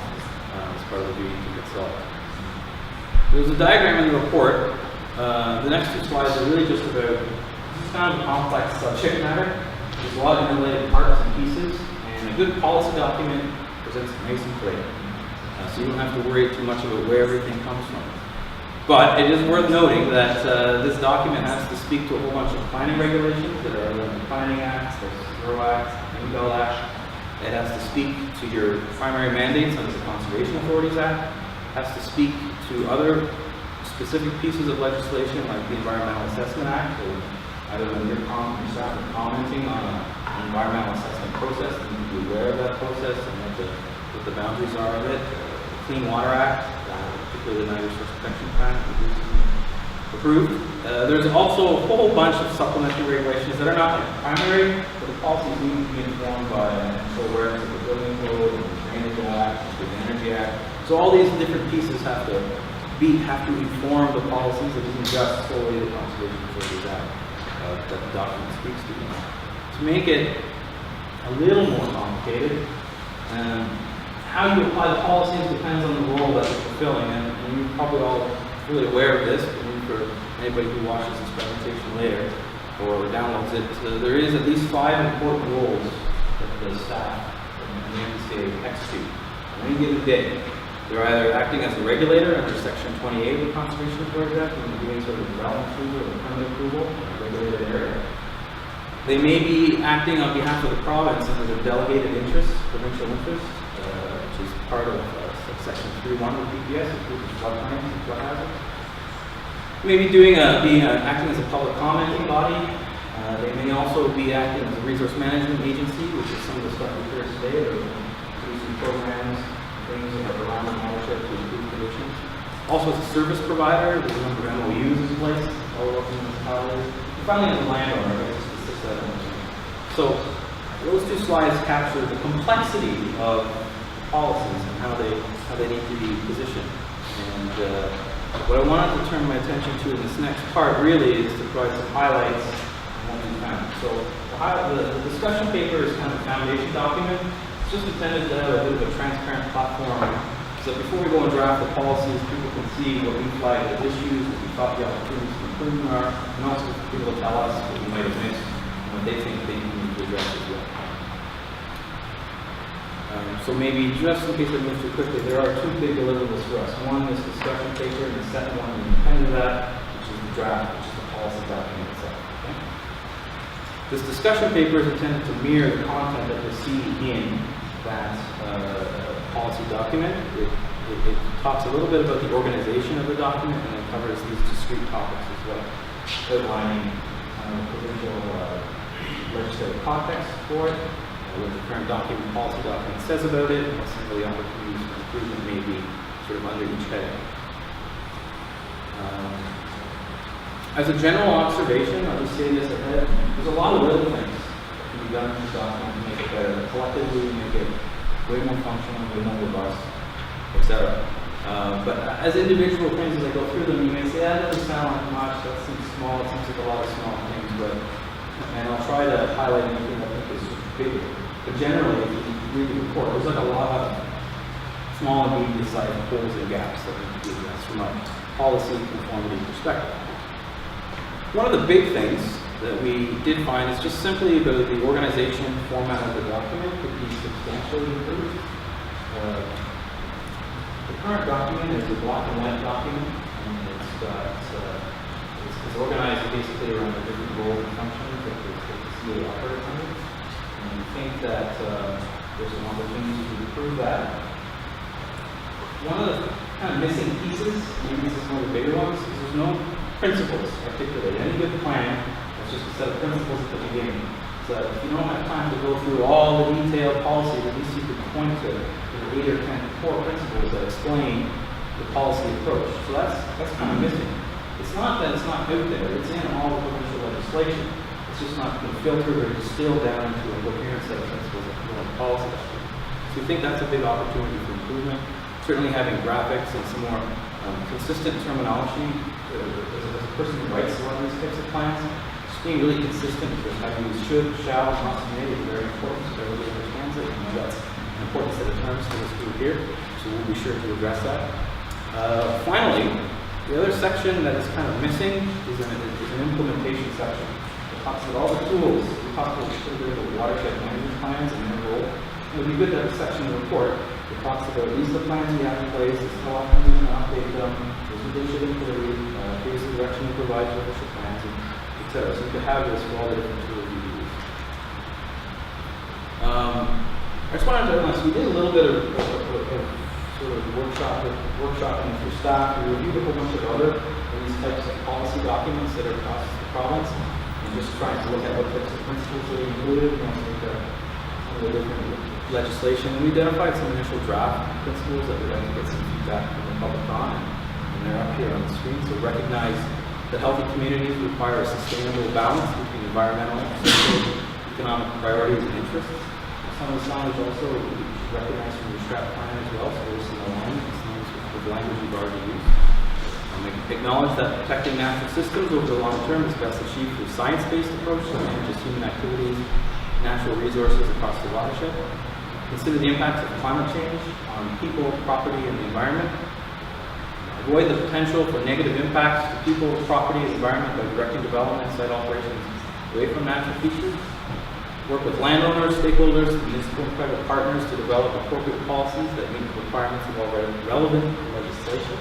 [SPEAKER 20] as part of the duty to consult. There's a diagram in the report. The next 2 slides are really just about, this is kind of a complex subject matter. There's a lot of interrelated parts and pieces, and a good policy document presents it nice and clear. So you don't have to worry too much about where everything comes from. But it is worth noting that this document has to speak to a whole bunch of planning regulations that are in the Planning Act, the Zero Act, MBL Act. It has to speak to your primary mandates under the Conservation Authorities Act. It has to speak to other specific pieces of legislation like the Environmental Assessment Act. So either when you're commenting on an environmental assessment process, you need to be aware of that process and what the boundaries are of it. The Clean Water Act, particularly the Niagara Source Protection Plan, approved. There's also a whole bunch of supplementary regulations that are not primary, but the policies need to be informed by control awareness of the Building Code, and the Drainage Act, and the Energy Act. So all these different pieces have to inform the policies. It isn't just solely the Conservation Authorities Act that the document speaks to. To make it a little more complicated, how you apply the policies depends on the role that you're fulfilling, and you're probably all really aware of this, but for anybody who watches this presentation later or downloads it, there is at least 5 important roles that the staff and the NPCA execute on any given day. They're either acting as a regulator under Section 28 of the Conservation Authority Act, when they're doing sort of development approval or permit approval in a regulated area. They may be acting on behalf of the province under the delegated interest, provincial interest, which is part of Section 3.1 of the PPS, including floodplains and flood hazards. Maybe acting as a public commenting body They may also be acting as a resource management agency, which is some of the stuff we heard today. They're producing programs, things that are around the watershed to improve conditions. Also as a service provider, there's a number of MOUs in place, all local municipalities. And finally, as a landowner, there's just a So those two slides capture the complexity of policies and how they need to be positioned. And what I wanted to turn my attention to in this next part really is to provide some highlights on what we found. So the discussion paper is kind of a foundation document. It's just intended to have a bit of a transparent platform so before we go and draft the policies, people can see what we flagged as issues, what we thought the opportunities for improvement are, and also people tell us what we might have missed and what they think they need to address as well. So maybe just in case I move too quickly, there are two big deliverables for us. One is discussion paper, and the second one is independent of that, which is the draft, which is the policy document itself. Okay? This discussion paper is intended to mirror the content that you see in that policy document. It talks a little bit about the organization of the document, and it covers these discrete topics as well, outlining provincial legislative context for it, what the current document, policy document says about it, and what some of the opportunities for improvement may be sort of under each heading. As a general observation, I'll just say this ahead, there's a lot of little things that can be done in this document to make it better. Collectively, make it way more functional, way more robust, etc. But as individual things, as I go through them, you may say, that doesn't sound like much, that seems small, it seems like a lot of small things, and I'll try to highlight anything I think is bigger. But generally, if you read the report, there's like a lot of small and medium-sized holes and gaps that need to be addressed from a policy conformity perspective. One of the big things that we did find is just simply about the organization format of the document could be substantially improved. The current document is a black and white document, and it's organized basically around the different roles and functions that the CA operates under. And we think that there's an opportunity to improve that. One of the kind of missing pieces, maybe this is one of the bigger ones, is there's no principles articulated. Any good plan is just a set of principles at the beginning. So if you don't have time to go through all the detailed policies, at least you could point to 8 or 10 core principles that explain the policy approach. So that's kind of missing. It's not that it's not out there, it's in all the provincial legislation. It's just not been filtered or distilled down into a coherent set of principles that come the policy. So we think that's a big opportunity for improvement. Certainly having graphics and some more consistent terminology. As a person who writes a lot of these types of plans, just being really consistent with how you use should, shall, must, may is very important so everybody understands it. And that's an important set of terms for this group here, so we'll be sure to address that. Finally, the other section that is kind of missing is an implementation section. It talks about all the tools. We talked a little bit about watershed management plans and their role. It would be good to have a section in the report that talks about these are the plans we have in place, this is how often we're going to update them, this is what they should include, here's the direction we provide for official plans, etc. So you could have this for all the different tools you use. I just wanted to announce, we did a little bit of sort of workshopping for staff. We reviewed a whole bunch of other of these types of policy documents that are across the province, and just trying to look at what types of principles are included, and also look at some of the different legislation. And we identified some initial draft principles that we'd like to get some feedback from the public on, and they're up here on the screen. So recognize that healthy communities require a sustainable balance between environmental, social, economic priorities and interests. Some of this knowledge also we recognize from your strat plan as well, so there's some alignment with the language we've already used. Acknowledge that protecting natural systems over the long term is best achieved through science-based approach that manages human activities, natural resources across the watershed. Consider the impacts of climate change on people, property, and the environment. Avoid the potential for negative impacts to people, property, and environment by directing development and site operations away from natural features. Work with landowners, stakeholders, municipal and private partners to develop appropriate policies that meet the requirements of all relevant legislation.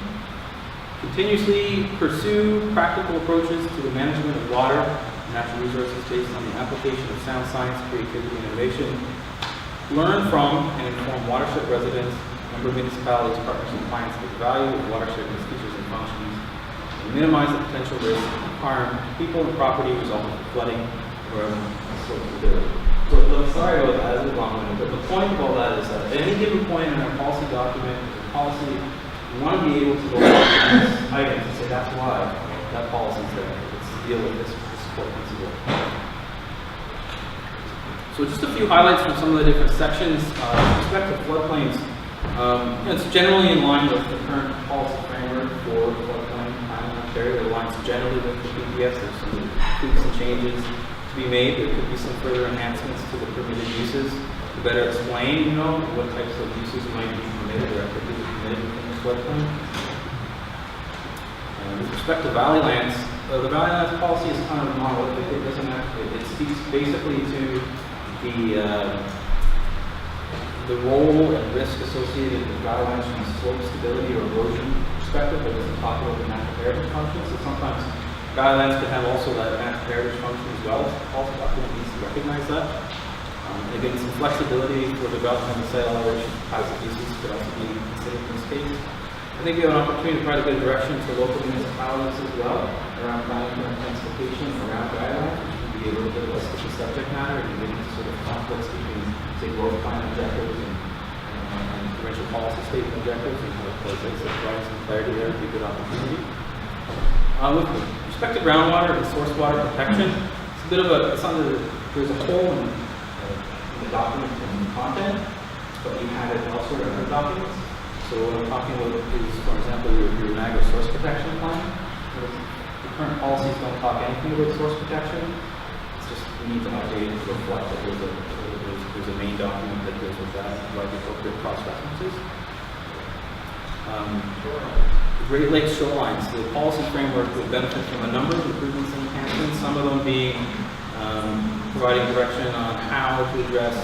[SPEAKER 20] Continuously pursue practical approaches to the management of water and natural resources based on the application of sound science, creativity, and innovation. Learn from and inform watershed residents, member municipalities, partners, and clients of the value of watershed features and functions, and minimize the potential risk of harm to people and property resulting from flooding, wherever the slopes are built. So, sorry about that, it's a long one, but the point of all that is that at any given point in our policy document, the policy, we want to be able to go back to these items and say that's why that policy is there. It's to deal with this core principle. So just a few highlights from some of the different sections. With respect to floodplains, it's generally in line with the current policy framework for floodplain planning in Ontario. It aligns generally with the PPS. There's some tweaks and changes to be made. There could be some further enhancements to the permitted uses to better explain, what types of uses might be permitted or could be permitted within the floodplain. With respect to valley lands, the valley lands policy is kind of monolithic. It doesn't it speaks basically to the role and risk associated with valley lands from a slope stability or erosion perspective, but doesn't talk about the natural heritage function. So sometimes valley lands could have also that natural heritage function as well. Also, document needs to recognize that. Again, some flexibility for development and site elevation capacity uses could also be considered in this case. I think we have an opportunity to provide a good direction to local municipalities as well around planning and intensification around valley lands, which can be a little bit of a sticky subject matter and get into sort of conflicts between, say, growth plan objectives and provincial policy statement objectives, and how it plays out. So providing some clarity there would be a good opportunity. With respect to groundwater and source water protection, it's a bit of a, there's a hole in the document and the content, but we had it elsewhere in other documents. So what I'm talking about is, for example, your Niagara source protection plan. The current policies don't talk anything about source protection. It's just we need to update it to reflect that there's a main document that deals with that and provide the appropriate cross-references. Great Lakes shorelines. The policy framework would benefit from a number of improvements and enhancements, some of them being providing direction on how to address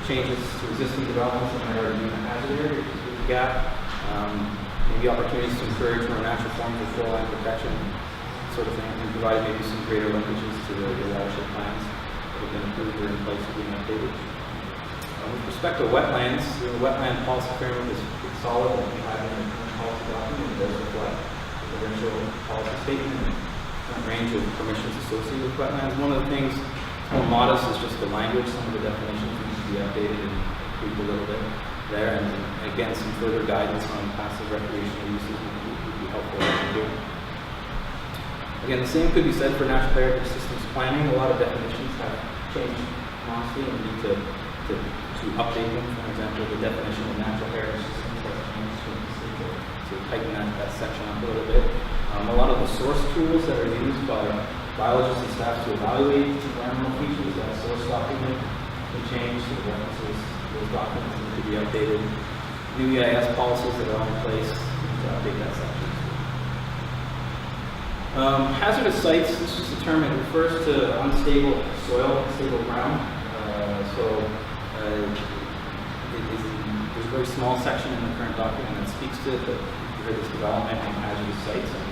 [SPEAKER 20] changes to existing developments that might already be in the hazard area, gap, maybe opportunities to encourage more natural forms of shoreline protection, sort of thing, and provide maybe some greater linkages to the watershed plans that have been approved or in place or being updated. With respect to wetlands, the wetland policy framework is solid and we have in the current policy document. It does reflect the provincial policy statement and a range of permissions associated with wetlands. One of the things more modest is just the language. Some of the definitions need to be updated and tweaked a little bit there, and again, some further guidance on passive recreational uses would be helpful to do. Again, the same could be said for natural heritage systems planning. A lot of definitions have changed honestly and need to update them. For example, the definition of natural heritage systems has changed to tighten that section up a little bit. A lot of the source tools that are used by biologists and staff to evaluate environmental features, that source document can change, the references, those documents need to be updated. New EIS policies that are in place need to update that section. Hazardous sites, this is a term that refers to unstable soil, unstable ground. There's a very small section in the current document that speaks to this development and hazardous sites. And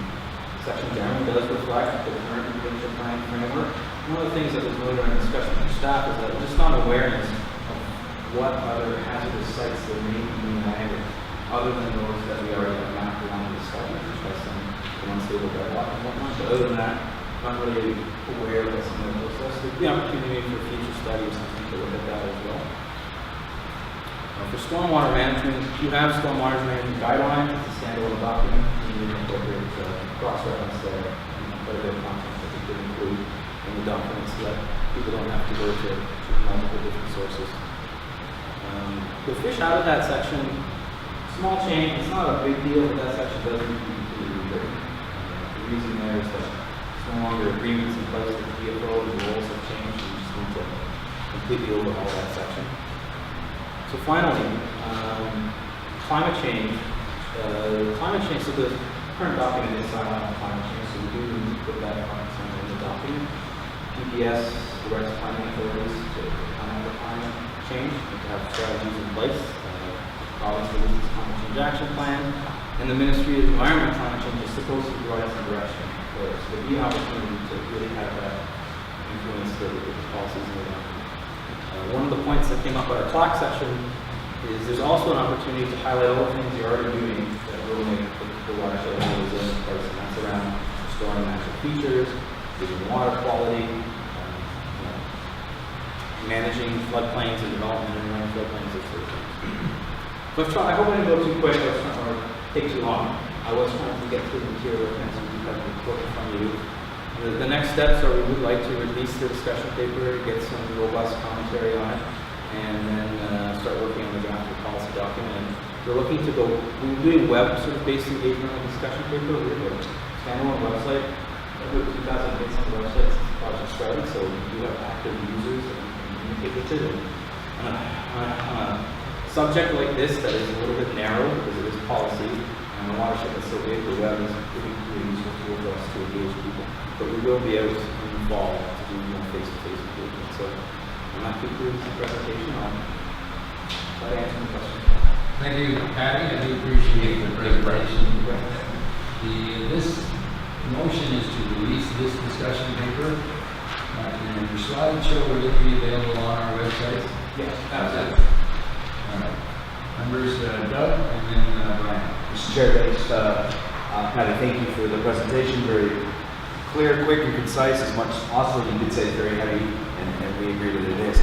[SPEAKER 20] the section generally does reflect the current provincial planning framework. One of the things that was noted in discussion with staff is that just on awareness of what other hazardous sites there may be in Niagara, other than those that we already have mapped along the study, which has some unstable bedrock and whatnot. But other than that, I'm not really aware of some of the process. There'd be opportunity for future study or something to look at that as well. For stormwater management, you have stormwater management guidelines. It's a standalone document. You need to incorporate cross-reference there and quite a bit of content that we could include in the document so that people don't have to go to multiple different sources. The fish habitat section, small change. It's not a big deal, but that section doesn't need to be completely rewritten. The reason there is that it's no longer agreements in place with the DFO, the rules have changed, and you just need to completely overhaul that section. So finally, climate change. So the current document is silent on climate change, so we do need to put that in the document. PPS directs planning authorities to plan for climate change and to have strategies in place. Province releases climate change action plan, and the Ministry of Environment Climate Change is supposed to provide some direction for us. So there'd be an opportunity to really have that influence the policies in the document. One of the points that came up at our clock session is there's also an opportunity to highlight all the things you're already doing that will make the watershed more resilient place, and that's around restoring natural features, improving water quality, managing floodplains and development in around floodplains, those sort of things. I hope I didn't go too quick or take too long. I was trying to get through the material and so you have the report in front of you. The next steps are we would like to release the discussion paper, get some robust commentary on it, and then start working on the draft of the policy document. And we're looking to go, we're doing web sort of based engagement on the discussion paper. We have a standalone website. Over 2,000 hits on the website since the project started, so we do have active users and communicate with it. And on a subject like this that is a little bit narrow because it is policy, and the watershed is so big, the web is pretty useful tool for us to engage people. But we will be out in the fall to do more face-to-face engagement. So when that concludes the presentation, I'll try to answer any questions.
[SPEAKER 1] Thank you, Patty. I do appreciate the presentation. This motion is to release this discussion paper. And your slideshow will it be available on our website?
[SPEAKER 20] Yes, absolutely.
[SPEAKER 1] All right. Members, Doug and then Brian.
[SPEAKER 8] Mr. Chair, thanks, Patty, thank you for the presentation. Very clear, quick, and concise as much as possible. You did say it's very heavy, and we agree that it is.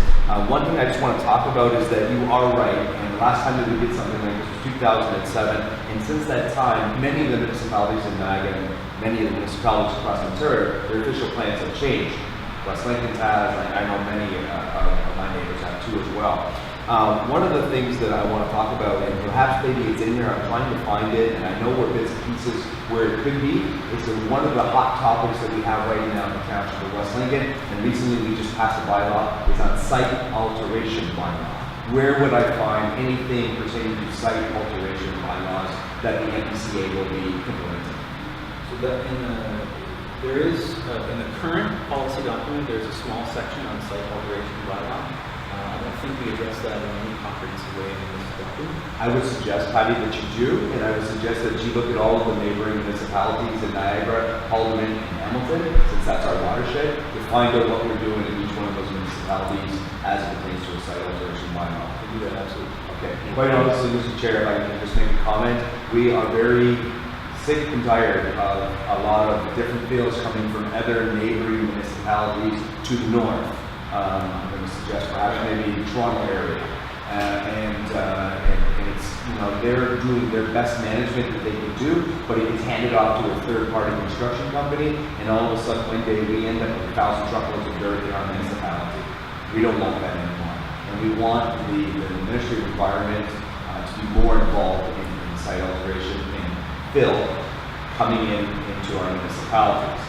[SPEAKER 8] One thing I just want to talk about is that you are right, and the last time that we did something like this was 2007, and since that time, many of the municipalities in Niagara and many of the municipalities across Ontario, their official plans have changed. West Lincoln has, I know many of my neighbors have too as well. One of the things that I want to talk about, and perhaps maybe it's in there, I'm trying to find it, and I know where bits and pieces where it could be, is that one of the hot topics that we have right now in the township of West Lincoln, and recently we just passed a bylaw, is on site alteration bylaw. Where would I find anything pertaining to site alteration bylaws that the NPCA will be implementing?
[SPEAKER 20] So that there is, in the current policy document, there's a small section on site alteration bylaw. I don't think we address that in any comprehensive way in this document.
[SPEAKER 8] I would suggest, Patty, that you do, and I would suggest that you look at all of the neighboring municipalities in Niagara, Haldeman, and Hamilton, since that's our watershed, to find out what we're doing in each one of those municipalities as it pertains to a site alteration bylaw.
[SPEAKER 20] We do that, absolutely.
[SPEAKER 8] Okay. Quite honestly, Mr. Chair, if I can just make a comment, we are very sick and tired of a lot of different bills coming from other neighboring municipalities to the north. I'm going to suggest perhaps maybe the Toronto area. And it's, they're doing their best management that they can do, but it gets handed off to a third-party construction company, and all of a sudden one day we end up with 1,000 truckloads of dirt in our municipality. We don't want that anymore. And we want the administrative environment to be more involved in site alteration and fill coming into our municipalities.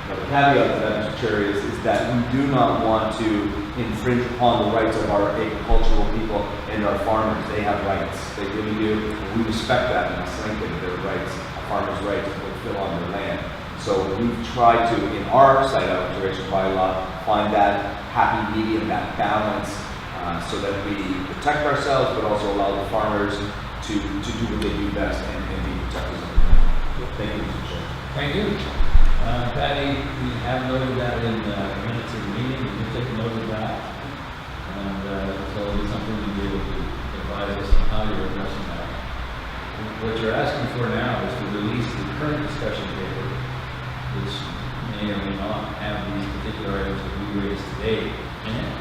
[SPEAKER 8] Now, the caveat to that, Mr. Chair, is that we do not want to infringe upon the rights of our agricultural people and our farmers. They have rights. They really do. And we respect that in West Lincoln, their rights, a farmer's right to fulfill on their land. So we've tried to, in our site alteration bylaw, find that happy medium, that balance, so that we protect ourselves, but also allow the farmers to do what they do best and be protectors of the land. Thank you, Mr. Chair.
[SPEAKER 11] Thank you. Patty, we have noted that in the minutes of the meeting, we can take note of that. And so it'll be something to be able to advise us on how you're addressing that. And what you're asking for now is to release the current discussion paper, which may or may not have these particular items that we raised today in it.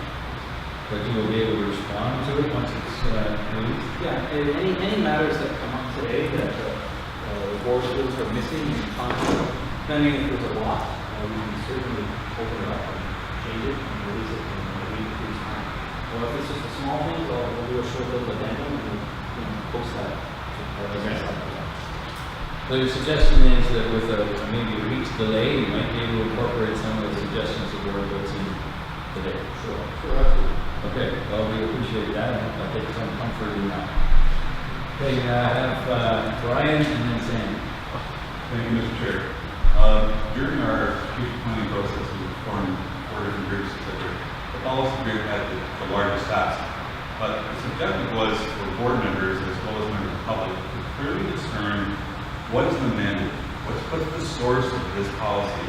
[SPEAKER 11] But you will be able to respond to it once it's released?
[SPEAKER 20] Yeah, and any matters that come up today that the board feels are missing in content, depending if there's a lot, we can certainly open it up and change it and release it in a week or two's time. Or if it's just a small thing, we'll do a short little addendum and we'll post that.
[SPEAKER 11] So your suggestion is that with maybe a week's delay, you might be able to incorporate some of the suggestions that were what's in today.
[SPEAKER 20] Sure, absolutely.
[SPEAKER 11] Okay, well, we appreciate that, and I'll take some comfort in that. Okay, I have Brian and then Sam.
[SPEAKER 9] Thank you, Mr. Chair. During our strategic planning process, we formed 4 different groups, etc. The policy group had the largest task, but its objective was for board members as well as members of the public to clearly discern what is the mandate, what's the source of this policy,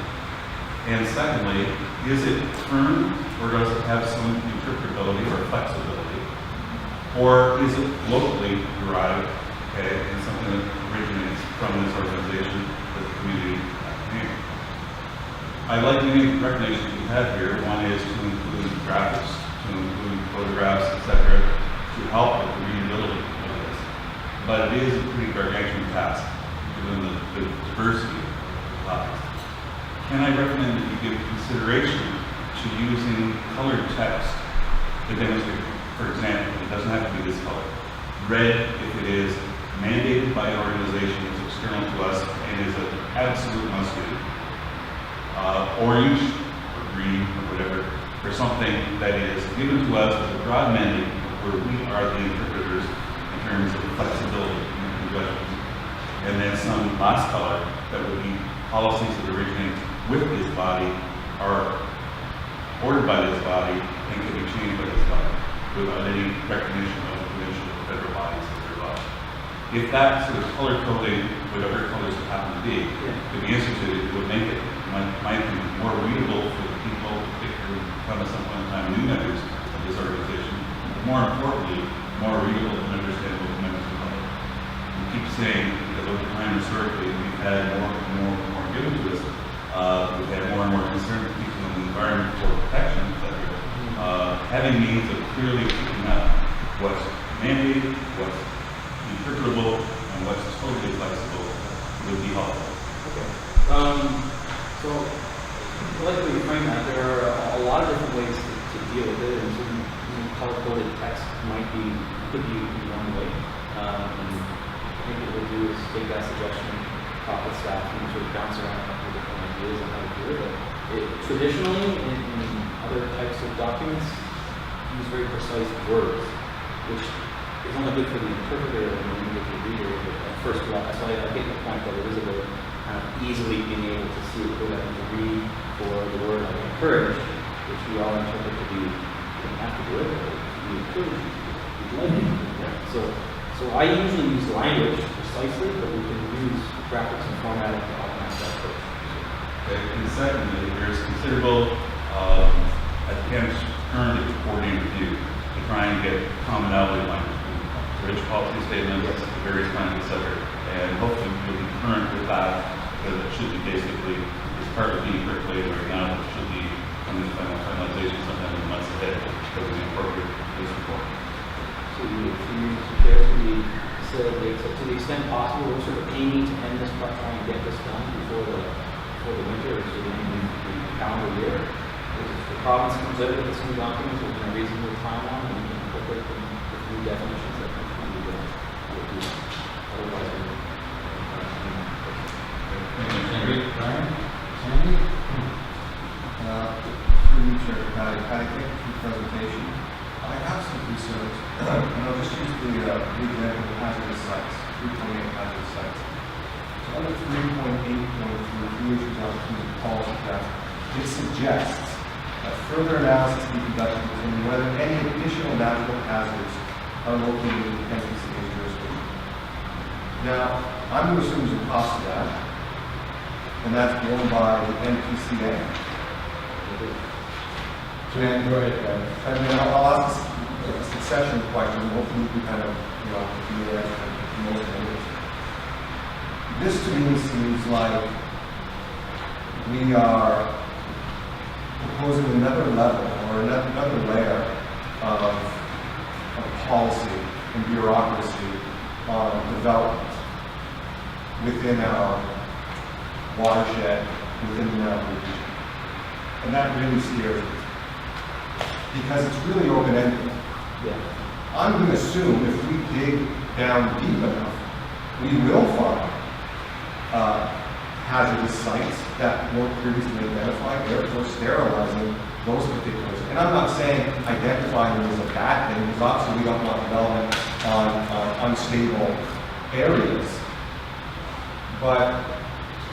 [SPEAKER 9] and secondly, is it firm or does it have some interpretability or flexibility, or is it locally derived, okay, and something that originates from this organization that the community named. I like many recommendations we have here. One is to include graphics, to include photographs, etc., to help with the readability of this. But it is a pretty gargantuan task, given the diversity of topics. Can I recommend that you give consideration to using colored text to demonstrate? For example, it doesn't have to be this color. Red if it is mandated by an organization that's external to us and is an absolute must-do. Orange or green or whatever, for something that is given to us as a broad mandate where we are the interpreters in terms of flexibility in the questions. And then some last color that would be policies that originate with this body, are ordered by this body, and can be changed by this body without any recognition of provincial or federal bodies as their law. If that sort of color coding, whatever colors it happen to be, could be instituted, it would make it, might be more readable for the people, particularly from some point in time new members of this organization, but more importantly, more readable and understandable to members of the public. We keep saying, because over time historically, we've had more and more given to us. We've had more and more concern with people in the environment for protection, etc. Having means of clearly picking up what's mandated, what's interpretable, and what's totally flexible would be helpful.
[SPEAKER 20] Okay. So, like we frame that, there are a lot of different ways to deal with it, and certain color-coded text could be one way. And I think what we'll do is take that suggestion, talk with staff, and sort of bounce around a couple of different ideas on how to do it. Traditionally, in other types of documents, use very precise words, which is only good for the interpreter and the individual reader at first glance. So I get the point that it is about kind of easily being able to see it, go ahead and to read for the word like encourage, which we all interpret to be, you don't have to do it, but you encourage, you'd like it. So I usually use language precisely, but we can use graphics and formatting to augment that approach.
[SPEAKER 9] And secondly, there's considerable attempts currently to coordinate review to try and get commonality language, rich policy statements, the various kinds, etc. And hopefully we'll be current with that, because it should be basically, it's part of being percolated right now, it should be coming to finalization sometime in the months ahead, because we incorporate this report.
[SPEAKER 20] So to the extent possible, we're sort of aiming to end this, try and get this done before the winter, or sort of in the calendar year. If the province comes out with this new document within a reasonable timeline, and we can incorporate them with new definitions, that can be done. Otherwise,
[SPEAKER 6] Through you, Chair Patty, thank you for the presentation. I have some concerns, and I'll just use the example of hazardous sites, 3.8 hazardous sites. So under 3.8.3, issues opportunity policy draft, it suggests that further analysis be conducted to determine whether any additional natural hazards are located in the NPCA jurisdiction. Now, I'm going to assume there's a cost to that, and that's borne by the NPCA. And, go ahead, I mean, I'll ask a succession question, and hopefully we can kind of, be there for most of it. This to me seems like we are proposing another level or another layer of policy and bureaucracy on development within our watershed, within our region. And that really scares me, because it's really open-ended. I'm going to assume if we dig down deep enough, we will find hazardous sites that weren't previously identified, therefore sterilizing those particulars. And I'm not saying identifying them as a bad thing, because obviously we don't want development on unstable areas. But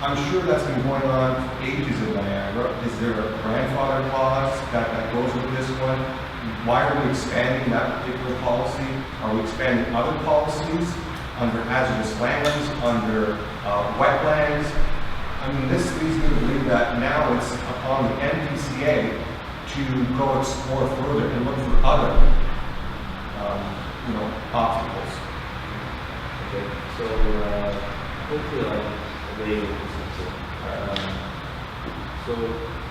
[SPEAKER 6] I'm sure that's been going on for ages in Niagara. Is there a grandfather clause that goes with this one? Why are we expanding that particular policy? Are we expanding other policies under hazardous lands, under wetlands? I mean, this leads me to believe that now it's upon the NPCA to go explore further and look for other, obstacles.
[SPEAKER 20] Okay, so hopefully I'll relay this.
[SPEAKER 17] So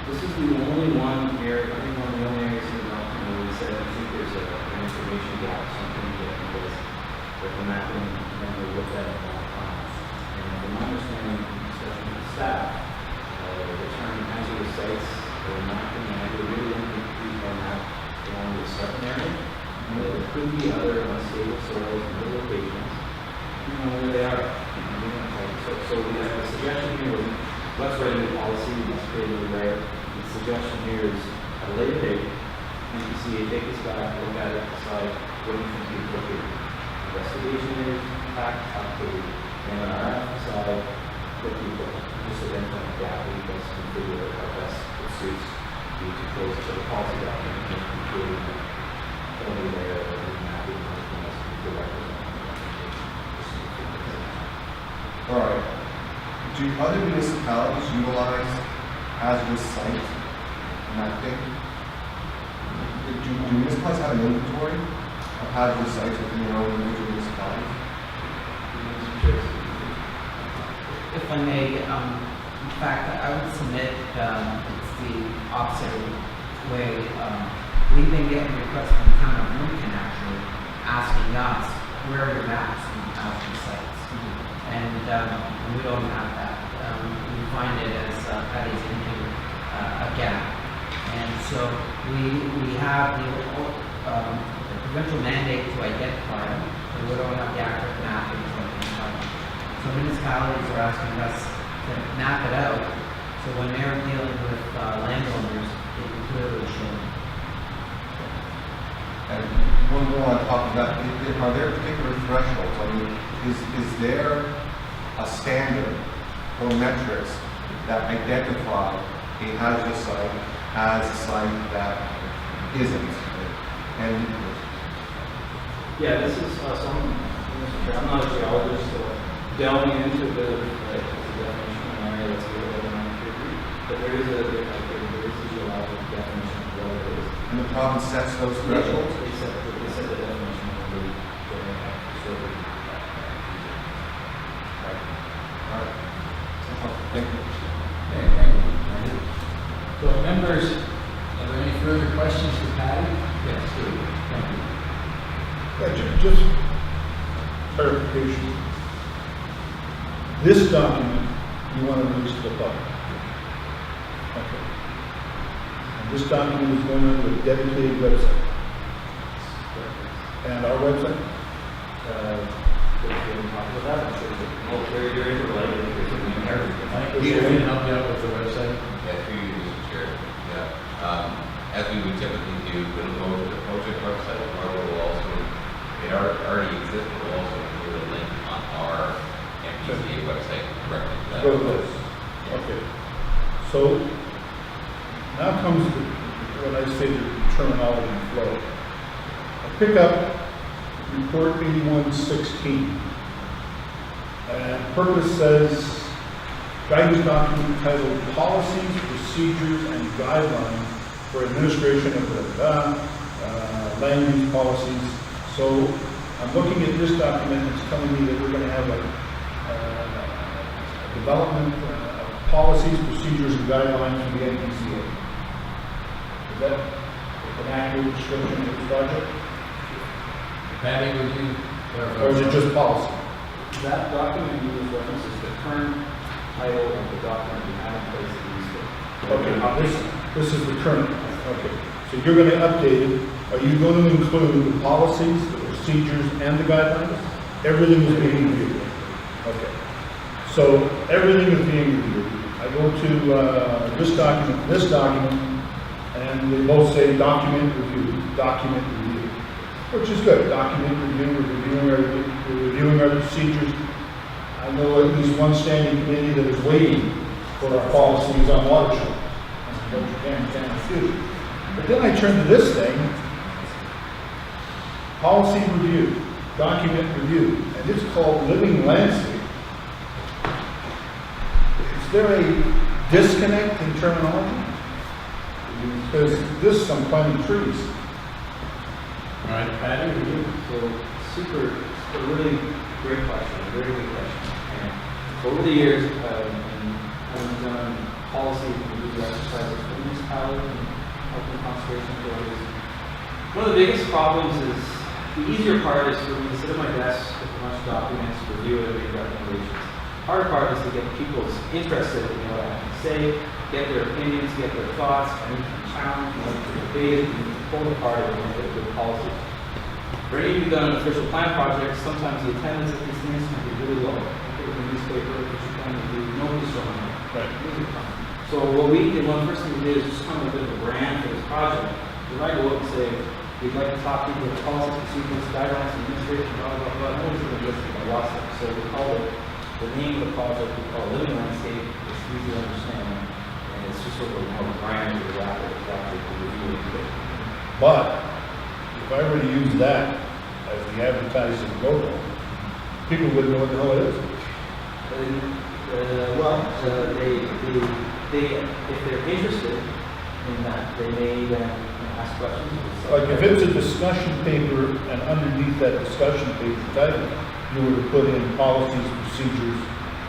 [SPEAKER 17] this is the only one area, I think one of the only areas in the document where we said, I think there's an information gap, something that because with the mapping, then we looked at it all the time. And from my understanding, discussion with staff, the term hazardous sites or mapping, and we really only include on that along the southern area. There could be other unstable soils in other locations. You know where they are. So we have a suggestion here was, let's write a new policy, let's create a new layer. The suggestion here is at a later date, NPCA take this back, look at it, decide what you think the appropriate investigation is, fact, update, and on our side, what people just identify a gap that we best configure how best it suits you to close to the policy document and create only layer of the mapping and that's directly.
[SPEAKER 6] All right. Do other municipalities utilize hazardous site mapping? Do municipalities have an inventory of hazardous sites within their own individual municipalities?
[SPEAKER 4] If I may, in fact, I would submit it's the opposite way. We've been getting requests from the town of Lincoln actually asking us where are your maps on hazardous sites, and we don't have that. We find it as Patty's indicated a gap, and so we have the provincial mandate to identify them, but we don't have the accurate mapping to identify them. So municipalities are asking us to map it out, so when they're dealing with landowners, they can clearly show them.
[SPEAKER 6] And one more on top of that, are there particular thresholds? I mean, is there a standard or metrics that identify a hazardous site as a site that isn't? And
[SPEAKER 17] yeah, this is I'm not a geologist, so delving into the definition of an area that's good, but there is a geological definition of what it is.
[SPEAKER 6] And the province sets those thresholds?
[SPEAKER 17] They set the definition of the survey.
[SPEAKER 6] Alright. Thank you.
[SPEAKER 11] Okay, thank you. So members, are there any further questions for Patty? Yes, thank you.
[SPEAKER 10] Yeah, just clarification. This document you want to release to the public. Okay. And this document is going to a dedicated website. And our website?
[SPEAKER 3] You're interrelated.
[SPEAKER 11] We can help you out with the website.
[SPEAKER 3] Yeah, through you, Mr. Chair. Yeah. As we would typically do, we'll go to the project website, or we'll also, it already exists, but we'll also include a link on our NPCA website directly to that.
[SPEAKER 10] Go to this. Okay. So now comes when I say the terminology flow. I pick up report 8116. And purpose says guidance document titled Policies, Procedures, and Guidelines for Administration of land use policies. So I'm looking at this document, it's telling me that we're going to have a development of policies, procedures, and guidelines for the NPCA. Is that an accurate description of this project?
[SPEAKER 11] Patty, would you clarify?
[SPEAKER 10] Or is it just policy?
[SPEAKER 17] That document you use references the current title of the document we have in place at WeeStreem.
[SPEAKER 10] Okay, now this is the current. Okay, so you're going to update it. Are you going to include the policies, the procedures, and the guidelines? Everything is being reviewed. Okay, so everything is being reviewed. I go to this document, and they both say document review, which is good. Document review, we're reviewing our procedures. I know at least one standing committee that is waiting for our policies on watershed. But then I turn to this thing, policy review, document review, and it's called living landscape. Is there a disconnect in terminology? Because this, I'm planting trees.
[SPEAKER 11] All right, Patty, would you?
[SPEAKER 17] So a really great question, a very good question. And over the years, and having done
[SPEAKER 20] policy and review exercises for municipalities and open conservation authorities. One of the biggest problems is, the easier part is for me to sit at my desk with a bunch of documents, review it, and make recommendations. Hard part is to get people's interested in what I have to say, get their opinions, get their thoughts, and challenge, debate, and pull apart and make a good policy. For any of you done an official plan project, sometimes the attendance at these things can be really low. Take the newspaper, official plan review, nobody's showing up.
[SPEAKER 10] Right.
[SPEAKER 20] So what we did, one first thing we did is just come up with a brand for this project. We might go up and say, we'd like to talk people about policy, procedures, guidelines, administration, blah, blah, blah. No one's even listening to what's up. So we call it, the name of the project, we call it Living Landscape. It's easy to understand. And it's just sort of more brand to wrap it exactly to review it.
[SPEAKER 10] But if I were to use that as the advertising logo, people wouldn't know what the hell it is.
[SPEAKER 20] If they're interested in that, they may then ask questions.
[SPEAKER 10] Like if it's a discussion paper and underneath that discussion paper title, you were to put in policies, procedures,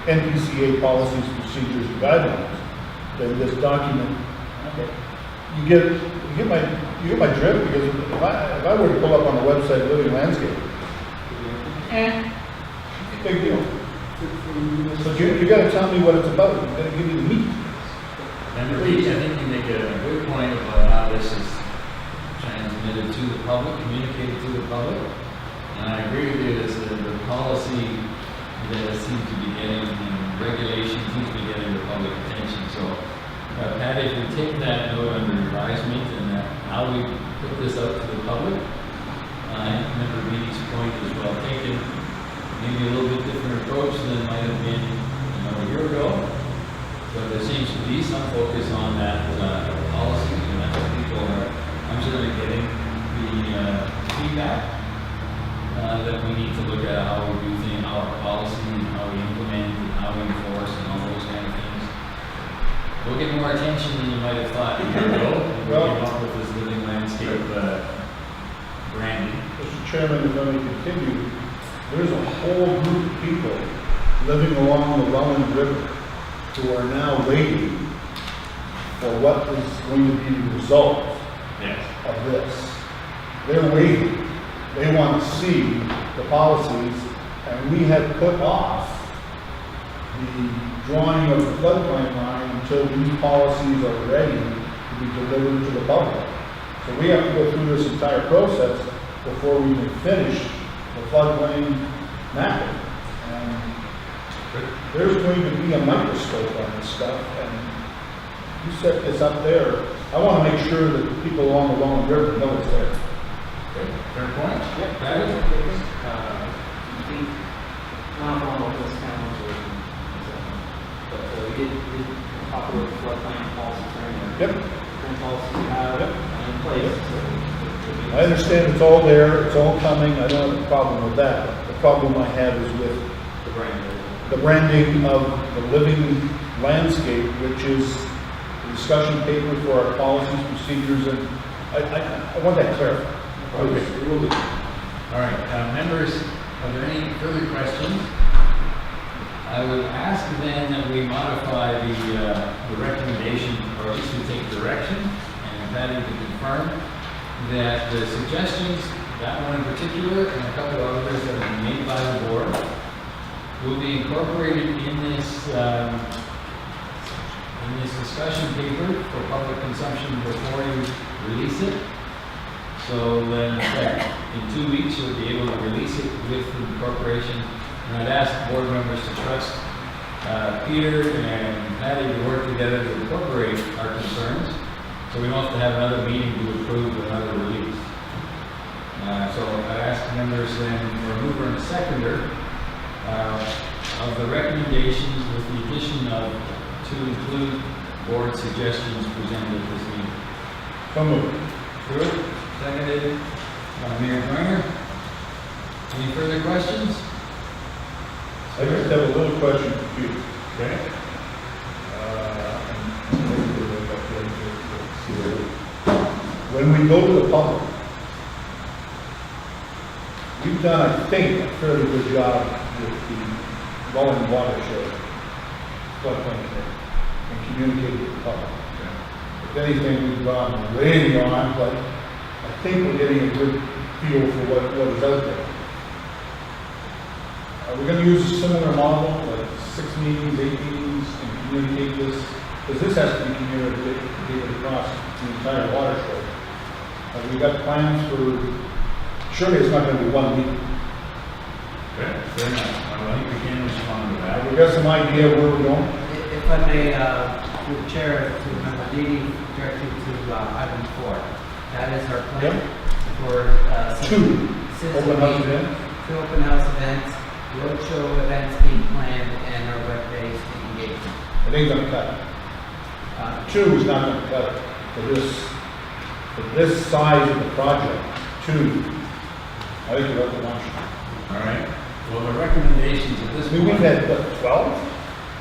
[SPEAKER 10] NPCA policies, procedures, and guidelines, then this document, you get my drift, because if I were to pull up on the website Living Landscape, big deal. So you gotta tell me what it's about, you gotta give me the meat.
[SPEAKER 11] Member Reed, I think you make a good point about how this is transmitted to the public, communicated to the public. And I agree with you, it's the policy that seems to be getting, and regulation seems to be getting the public attention. So, Patty, if we take that note under advisement and how we put this out to the public, I think Member Reed's point is well taken. Maybe a little bit different approach than might have been, a year ago. But there seems to be some focus on that policy, and that's what people are. I'm certainly getting the feedback that we need to look at how we do things, our policy, and how we implement, and how we enforce, and all those kind of things. We'll get more attention than you might have thought a year ago. We came up with this Living Landscape branding.
[SPEAKER 10] Mr. Chairman, if I may continue, there's a whole group of people living along the Welland River who are now waiting for what is going to be the result of this. They're waiting. They want to see the policies, and we have put off the drawing of the floodplain line until these policies are ready to be delivered to the public. So we have to go through this entire process before we can finish the floodplain mapping. And there's going to be a microscope on this stuff, and you set this up there. I want to make sure that the people along the Welland River know it's there.
[SPEAKER 11] Okay, fair point.
[SPEAKER 20] Yeah,
[SPEAKER 11] Patty?
[SPEAKER 20] Not on all this council, but we did talk about the floodplain policy framework.
[SPEAKER 10] Yep.
[SPEAKER 20] Current policies we have in place.
[SPEAKER 10] I understand it's all there, it's all coming, I don't have a problem with that. The problem I have is with the branding of the Living Landscape, which is the discussion paper for our policies, procedures, and I want that clarified.
[SPEAKER 11] Okay. All right, members, are there any further questions? I would ask then that we modify the recommendation, or at least we take direction, and Patty to confirm that the suggestions, that one in particular, and a couple of others that have been made by the board, will be incorporated in this discussion paper for public consumption before you release it. So then, in 2 weeks, you'll be able to release it with the incorporation. And I'd ask board members to trust Peter and Patty to work together to incorporate our concerns, so we don't have to have another meeting to approve another release. So I'd ask members then for a mover and a seconder of the recommendations with the addition of to include board suggestions presented at this meeting.
[SPEAKER 10] So moved.
[SPEAKER 11] Stewart, seconded by Mayor Joyner. Any further questions?
[SPEAKER 10] I just have a little question for you.
[SPEAKER 11] Okay.
[SPEAKER 10] When we go to the public, you've done, I think, a fairly good job with the Welland watershed floodplain thing. and communicate with the public. If anything, we've gone way beyond, but I think we're getting a good feel for what is out there. Are we gonna use a similar model, like 6 meetings, 8 meetings, and communicate this? Because this has to be communicated across the entire watershed. Have we got plans for, surely it's not gonna be 1 meeting.
[SPEAKER 11] Okay, fair enough. I think we can respond to that.
[SPEAKER 10] Have we got some idea where we're going?
[SPEAKER 4] If I may, through the chair, to Member Deedy, directed to item 4. That is our plan for
[SPEAKER 10] 2
[SPEAKER 4] citizen
[SPEAKER 10] open house
[SPEAKER 4] meeting,
[SPEAKER 10] events.
[SPEAKER 4] 2 open house events, roadshow events being planned, and our web-based engagement.
[SPEAKER 10] It ain't gonna cut it. 2 is not gonna cut it for this size of the project. 2, I think you're up to lunch.
[SPEAKER 11] All right. Well, the recommendations at this
[SPEAKER 10] I mean,
[SPEAKER 11] point.
[SPEAKER 10] we've had, what, 12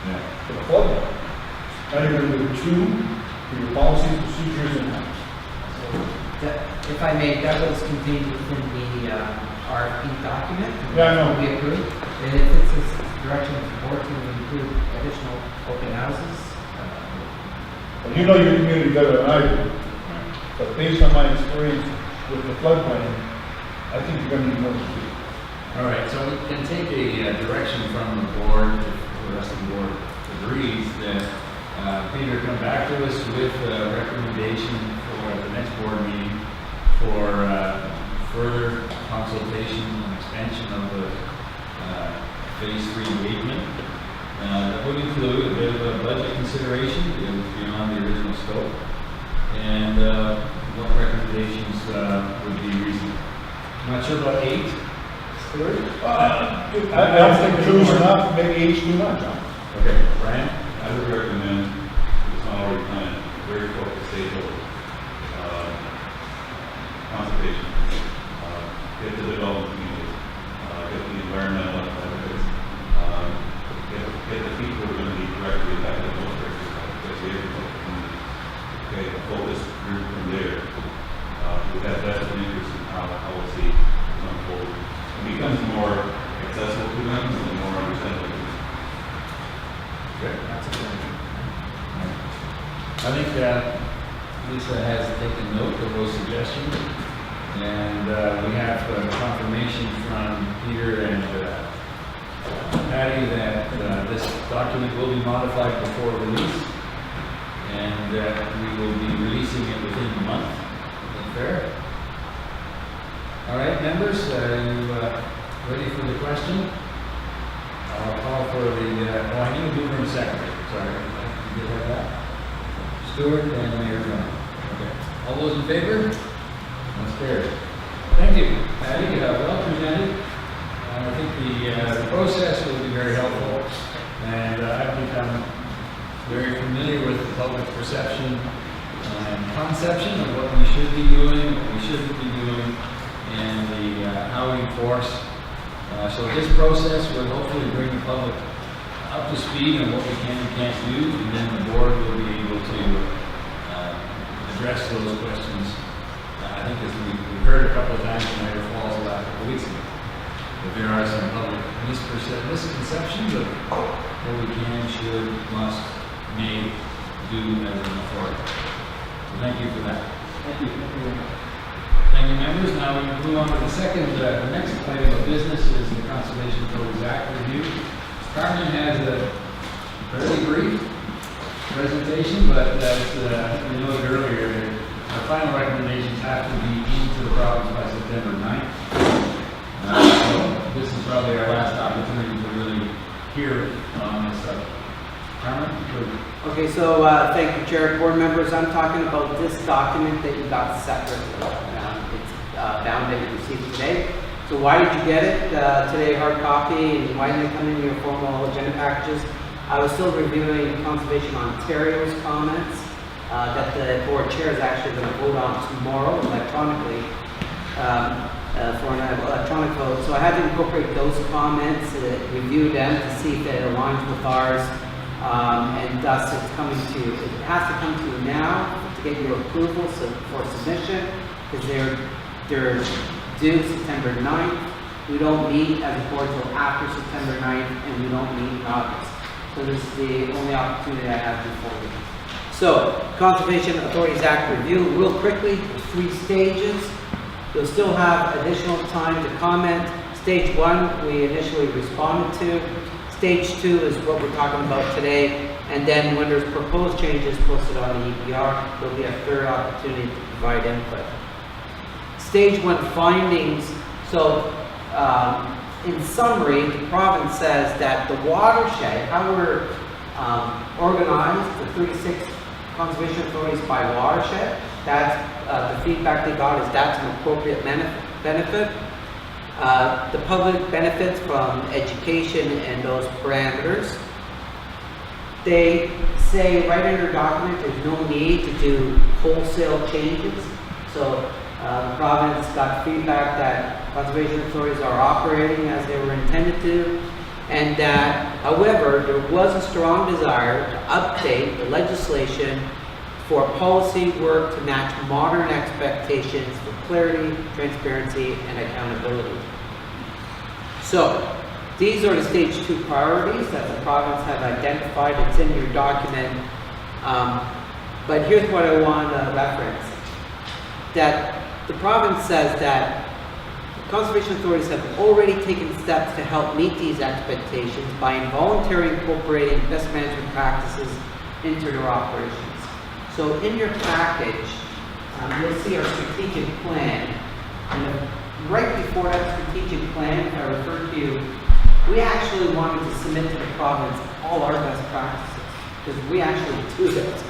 [SPEAKER 11] Yeah.
[SPEAKER 10] for the flood? Now you're gonna do 2 for your policies, procedures, and
[SPEAKER 4] If I may, that was contained within the RFP document.
[SPEAKER 10] Yeah, I know.
[SPEAKER 4] We approved. And if it's this direction of the board to include additional open houses,
[SPEAKER 10] well, you know your community better than I do. But based on my experience with the floodplain, I think you're gonna need more than 2.
[SPEAKER 11] All right, so we can take a direction from the board, if the rest of the board agrees, that Peter come back to us with a recommendation for the next board meeting for further consultation and expansion of the phase 3 engagement. That would include a bit of a budget consideration beyond the original scope, and what recommendations would be reasonable. I'm not sure about 8.
[SPEAKER 10] I don't think 2 is enough, maybe 8 is too much, John.
[SPEAKER 11] Okay, Brian?
[SPEAKER 9] I would recommend, if it's not already planned, very focused stakeholder consultation. Get the development community, get the environmental advocates, get the people who are going to be directly affected most directly, get the agricultural community. Okay, a focus group from there. With that vested interest in how the policy is unfolded. It becomes more accessible to them and more understandable to them.
[SPEAKER 11] Okay, that's a good idea. I think Lisa has taken note of those suggestions, and we have confirmation from Peter and Patty that this document will be modified before release, and that we will be releasing it within the month. Is that fair? All right, members, are you ready for the question? I'll call for the, I need to do from secretary, sorry. You did have that? Stewart and Mayor Brown. Okay. All those in favor? That's carried. Thank you, Patty, well presented. I think the process will be very helpful, and I've become very familiar with the public perception and conception of what we should be doing, what we shouldn't be doing, and the how we enforce. So this process will hopefully bring the public up to speed on what we can and can't do, and then the board will be able to address those questions. I think as we've heard a couple of times in Niagara Falls the last couple of weeks ago, that there are some public misconceptions of what we can, should, must, may do as an authority. So thank you for that.
[SPEAKER 20] Thank you.
[SPEAKER 11] Thank you, members. Now we move on to the next item of business is the Conservation Codes Act review. Carmen has a fairly brief presentation, but as we noted earlier, our final recommendations have to be into the province by September 9th. So this is probably our last opportunity to really hear on this subject. Carmen, please.
[SPEAKER 4] Okay, so thank you, Chair. Board members, I'm talking about this document that you got separately. It's bound that you received today. So why did you get it today, hard copy, and why didn't it come in your formal agenda packages? I was still reviewing Conservation Ontario's comments that the board chair is actually going to vote on tomorrow electronically for an electronic vote. So I had to incorporate those comments, review them to see if it aligns with ours. And thus it has to come to you now to get your approval for submission, because they're due September 9th. We don't meet as a board until after September 9th, and we don't meet in August. So this is the only opportunity I have before you. So, Conservation Authorities Act review, real quickly, there's 3 stages. You'll still have additional time to comment. Stage 1, we initially responded to. Stage 2 is what we're talking about today. And then when there's proposed changes posted on the EPR, there'll be a 3rd opportunity to provide input. Stage 1 findings. So, in summary, the province says that the watershed, how we're organized, the 36 conservation authorities by watershed, that's the feedback they got is that's an appropriate benefit. The public benefits from education and those parameters. They say right in their document there's no need to do wholesale changes. So the province got feedback that conservation authorities are operating as they were intended to, and that, however, there was a strong desire to update the legislation for policy work to match modern expectations for clarity, transparency, and accountability. So, these are the stage 2 priorities that the province have identified. It's in your document. But here's what I want to reference. That the province says that conservation authorities have already taken steps to help meet these expectations by involuntarily incorporating best management practices into their operations. So in your package, you'll see our strategic plan. And right before that strategic plan I referred to you, we actually wanted to submit to the province all our best practices, because we actually do this.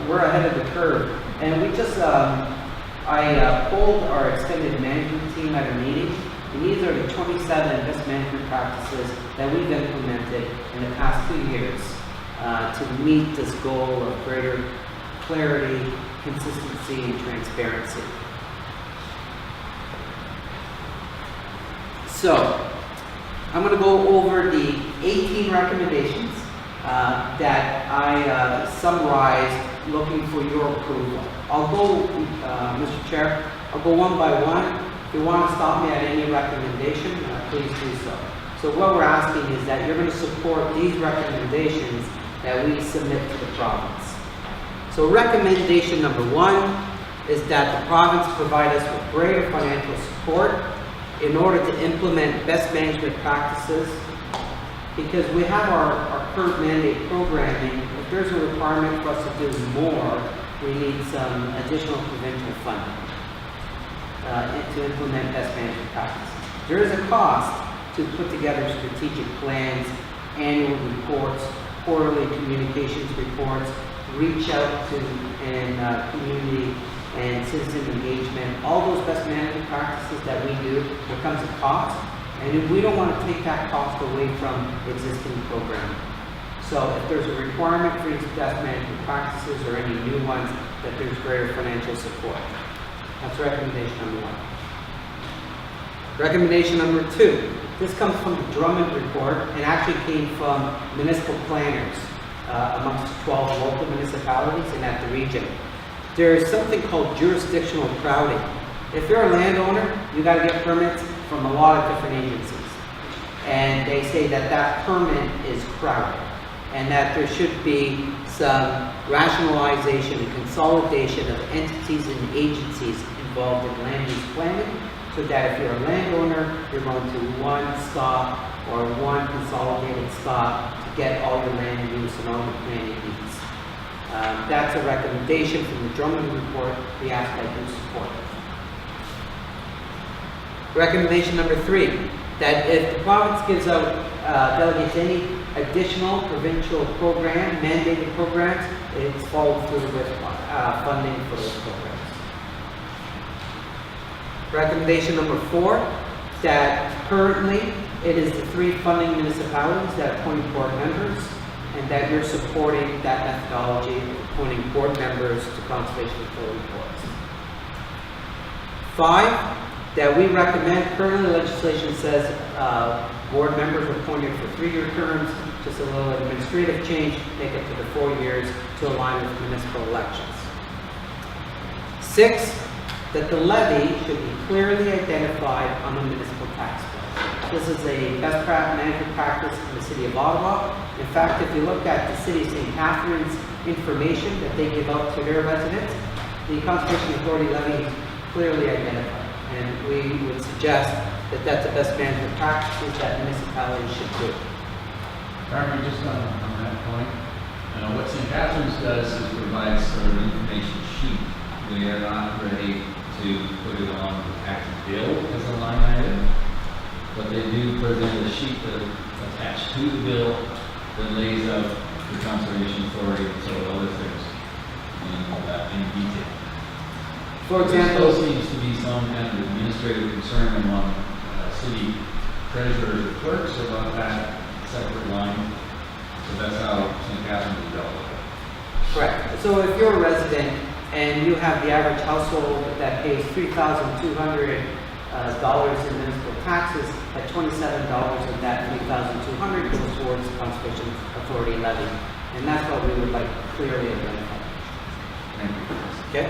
[SPEAKER 4] We're ahead of the curve. And we just, I polled our extended management team at a meeting, and these are the 27 best management practices that we've implemented in the past 2 years to meet this goal of greater clarity, consistency, and transparency. So, I'm going to go over the 18 recommendations that I summarized looking for your approval. I'll go, Mr. Chair, I'll go one by one. If you want to stop me at any recommendation, please do so. So what we're asking is that you're going to support these recommendations that we submit to the province. So recommendation number 1 is that the province provide us with greater financial support in order to implement best management practices, because we have our current mandate programming. If there's a requirement for us to do more, we need some additional provincial funding to implement best management practices. There is a cost to put together strategic plans, annual reports, quarterly communications reports, reach out to and community and citizen engagement. All those best management practices that we do, there comes a cost, and we don't want to take that cost away from existing programming. So if there's a requirement for these best management practices or any new ones, that there's greater financial support. That's recommendation number 1. Recommendation number 2. This comes from the Drummond report and actually came from municipal planners amongst 12 local municipalities and at the region. There is something called jurisdictional crowding. If you're a landowner, you got to get permits from a lot of different agencies. And they say that that permit is crowded, and that there should be some rationalization and consolidation of entities and agencies involved in land use planning, so that if you're a landowner, you're going to one stop or one consolidated stop to get all your land use and all your planning needs. That's a recommendation from the Drummond report. We ask that you support it. Recommendation number 3, that if the province gives out delegates any additional provincial program, mandated programs, it's followed through with funding for those programs. Recommendation number 4, that currently it is the 3 funding municipalities that appoint board members, and that you're supporting that methodology of appointing board members to conservation authority boards. 5, that we recommend, currently legislation says board members are appointed for 3-year terms, just a little administrative change, make it to the 4 years to align with municipal elections. 6, that the levy should be clearly identified on the municipal tax bill. This is a best management practice in the city of Ottawa. In fact, if you look at the city of St. Catharines information that they give out to their residents, the Conservation Authority levy is clearly identified. And we would suggest that that's the best management practices that municipalities should do.
[SPEAKER 11] Carmen, just on that point, what St. Catharines does is provide sort of information sheet. We are not ready to put it on the tax bill as a line item, but they do present a sheet that is attached to the bill that lays out the conservation authority and so other things in detail.
[SPEAKER 4] For example,
[SPEAKER 11] there still seems to be some kind of administrative concern among city treasurers or clerks about that separate line. So that's how St. Catharines is dealt with.
[SPEAKER 4] Correct. So if you're a resident and you have the average household that pays $3,200 in municipal taxes, at $27 of that $3,200 goes towards the Conservation Authority levy. And that's what we would like clearly identify. Okay?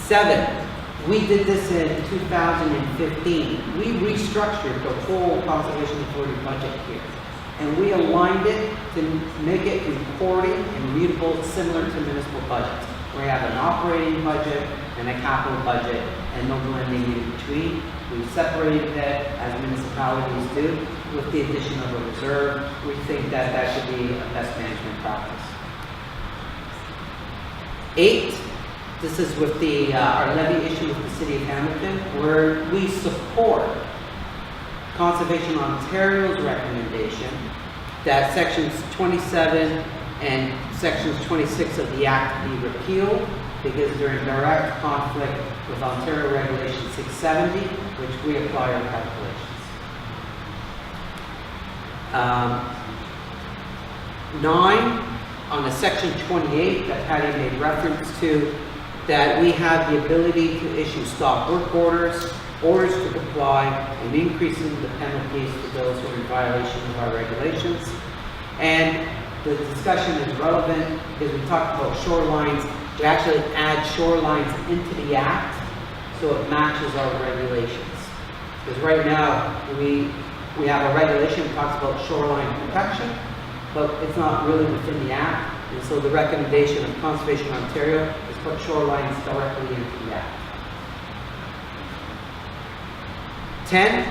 [SPEAKER 4] 7, we did this in 2015. We restructured the whole Conservation Authority budget here. And we aligned it to make it reporting and readable similar to municipal budgets. We have an operating budget and a capital budget and no blending in between. We've separated that as municipalities do with the addition of a reserve. We think that that should be a best management practice. 8, this is with the our levy issue with the City of Hamilton, where we support Conservation Ontario's recommendation that sections 27 and sections 26 of the Act be repealed because they're in direct conflict with Ontario Regulation 670, which we apply our calculations. 9, on the section 28 that Patty made reference to, that we have the ability to issue stop work orders, orders to comply, and increasing the penalties for those who are in violation of our regulations. And the discussion is relevant because we talked about shorelines. We actually add shorelines into the Act so it matches our regulations. Because right now, we have a regulation that talks about shoreline protection, but it's not really within the Act. And so the recommendation of Conservation Ontario is put shorelines directly into the Act. 10,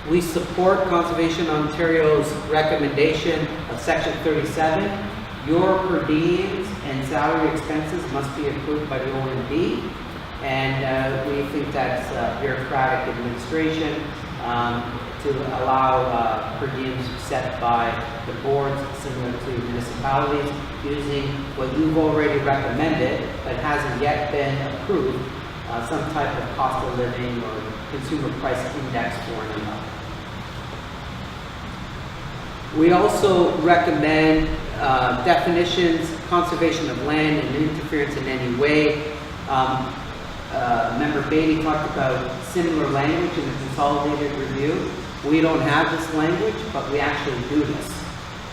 [SPEAKER 4] we support Conservation Ontario's recommendation of Section 37. Your per diems and salary expenses must be approved by the OMB. And we think that's bureaucratic administration to allow per diems set by the boards similar to municipalities using what you've already recommended but hasn't yet been approved, some type of cost of living or consumer price index formula. We also recommend definitions, conservation of land, and interference in any way. Member Beatty talked about similar language in the consolidated review. We don't have this language, but we actually do this.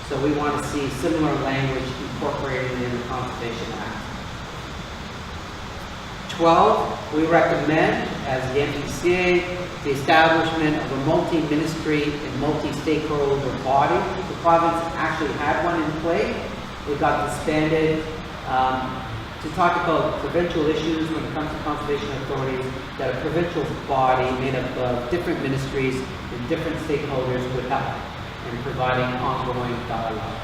[SPEAKER 4] So we want to see similar language incorporated in the Conservation Act. 12, we recommend, as the NPCA, the establishment of a multi-ministry and multi-stakeholder body. The province actually had one in play. It got disbanded to talk about provincial issues when it comes to conservation authorities, that a provincial body made up of different ministries and different stakeholders would help in providing ongoing dialogue.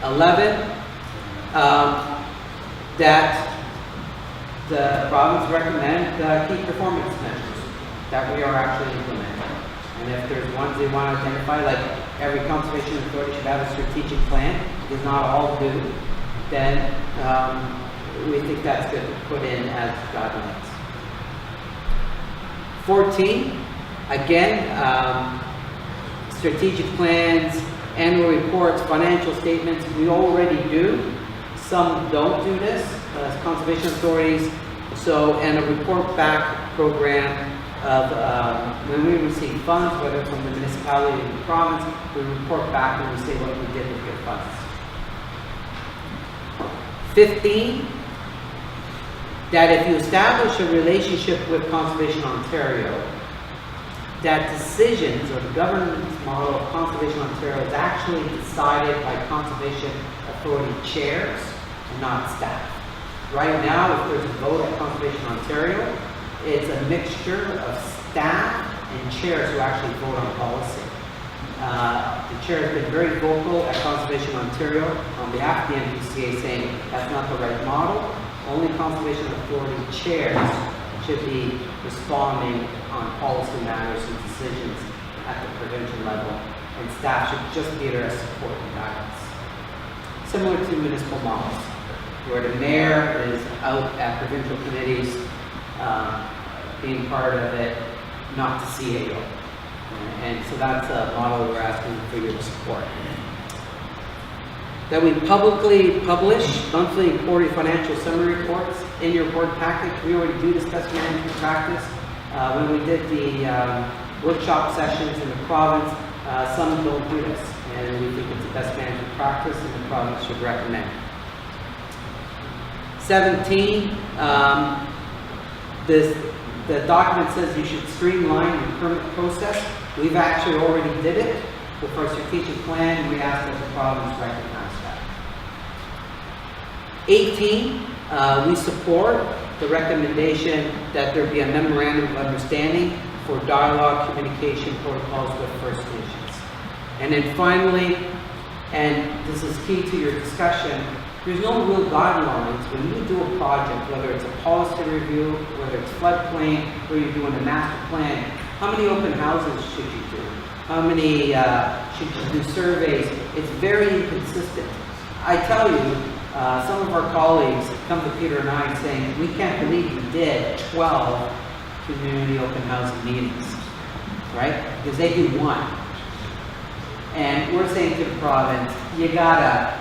[SPEAKER 4] 11, that the province recommend key performance measures that we are actually implementing. And if there's ones they want to identify, like every conservation authority should have a strategic plan, because not all do, then we think that's good to put in as guidelines. 14, again, strategic plans, annual reports, financial statements, we already do. Some don't do this as conservation authorities. So, and a report back program of when we receive funds, whether from the municipality or the province, we report back and we say what we did with your funds. 15, that if you establish a relationship with Conservation Ontario, that decisions or the governance model of Conservation Ontario is actually decided by Conservation Authority chairs and not staff. Right now, if there's a vote at Conservation Ontario, it's a mixture of staff and chairs who actually vote on policy. The chair has been very vocal at Conservation Ontario on behalf of the NPCA saying that's not the right model. Only Conservation Authority chairs should be responding on policy matters and decisions at the provincial level, and staff should just be there as support and guidance. Similar to municipal models, where the mayor is out at provincial committees, being part of it, not the CAO. And so that's a model we're asking for your support. That we publicly publish monthly and quarterly financial summary reports in your board package. We already do this best management practice. When we did the workshop sessions in the province, some don't do this, and we think it's the best management practice, and the province should recommend. 17, the document says you should streamline your permit process. We've actually already did it with our strategic plan. We asked that the province recognize that. 18, we support the recommendation that there be a memorandum of understanding for dialogue communication protocols with First Nations. And then finally, and this is key to your discussion, there's no real guidelines when you do a project, whether it's a policy review, whether it's floodplain, or you're doing a master plan. How many open houses should you do? How many should you do surveys? It's very inconsistent. I tell you, some of our colleagues come to Peter and I saying, we can't believe you did 12 community open housing meetings, right? Because they do one. And we're saying to the province, you gotta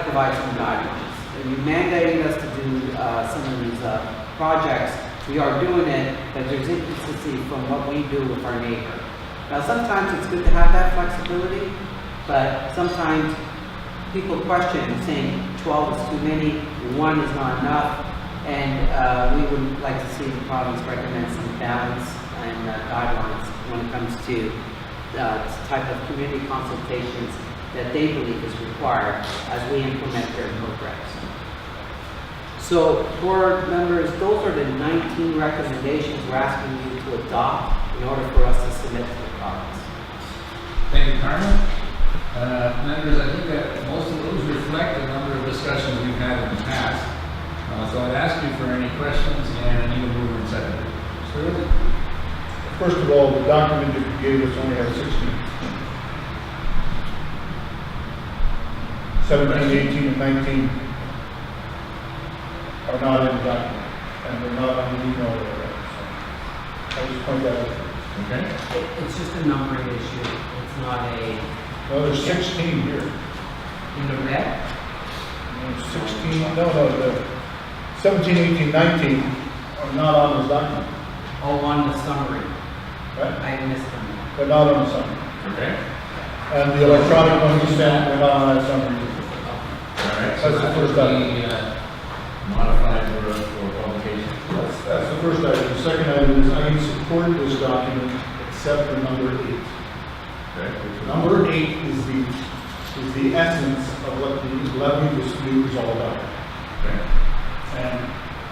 [SPEAKER 4] provide some guidelines. And you mandated us to do some of these projects. We are doing it, but there's inconsistency from what we do with our neighbor. Now, sometimes it's good to have that flexibility, but sometimes people question, saying 12 is too many, 1 is not enough, and we would like to see the province recommend some balance and guidelines when it comes to the type of community consultations that they believe is required as we implement their programs. So, board members, those are the 19 recommendations we're asking you to adopt in order for us to submit to the province.
[SPEAKER 1] Thank you, Carmen. Members, I think that most of those reflect the number of discussions we've had in the past. So I'd ask you for any questions, and I need a mover and seconder.
[SPEAKER 10] First of all, the document that you gave us only has 16. 17, 18, and 19 are not in the document, and they're not on the email already. So I'll just point that out.
[SPEAKER 1] Okay.
[SPEAKER 4] It's just a numbering issue. It's not a...
[SPEAKER 10] Well, there's 16 here.
[SPEAKER 4] In the red?
[SPEAKER 10] There's 16, no, the 17, 18, 19 are not on this document.
[SPEAKER 4] Oh, on the summary.
[SPEAKER 10] Right?
[SPEAKER 4] I missed them.
[SPEAKER 10] They're not on the summary.
[SPEAKER 1] Okay.
[SPEAKER 10] And the electronic one you sent, they're not on that summary.
[SPEAKER 1] All right.
[SPEAKER 10] That's the first item.
[SPEAKER 1] Modified for publication.
[SPEAKER 10] That's the first item. The second item is I support this document except for number 8.
[SPEAKER 1] Okay.
[SPEAKER 10] Number 8 is the essence of what the levy dispute is all about.
[SPEAKER 1] Okay.
[SPEAKER 10] And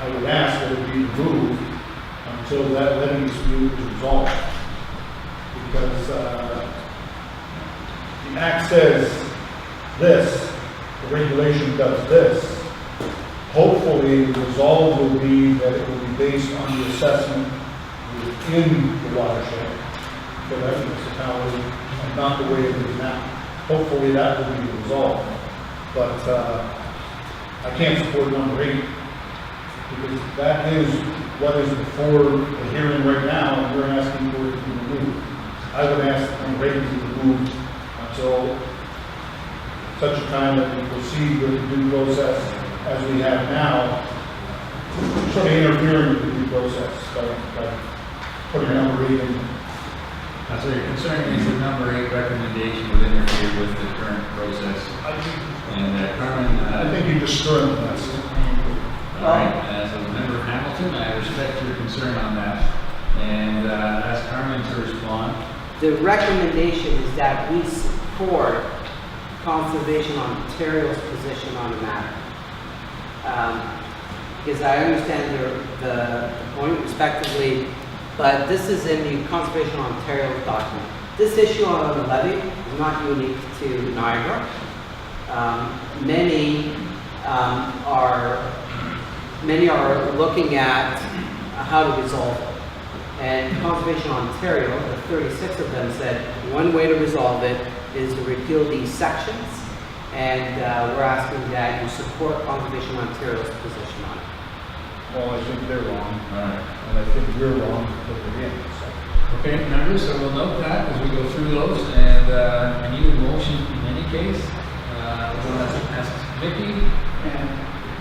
[SPEAKER 10] I would ask that it be removed until that levy dispute is resolved. Because the Act says this, the regulation does this. Hopefully, the resolve will be that it will be based on the assessment within the watershed for that municipality and not the way it is now. Hopefully, that will be the resolve. But I can't support number 8 because that is what is before the hearing right now, and we're asking for it to be removed. I would ask that number 8 to be removed until such a time that we proceed with the due process as we have now, sort of interfering with the due process by putting number 8 in.
[SPEAKER 1] So your concern is the number 8 recommendation would interfere with the current process. And Carmen,
[SPEAKER 10] I think you destroy the
[SPEAKER 1] All right, as a member of Hamilton, I respect your concern on that, and ask Carmen to respond.
[SPEAKER 4] The recommendation is that we support Conservation Ontario's position on the matter. Because I understand the point respectively, but this is in the Conservation Ontario document. This issue on the levy is not unique to Niagara. Many are looking at how to resolve it. And Conservation Ontario, the 36 of them, said one way to resolve it is to repeal these sections, and we're asking that you support Conservation Ontario's position on it.
[SPEAKER 10] Well, I think they're wrong, and I think we're wrong to put it in.
[SPEAKER 1] Okay, members, so we'll note that as we go through those, and I need a motion in any case. We'll ask Vicky.
[SPEAKER 21] And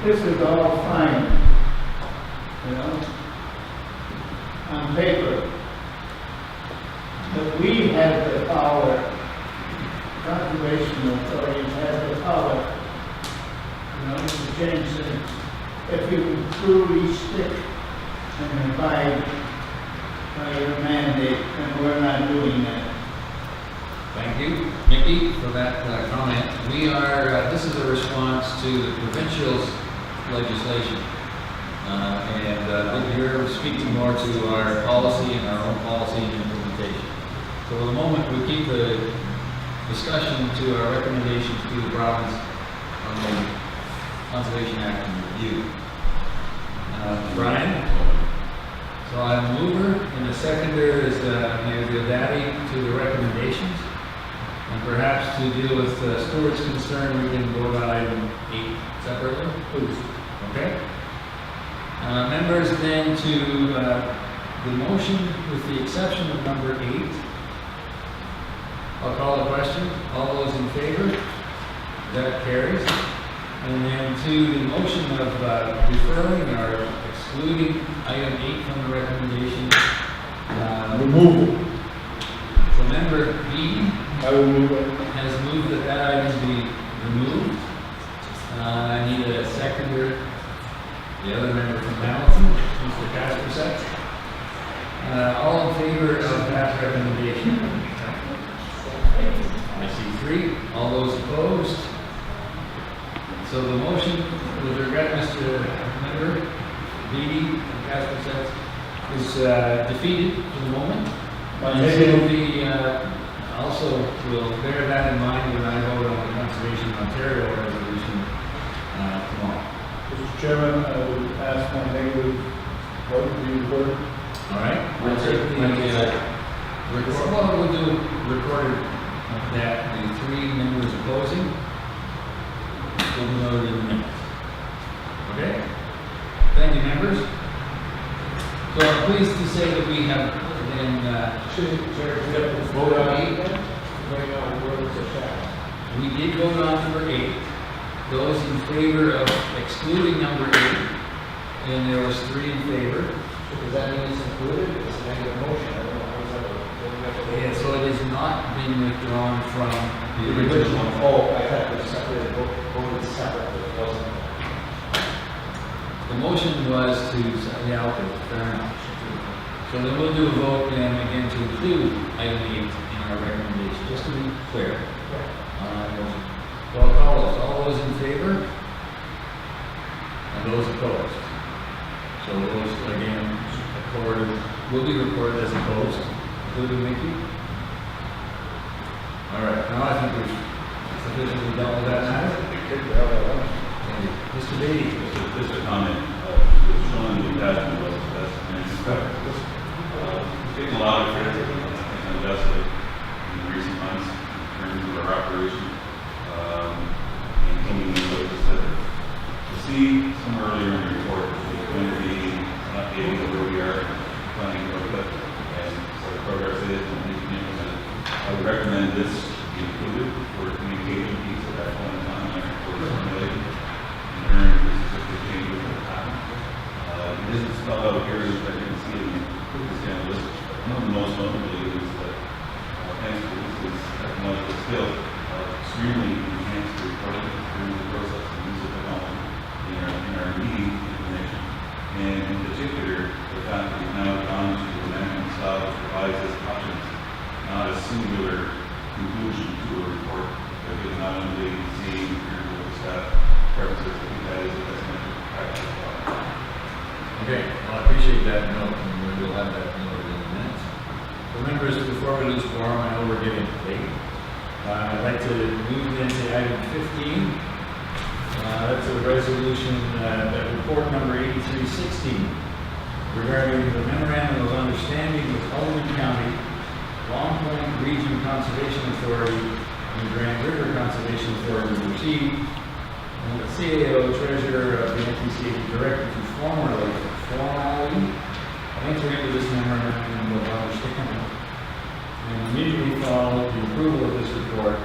[SPEAKER 21] this is all fine, you know, on paper. But we have the power, conservation authorities have the power, you know, to change things. If you truly stick and abide by your mandate, and we're not doing that.
[SPEAKER 1] Thank you, Mickey, for that comment. We are, this is a response to the provincial's legislation. And you're speaking more to our policy and our own policy and implementation. So for the moment, we keep the discussion to our recommendations to the province on the Conservation Act and review. Brian? So I'm a mover, and the seconder is Mayor Diodati to the recommendations. And perhaps to deal with Stuart's concern, we can vote on item 8 separately. Please. Okay. Members, then to the motion with the exception of number 8. I'll call the question. All those in favor? That carries. And then to the motion of referring or excluding item 8 from the recommendation.
[SPEAKER 10] Removal.
[SPEAKER 1] So member B
[SPEAKER 10] I will move it.
[SPEAKER 1] has moved that that item be removed. I need a seconder. The other member from Hamilton, Mr. Kaspersek. All in favor of that recommendation? I see 3. All those opposed? So the motion, with regret, Mr. Member, Beatty and Kaspersek, is defeated for the moment. And so we also will bear that in mind when I vote on the Conservation Ontario resolution tomorrow.
[SPEAKER 10] Mr. Chairman, I would ask my negative vote to be recorded.
[SPEAKER 1] All right. We'll take the record. Well, we'll do recorded that the 3 members opposing will be noted in the minutes. Okay. Thank you, members. So I'm pleased to say that we have then vote on 8. We did vote on number 8. Those in favor of excluding number 8, and there was 3 in favor.
[SPEAKER 18] Does that mean it's included? It's a negative motion. I don't know how is that.
[SPEAKER 1] Yeah, so it has not been withdrawn from the original.
[SPEAKER 18] Oh, I thought it was separated, voted separate, but it wasn't.
[SPEAKER 1] The motion was to, yeah, okay, fair enough. So then we'll do a vote then again to include item 8 in our recommendation, just to be clear. So I'll call those. All those in favor? And those opposed? So those, again, will be recorded as opposed, including Mickey. All right, now I think we've sufficiently dealt with that matter. Mr. Beatty.
[SPEAKER 9] Just a comment. It's shown in the attachment was taking a lot of credit and unjustly in recent months in terms of our operation. Maintaining the focus to see somewhere earlier in the report that there's going to be an updating of where we are planning to put and what the progress is and things being implemented. I would recommend this be included for a communication piece at that point in time for formulating and hearing this is just a change that will happen. It isn't spelled out here as I can see in this kind of list. One of the most notably is that thanks to this technological skill, extremely enhanced the reporting through the process and use of technology in our meeting information and in particular, the fact that we've now gone to an amendment style that provides us options, not a singular conclusion to a report, but given not only seeing through the staff preferences, I think that is the best measure of practice.
[SPEAKER 11] Okay, well, I appreciate that note, and we'll have that noted in a minute. So members, before we lose quorum, I know we're getting late. I'd like to move into item 15. That's a resolution, that report number 8316, regarding the memorandum of understanding with Alderman County, Long Point Region Conservation Authority, and the Grand River Conservation Authority received, and the CAO Treasurer of the NPCA directed to formally enter into this memorandum of understanding, and immediately follow the approval of this report.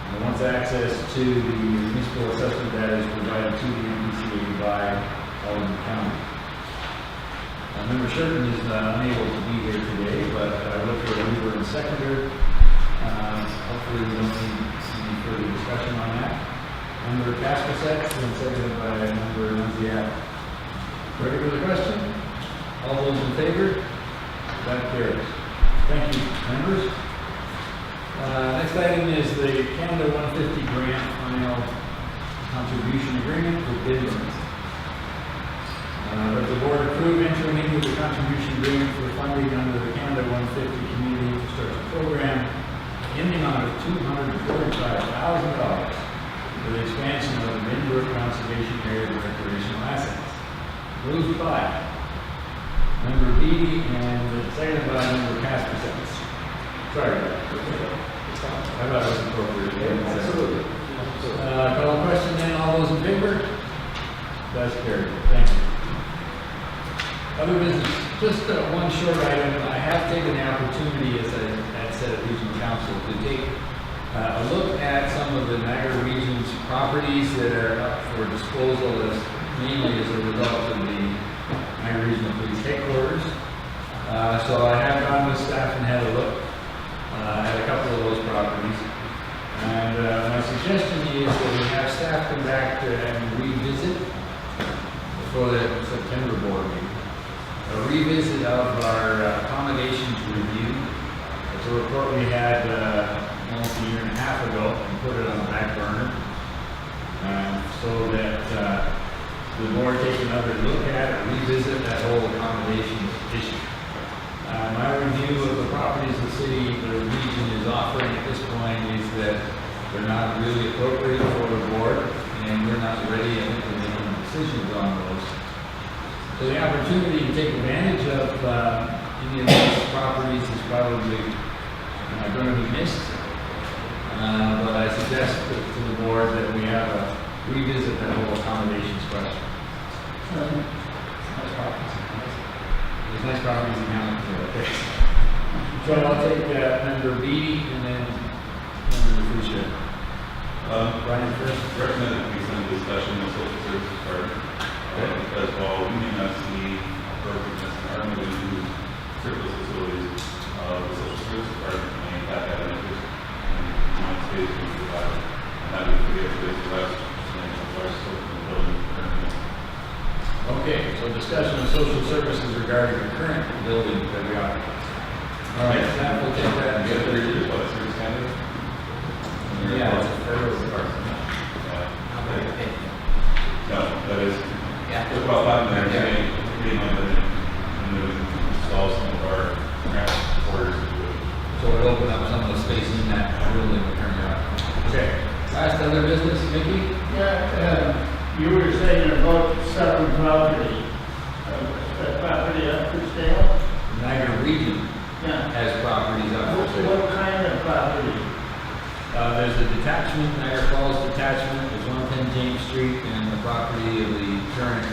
[SPEAKER 11] And once access to the municipal assessment data is provided to the NPCA by Alderman County. Member Shurton is unable to be here today, but I look for a mover and seconder. Hopefully we don't need any further discussion on that. Member Kasperset, and seconded by Member Nunziata. Ready for the question? All those in favor? That carries. Thank you, members. Next item is the Canada 150 grant final contribution agreement with Delegates. That the board approve entering into the contribution agreement for funding under the Canada 150 Community Infrastructure Program in the amount of $245,000 for the expansion of the Midbrook Conservation Area recreational assets. Moved by Member Beatty and seconded by Member Kasperset. Sorry. I thought it was appropriate. Absolutely. Call the question then. All those in favor? That's carried. Thank you. Other business, just one short item. I have taken the opportunity, as I had said at Regional Council, to take a look at some of the Niagara region's properties that are up for disposal, as mainly as a result of the Niagara Regional Police Headquarters. So I have gone with staff and had a look at a couple of those properties. And my suggestion is that we have staff come back and revisit before the September board meeting. A revisit of our accommodations review. It's a report we had almost a year and a half ago and put it on the back burner. So that the board take another look at it, revisit that whole accommodations issue. My review of the properties the city, the region is offering at this point is that they're not really appropriate for the board, and we're not ready to make any decisions on those. So the opportunity to take advantage of any of these properties is probably going to be missed. But I suggest to the board that we have a revisit that whole accommodations question. There's nice properties in Hamilton, okay. So I'll take Member Beatty and then Member Foucher. Brian first.
[SPEAKER 9] Recommend that we send discussion with social services department, because while we may not see appropriateness in our moving to surplus facilities, the social services department may in fact have an interest in amount of space being provided, and that would create space for us and large scope of the building currently.
[SPEAKER 11] Okay, so discussion of social services regarding the current building that we are. All right, staff will take that.
[SPEAKER 9] You have to read this, what, service candidate?
[SPEAKER 11] Yeah, it's a federal department.
[SPEAKER 9] No, that is, it's about 5 minutes, being on the, and then install some of our grant orders.
[SPEAKER 11] So it'll open up some of the space in that building we currently are. Okay, last other business, Mickey?
[SPEAKER 21] Yeah, you were saying about selling property. That property up for sale?
[SPEAKER 11] Niagara region has properties up for sale.
[SPEAKER 21] What kind of property?
[SPEAKER 11] There's a detachment, Niagara Falls detachment, there's 110 James Street, and the property of the current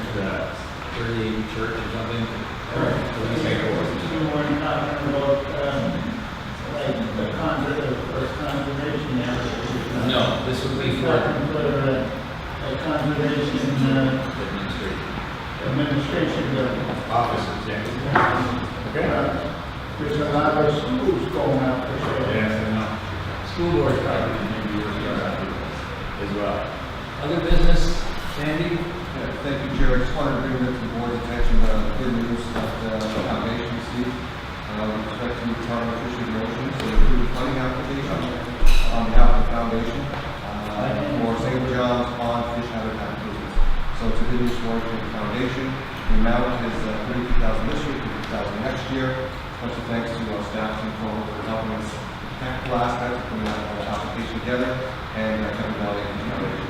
[SPEAKER 11] 38 church or something.
[SPEAKER 21] You weren't talking about, like, the conservation area?
[SPEAKER 11] No, this would be for
[SPEAKER 21] a conservation administration building.
[SPEAKER 11] offices, yeah. Okay.
[SPEAKER 21] There's a lot of schools going out for sale.
[SPEAKER 11] Yes, I know. School board property maybe as well. Other business, Sandy?
[SPEAKER 6] Thank you, Chair. I just wanted to bring this to the board's attention, the good news that the foundation received with respect to Toronto Fisheries Motion. So we approved a funding application on behalf of the foundation for St. John's Pond Fish Habitat Improvements. So it's a good news story for the foundation. The amount is $32,000 this year, $50,000 next year. Special thanks to our staff and for helping us technical aspects of putting that application together, and Kevin Valley and the foundation.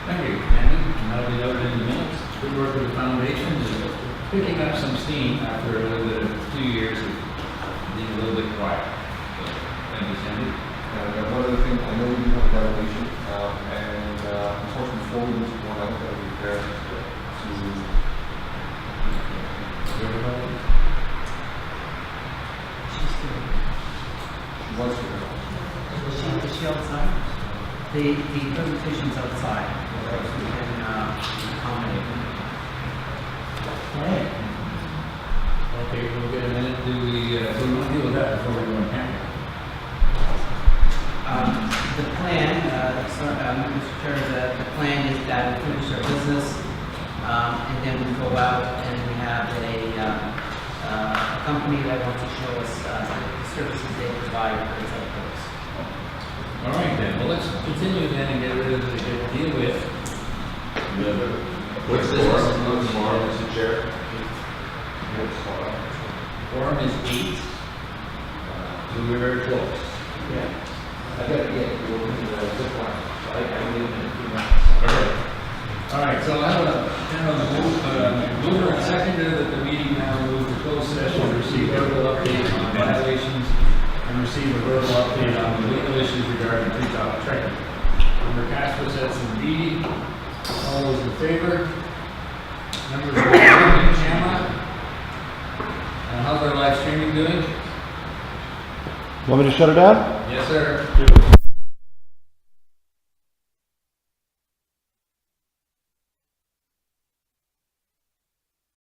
[SPEAKER 11] Thank you, Andy. That'll be noted in the minutes. Good work with the foundation. Is picking up some steam after a little bit of 2 years of being a little bit quiet. So, thank you, Sandy.
[SPEAKER 6] And one other thing, I know we do have a delegation, and unfortunately, before we move one out, that we prepare to
[SPEAKER 11] Everybody?
[SPEAKER 6] she wants to go.
[SPEAKER 4] Is she outside? The presentation's outside, so we can accommodate them.
[SPEAKER 11] Okay, we'll get a minute. So we want to deal with that before we go on camera.
[SPEAKER 4] The plan, Mr. Chair, the plan is that we finish our business, and then we go out and we have a company that wants to show us the services they provide for these outdoors.
[SPEAKER 11] All right then, well, let's continue then and deal with
[SPEAKER 8] What's this one tomorrow, Mr. Chair?
[SPEAKER 11] Quorum is 8. So we're very close.
[SPEAKER 18] Yeah. I gotta get you over to the zip line, so I leave in a few minutes.
[SPEAKER 11] Okay. All right, so I have a mover and seconder that the meeting now move to closed session, receive verbal update on violations, and receive a verbal update on the legal issues regarding treetop trekking. Member Castro says indeed. All those in favor? Members of the camera? How's our live streaming doing?
[SPEAKER 10] Want me to shut it down?
[SPEAKER 11] Yes, sir.